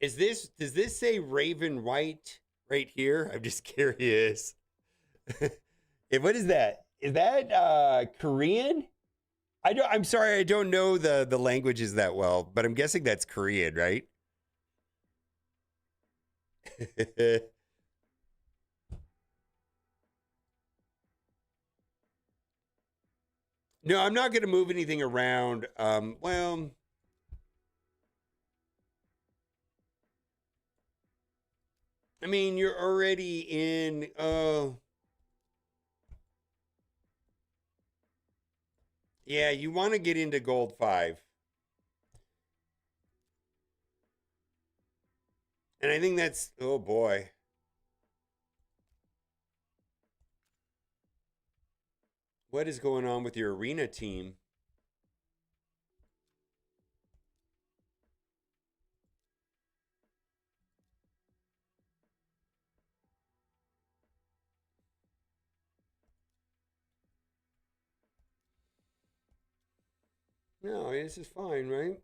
Does this say Raven White right here? I'm just curious. What is that? Is that Korean? I'm sorry, I don't know the languages that well, but I'm guessing that's Korean, right? No, I'm not going to move anything around. Well, I mean, you're already in. Yeah, you want to get into gold 5. And I think that's, oh boy. What is going on with your arena team? No, this is fine, right?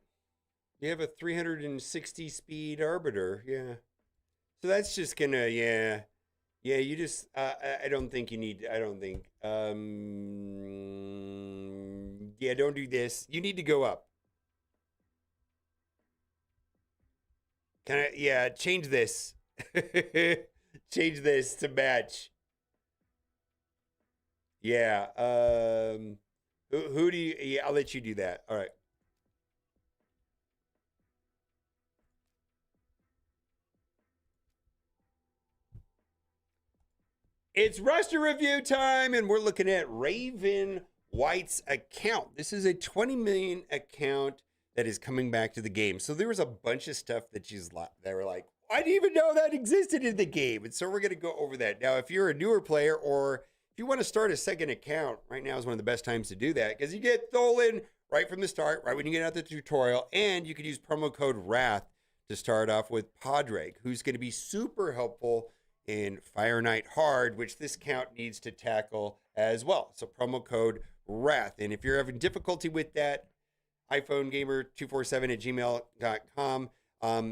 You have a 360 speed arbiter, yeah. So that's just gonna, yeah. Yeah, you just, I don't think you need, I don't think, yeah, don't do this. You need to go up. Can I, yeah, change this. Change this to match. Yeah, who do you, yeah, I'll let you do that. All right. It's roster review time, and we're looking at Raven White's account. This is a 20 million account that is coming back to the game. So there was a bunch of stuff that they were like, I didn't even know that existed in the game. And so we're going to go over that. Now, if you're a newer player or if you want to start a second account, right now is one of the best times to do that because you get stolen right from the start, right when you get out the tutorial, and you could use promo code WRATH to start off with Padraig, who's going to be super helpful in Fire Night Hard, which this account needs to tackle as well. So promo code WRATH. And if you're having difficulty with that, iPhonegamer247@gmail.com,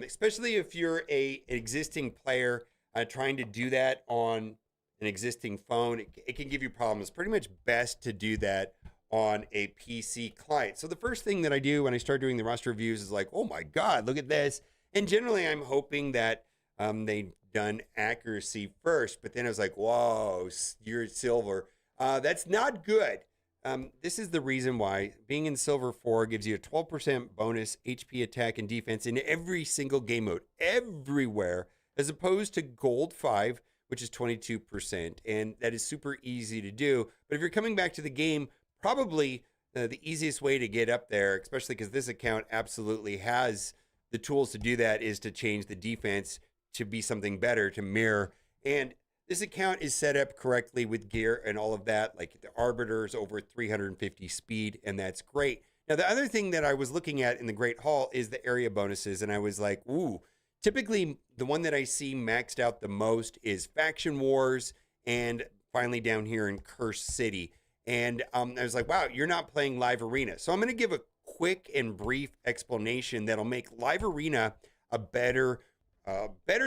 especially if you're an existing player trying to do that on an existing phone, it can give you problems. It's pretty much best to do that on a PC client. So the first thing that I do when I start doing the roster reviews is like, oh my God, look at this. And generally I'm hoping that they done accuracy first, but then I was like, whoa, you're silver. That's not good. This is the reason why being in silver 4 gives you a 12% bonus HP attack and defense in every single game mode, everywhere, as opposed to gold 5, which is 22. And that is super easy to do. But if you're coming back to the game, probably the easiest way to get up there, especially because this account absolutely has the tools to do that, is to change the defense to be something better, to mirror. And this account is set up correctly with gear and all of that. Like the arbiter is over 350 speed, and that's great. Now, the other thing that I was looking at in the Great Hall is the area bonuses, and I was like, ooh, typically the one that I see maxed out the most is Faction Wars and finally down here in Curse City. And I was like, wow, you're not playing Live Arena. So I'm going to give a quick and brief explanation that'll make Live Arena a better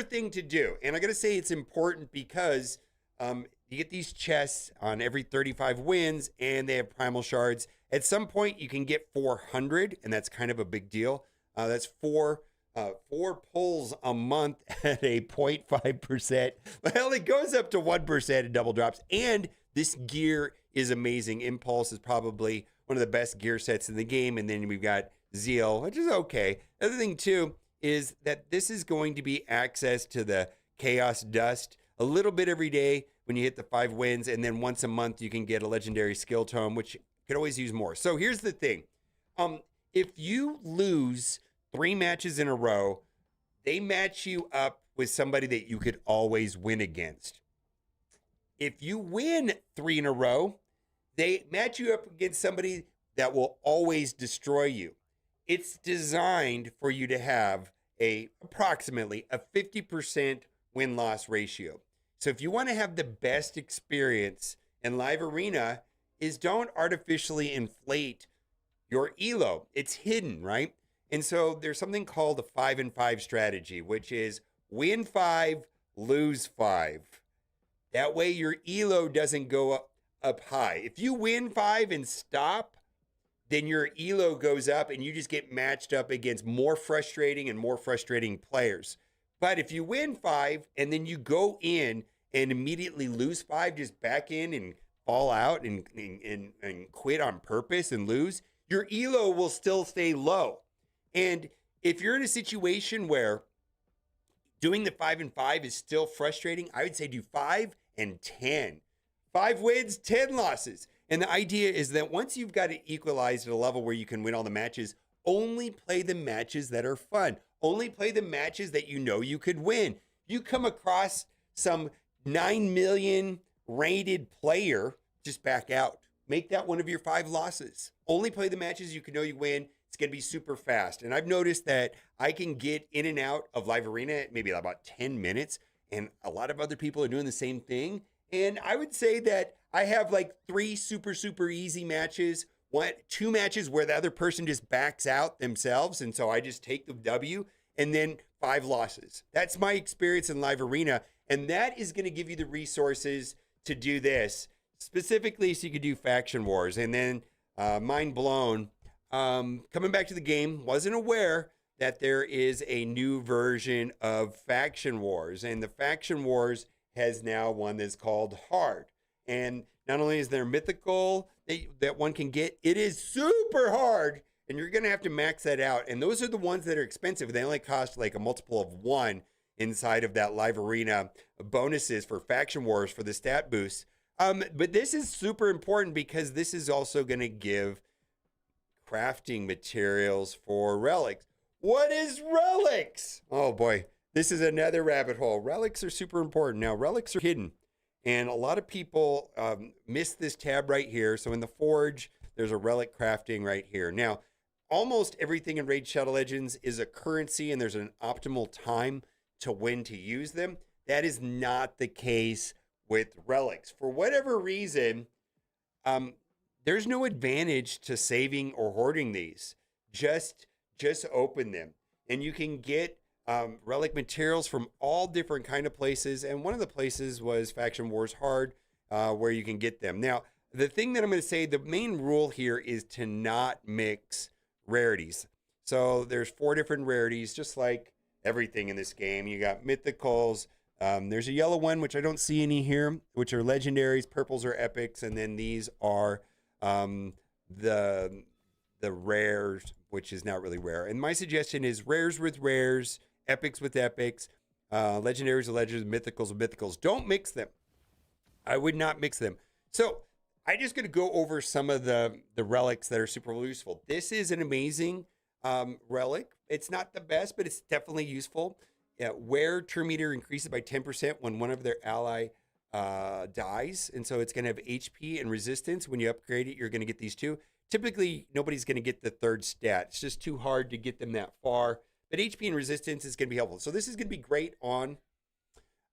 thing to do. And I gotta say it's important because you get these chests on every 35 wins and they have primal shards. At some point you can get 400, and that's kind of a big deal. That's four pulls a month at a 0.5%. Well, it goes up to 1% in double drops. And this gear is amazing. Impulse is probably one of the best gear sets in the game. And then we've got Zeal, which is okay. The other thing too is that this is going to be access to the Chaos Dust a little bit every day when you hit the 5 wins, and then once a month you can get a legendary skill tome, which you could always use more. So here's the thing. If you lose 3 matches in a row, they match you up with somebody that you could always win against. If you win 3 in a row, they match you up against somebody that will always destroy you. It's designed for you to have approximately a 50% win-loss ratio. So if you want to have the best experience in live arena, is don't artificially inflate your elo. It's hidden, right? And so there's something called a 5 and 5 strategy, which is win 5, lose 5. That way your elo doesn't go up high. If you win 5 and stop, then your elo goes up and you just get matched up against more frustrating players. But if you win 5 and then you go in and immediately lose 5, just back in and fall out and quit on purpose and lose, your elo will still stay low. And if you're in a situation where doing the 5 and 5 is still frustrating, I would say do 5 and 10. 5 wins, 10 losses. And the idea is that once you've got it equalized at a level where you can win all the matches, only play the matches that are fun. Only play the matches that you know you could win. You come across some 9 million rated player, just back out. Make that one of your 5 losses. Only play the matches you can know you win. It's going to be super fast. And I've noticed that I can get in and out of live arena maybe about 10 minutes. And a lot of other people are doing the same thing. And I would say that I have like 3 super easy matches, 2 matches where the other person just backs out themselves. And so I just take the W, and then 5 losses. That's my experience in live arena. And that is going to give you the resources to do this specifically so you could do faction wars. And then mind blown, coming back to the game, wasn't aware that there is a new version of faction wars. And the faction wars has now one that's called hard. And not only is there mythical that one can get, it is super hard. And you're going to have to max that out. And those are the ones that are expensive. They only cost like a multiple of 1 inside of that live arena bonuses for faction wars for the stat boosts. But this is super important because this is also going to give crafting materials for relics. What is relics? Oh boy, this is another rabbit hole. Relics are super important. Now, relics are hidden. And a lot of people miss this tab right here. So in the Forge, there's a relic crafting right here. Now, almost everything in Raid Shadow Legends is a currency, and there's an optimal time to when to use them. That is not the case with relics. For whatever reason, there's no advantage to saving or hoarding these. Just open them. And you can get relic materials from all different kind of places. And one of the places was Faction Wars Hard, where you can get them. Now, the thing that I'm going to say, the main rule here is to not mix rarities. So there's 4 different rarities, just like everything in this game. You got mythicals. There's a yellow one, which I don't see any here, which are legendaries. Purples are epics. And then these are the rares, which is not really rare. And my suggestion is rares with rares, epics with epics, legendaries with legends, mythicals with mythicals. Don't mix them. I would not mix them. So I'm just going to go over some of the relics that are super useful. This is an amazing relic. It's not the best, but it's definitely useful. Wear turn meter increases by 10% when one of their ally dies. And so it's going to have HP and resistance. When you upgrade it, you're going to get these 2. Typically, nobody's going to get the 3rd stat. It's just too hard to get them that far. But HP and resistance is going to be helpful. So this is going to be great on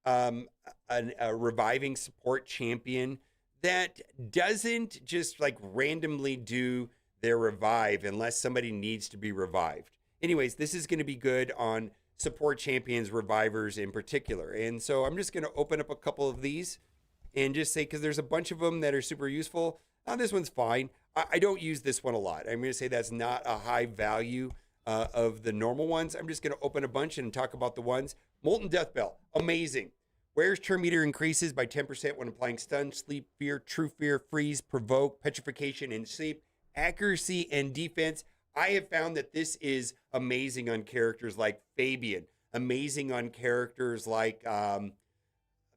a reviving support champion that doesn't just like randomly do their revive unless somebody needs to be revived. Anyways, this is going to be good on support champions, revivers in particular. And so I'm just going to open up a couple of these and just say, because there's a bunch of them that are super useful. This one's fine. I don't use this one a lot. I'm going to say that's not a high value of the normal ones. I'm just going to open a bunch and talk about the ones. Molten Death Bell, amazing. Wearer's turn meter increases by 10% when applying stun, sleep, fear, true fear, freeze, provoke, petrification, and sleep, accuracy, and defense. I have found that this is amazing on characters like Fabian, amazing on characters like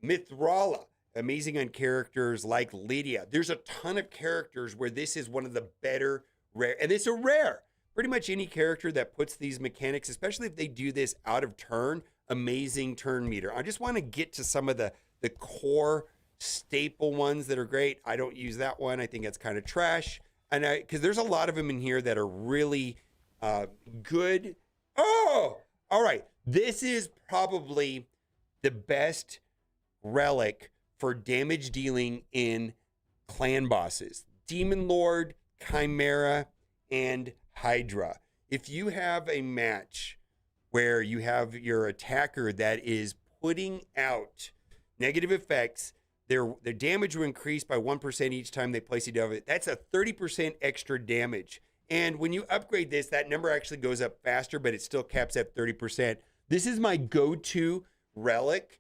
Mithrala, amazing on characters like Lydia. There's a ton of characters where this is one of the better rare, and it's a rare. pretty much any character that puts these mechanics, especially if they do this out of turn, amazing turn meter. I just want to get to some of the core staple ones that are great. I don't use that one. I think that's kind of trash. And because there's a lot of them in here that are really good. Oh, all right. This is probably the best relic for damage dealing in clan bosses. Demon Lord, Chimera, and Hydra. If you have a match where you have your attacker that is putting out negative effects, their damage will increase by 1% each time they place a dove. That's a 30% extra damage. And when you upgrade this, that number actually goes up faster, but it still caps at 30%. This is my go-to relic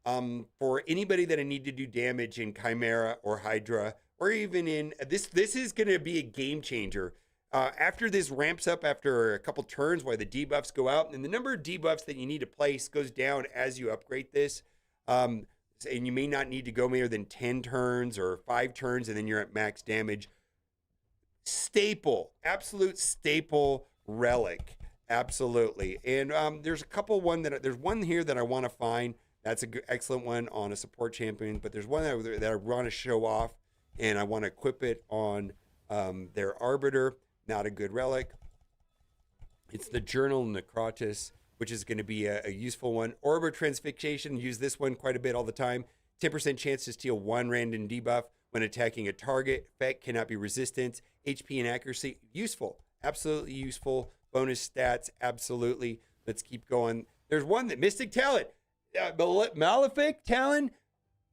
for anybody that I need to do damage in Chimera or Hydra, or even in this. This is going to be a game changer. After this ramps up after a couple turns while the debuffs go out, and the number of debuffs that you need to place goes down as you upgrade this. And you may not need to go more than 10 turns or 5 turns, and then you're at max damage. Staple, absolute staple relic, absolutely. And there's a couple there's one here that I want to find. That's an excellent one on a support champion, but there's one that I want to show off, and I want to equip it on their Arbiter. Not a good relic. It's the Journal Necrotis, which is going to be a useful one. Orb Transfixation, use this one quite a bit all the time. 10% chance to steal 1 random debuff when attacking a target. Effect cannot be resistant. HP and accuracy, useful. Absolutely useful. Bonus stats, absolutely. Let's keep going. There's one that Mystic Talent. Malefic Talent,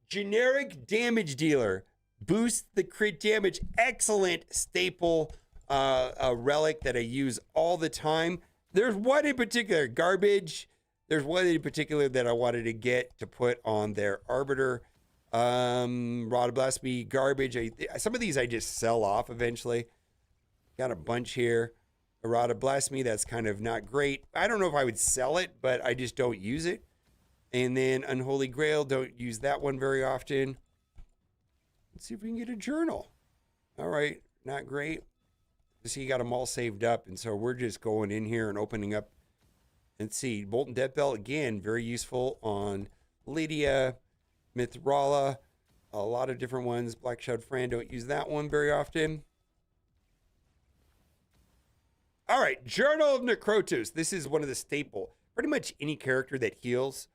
generic damage dealer. Boost the crit damage. Excellent staple relic that I use all the time. There's one in particular, Garbage. There's one in particular that I wanted to get to put on their Arbiter. Rod of Blasphemy, Garbage. Some of these I just sell off eventually. Got a bunch here. A Rod of Blasphemy, that's kind of not great. I don't know if I would sell it, but I just don't use it. And then Unholy Grail, don't use that one very often. Let's see if we can get a journal. All right, not great. See, you got them all saved up, and so we're just going in here and opening up. And see, Bolton Death Belt, again, very useful on Lydia, Mithrala, a lot of different ones. Black Shroud Fran, don't use that one very often. All right, Journal of Necrotis. This is one of the staple. Pretty much any character that heals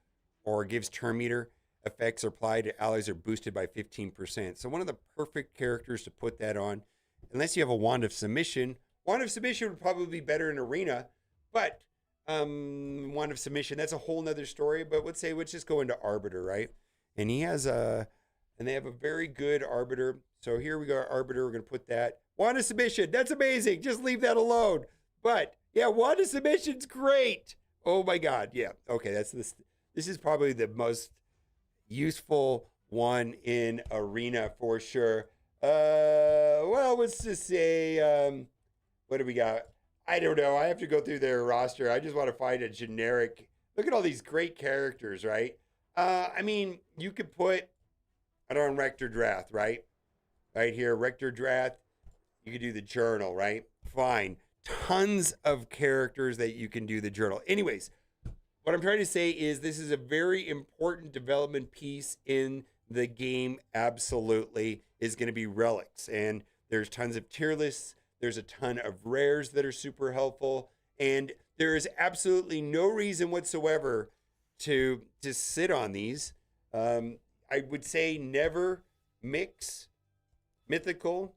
or gives turn meter effects applied to allies are boosted by 15%. So one of the perfect characters to put that on, unless you have a Wand of Submission. Wand of Submission would probably be better in Arena, but Wand of Submission, that's a whole nother story. But let's just go into Arbiter, right? And he has and they have a very good Arbiter. So here we go, Arbiter. We're going to put that. Wand of Submission, that's amazing. Just leave that alone. But yeah, Wand of Submission's great. Oh my God, yeah. Okay, this is probably the most useful one in Arena for sure. Well, let's just say, what do we got? I don't know. I have to go through their roster. I just want to find a generic. Look at all these great characters, right? I mean, you could put it on Rector Drath, right? Right here, Rector Drath. You could do the journal, right? Fine. Tons of characters that you can do the journal. Anyways, what I'm trying to say is this is a very important development piece in the game. Absolutely is going to be relics, and there's tons of tier lists. There's a ton of rares that are super helpful, and there is absolutely no reason whatsoever to sit on these. I would say never mix mythical,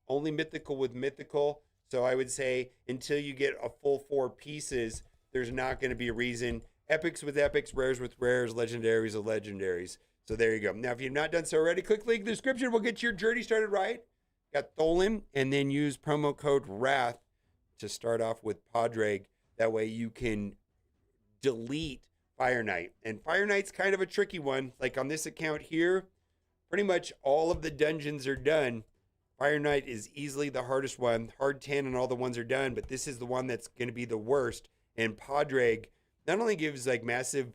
only mythical with mythical. So I would say until you get a full 4 pieces, there's not going to be a reason. Epics with epics, rares with rares, legendaries with legendaries. So there you go. Now, if you've not done so already, click the link in the description. We'll get your journey started right. Got Tholen, and then use promo code WRATH to start off with Padraig. That way you can delete Fire Knight. And Fire Knight's kind of a tricky one. Like on this account here, pretty much all of the dungeons are done. Fire Knight is easily the hardest one. Hard 10 and all the ones are done, but this is the one that's going to be the worst. And Padraig not only gives like massive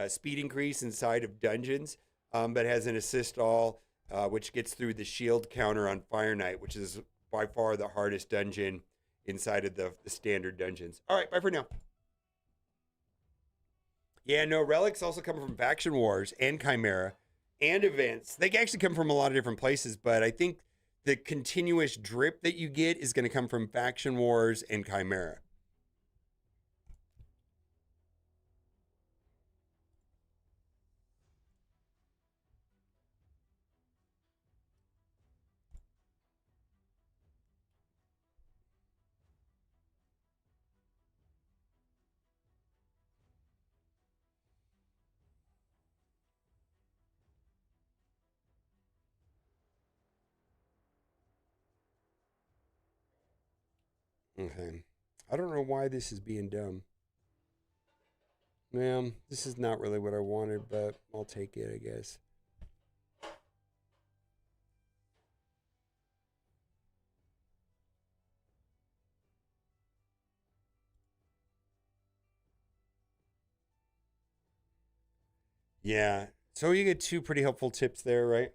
speed increase inside of dungeons, but has an assist all, which gets through the shield counter on Fire Knight, which is by far the hardest dungeon inside of the standard dungeons. All right, bye for now. Yeah, no, relics also come from faction wars and Chimera and events. They actually come from a lot of different places, but I think the continuous drip that you get is going to come from faction wars and Chimera. Okay. I don't know why this is being dumb. This is not really what I wanted, but I'll take it, I guess. Yeah. So you get two pretty helpful tips there, right?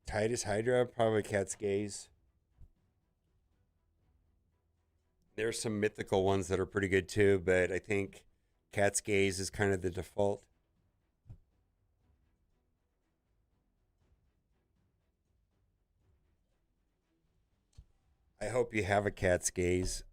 Titus Hydra, probably Cat's Gaze. There's some mythical ones that are pretty good too, but I think Cat's Gaze is kind of the default. I hope you have a Cat's Gaze.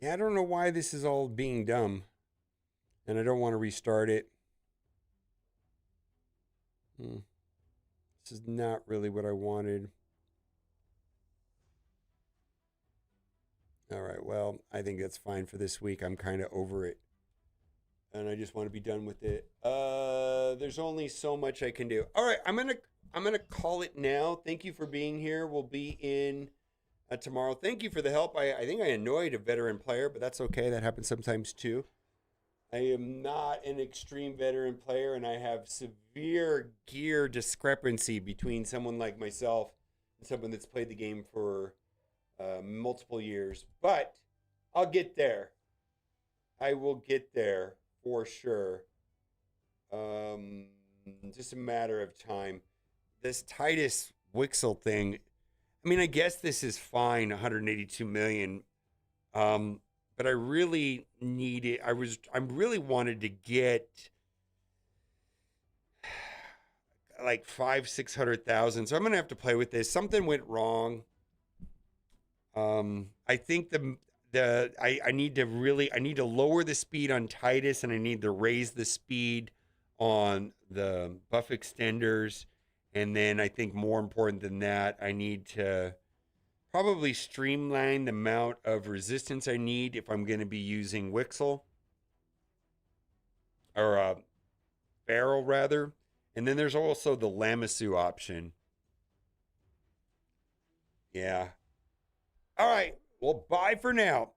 Yeah, I don't know why this is all being dumb, and I don't want to restart it. This is not really what I wanted. All right, well, I think that's fine for this week. I'm kind of over it, and I just want to be done with it. There's only so much I can do. All right, I'm gonna call it now. Thank you for being here. We'll be in tomorrow. Thank you for the help. I think I annoyed a veteran player, but that's okay. That happens sometimes too. I am not an extreme veteran player, and I have severe gear discrepancy between someone like myself and someone that's played the game for multiple years. But I'll get there. I will get there for sure. Just a matter of time. This Titus Wixwell thing. I mean, I guess this is fine. 182 million. But I really needed. I really wanted to get like 600,000. So I'm gonna have to play with this. Something went wrong. I think I need to lower the speed on Titus, and I need to raise the speed on the buff extenders, and then I think more important than that, I need to probably streamline the amount of resistance I need if I'm going to be using Wixwell or Barrel rather. And then there's also the Lamassu option. Yeah. All right. Well, bye for now.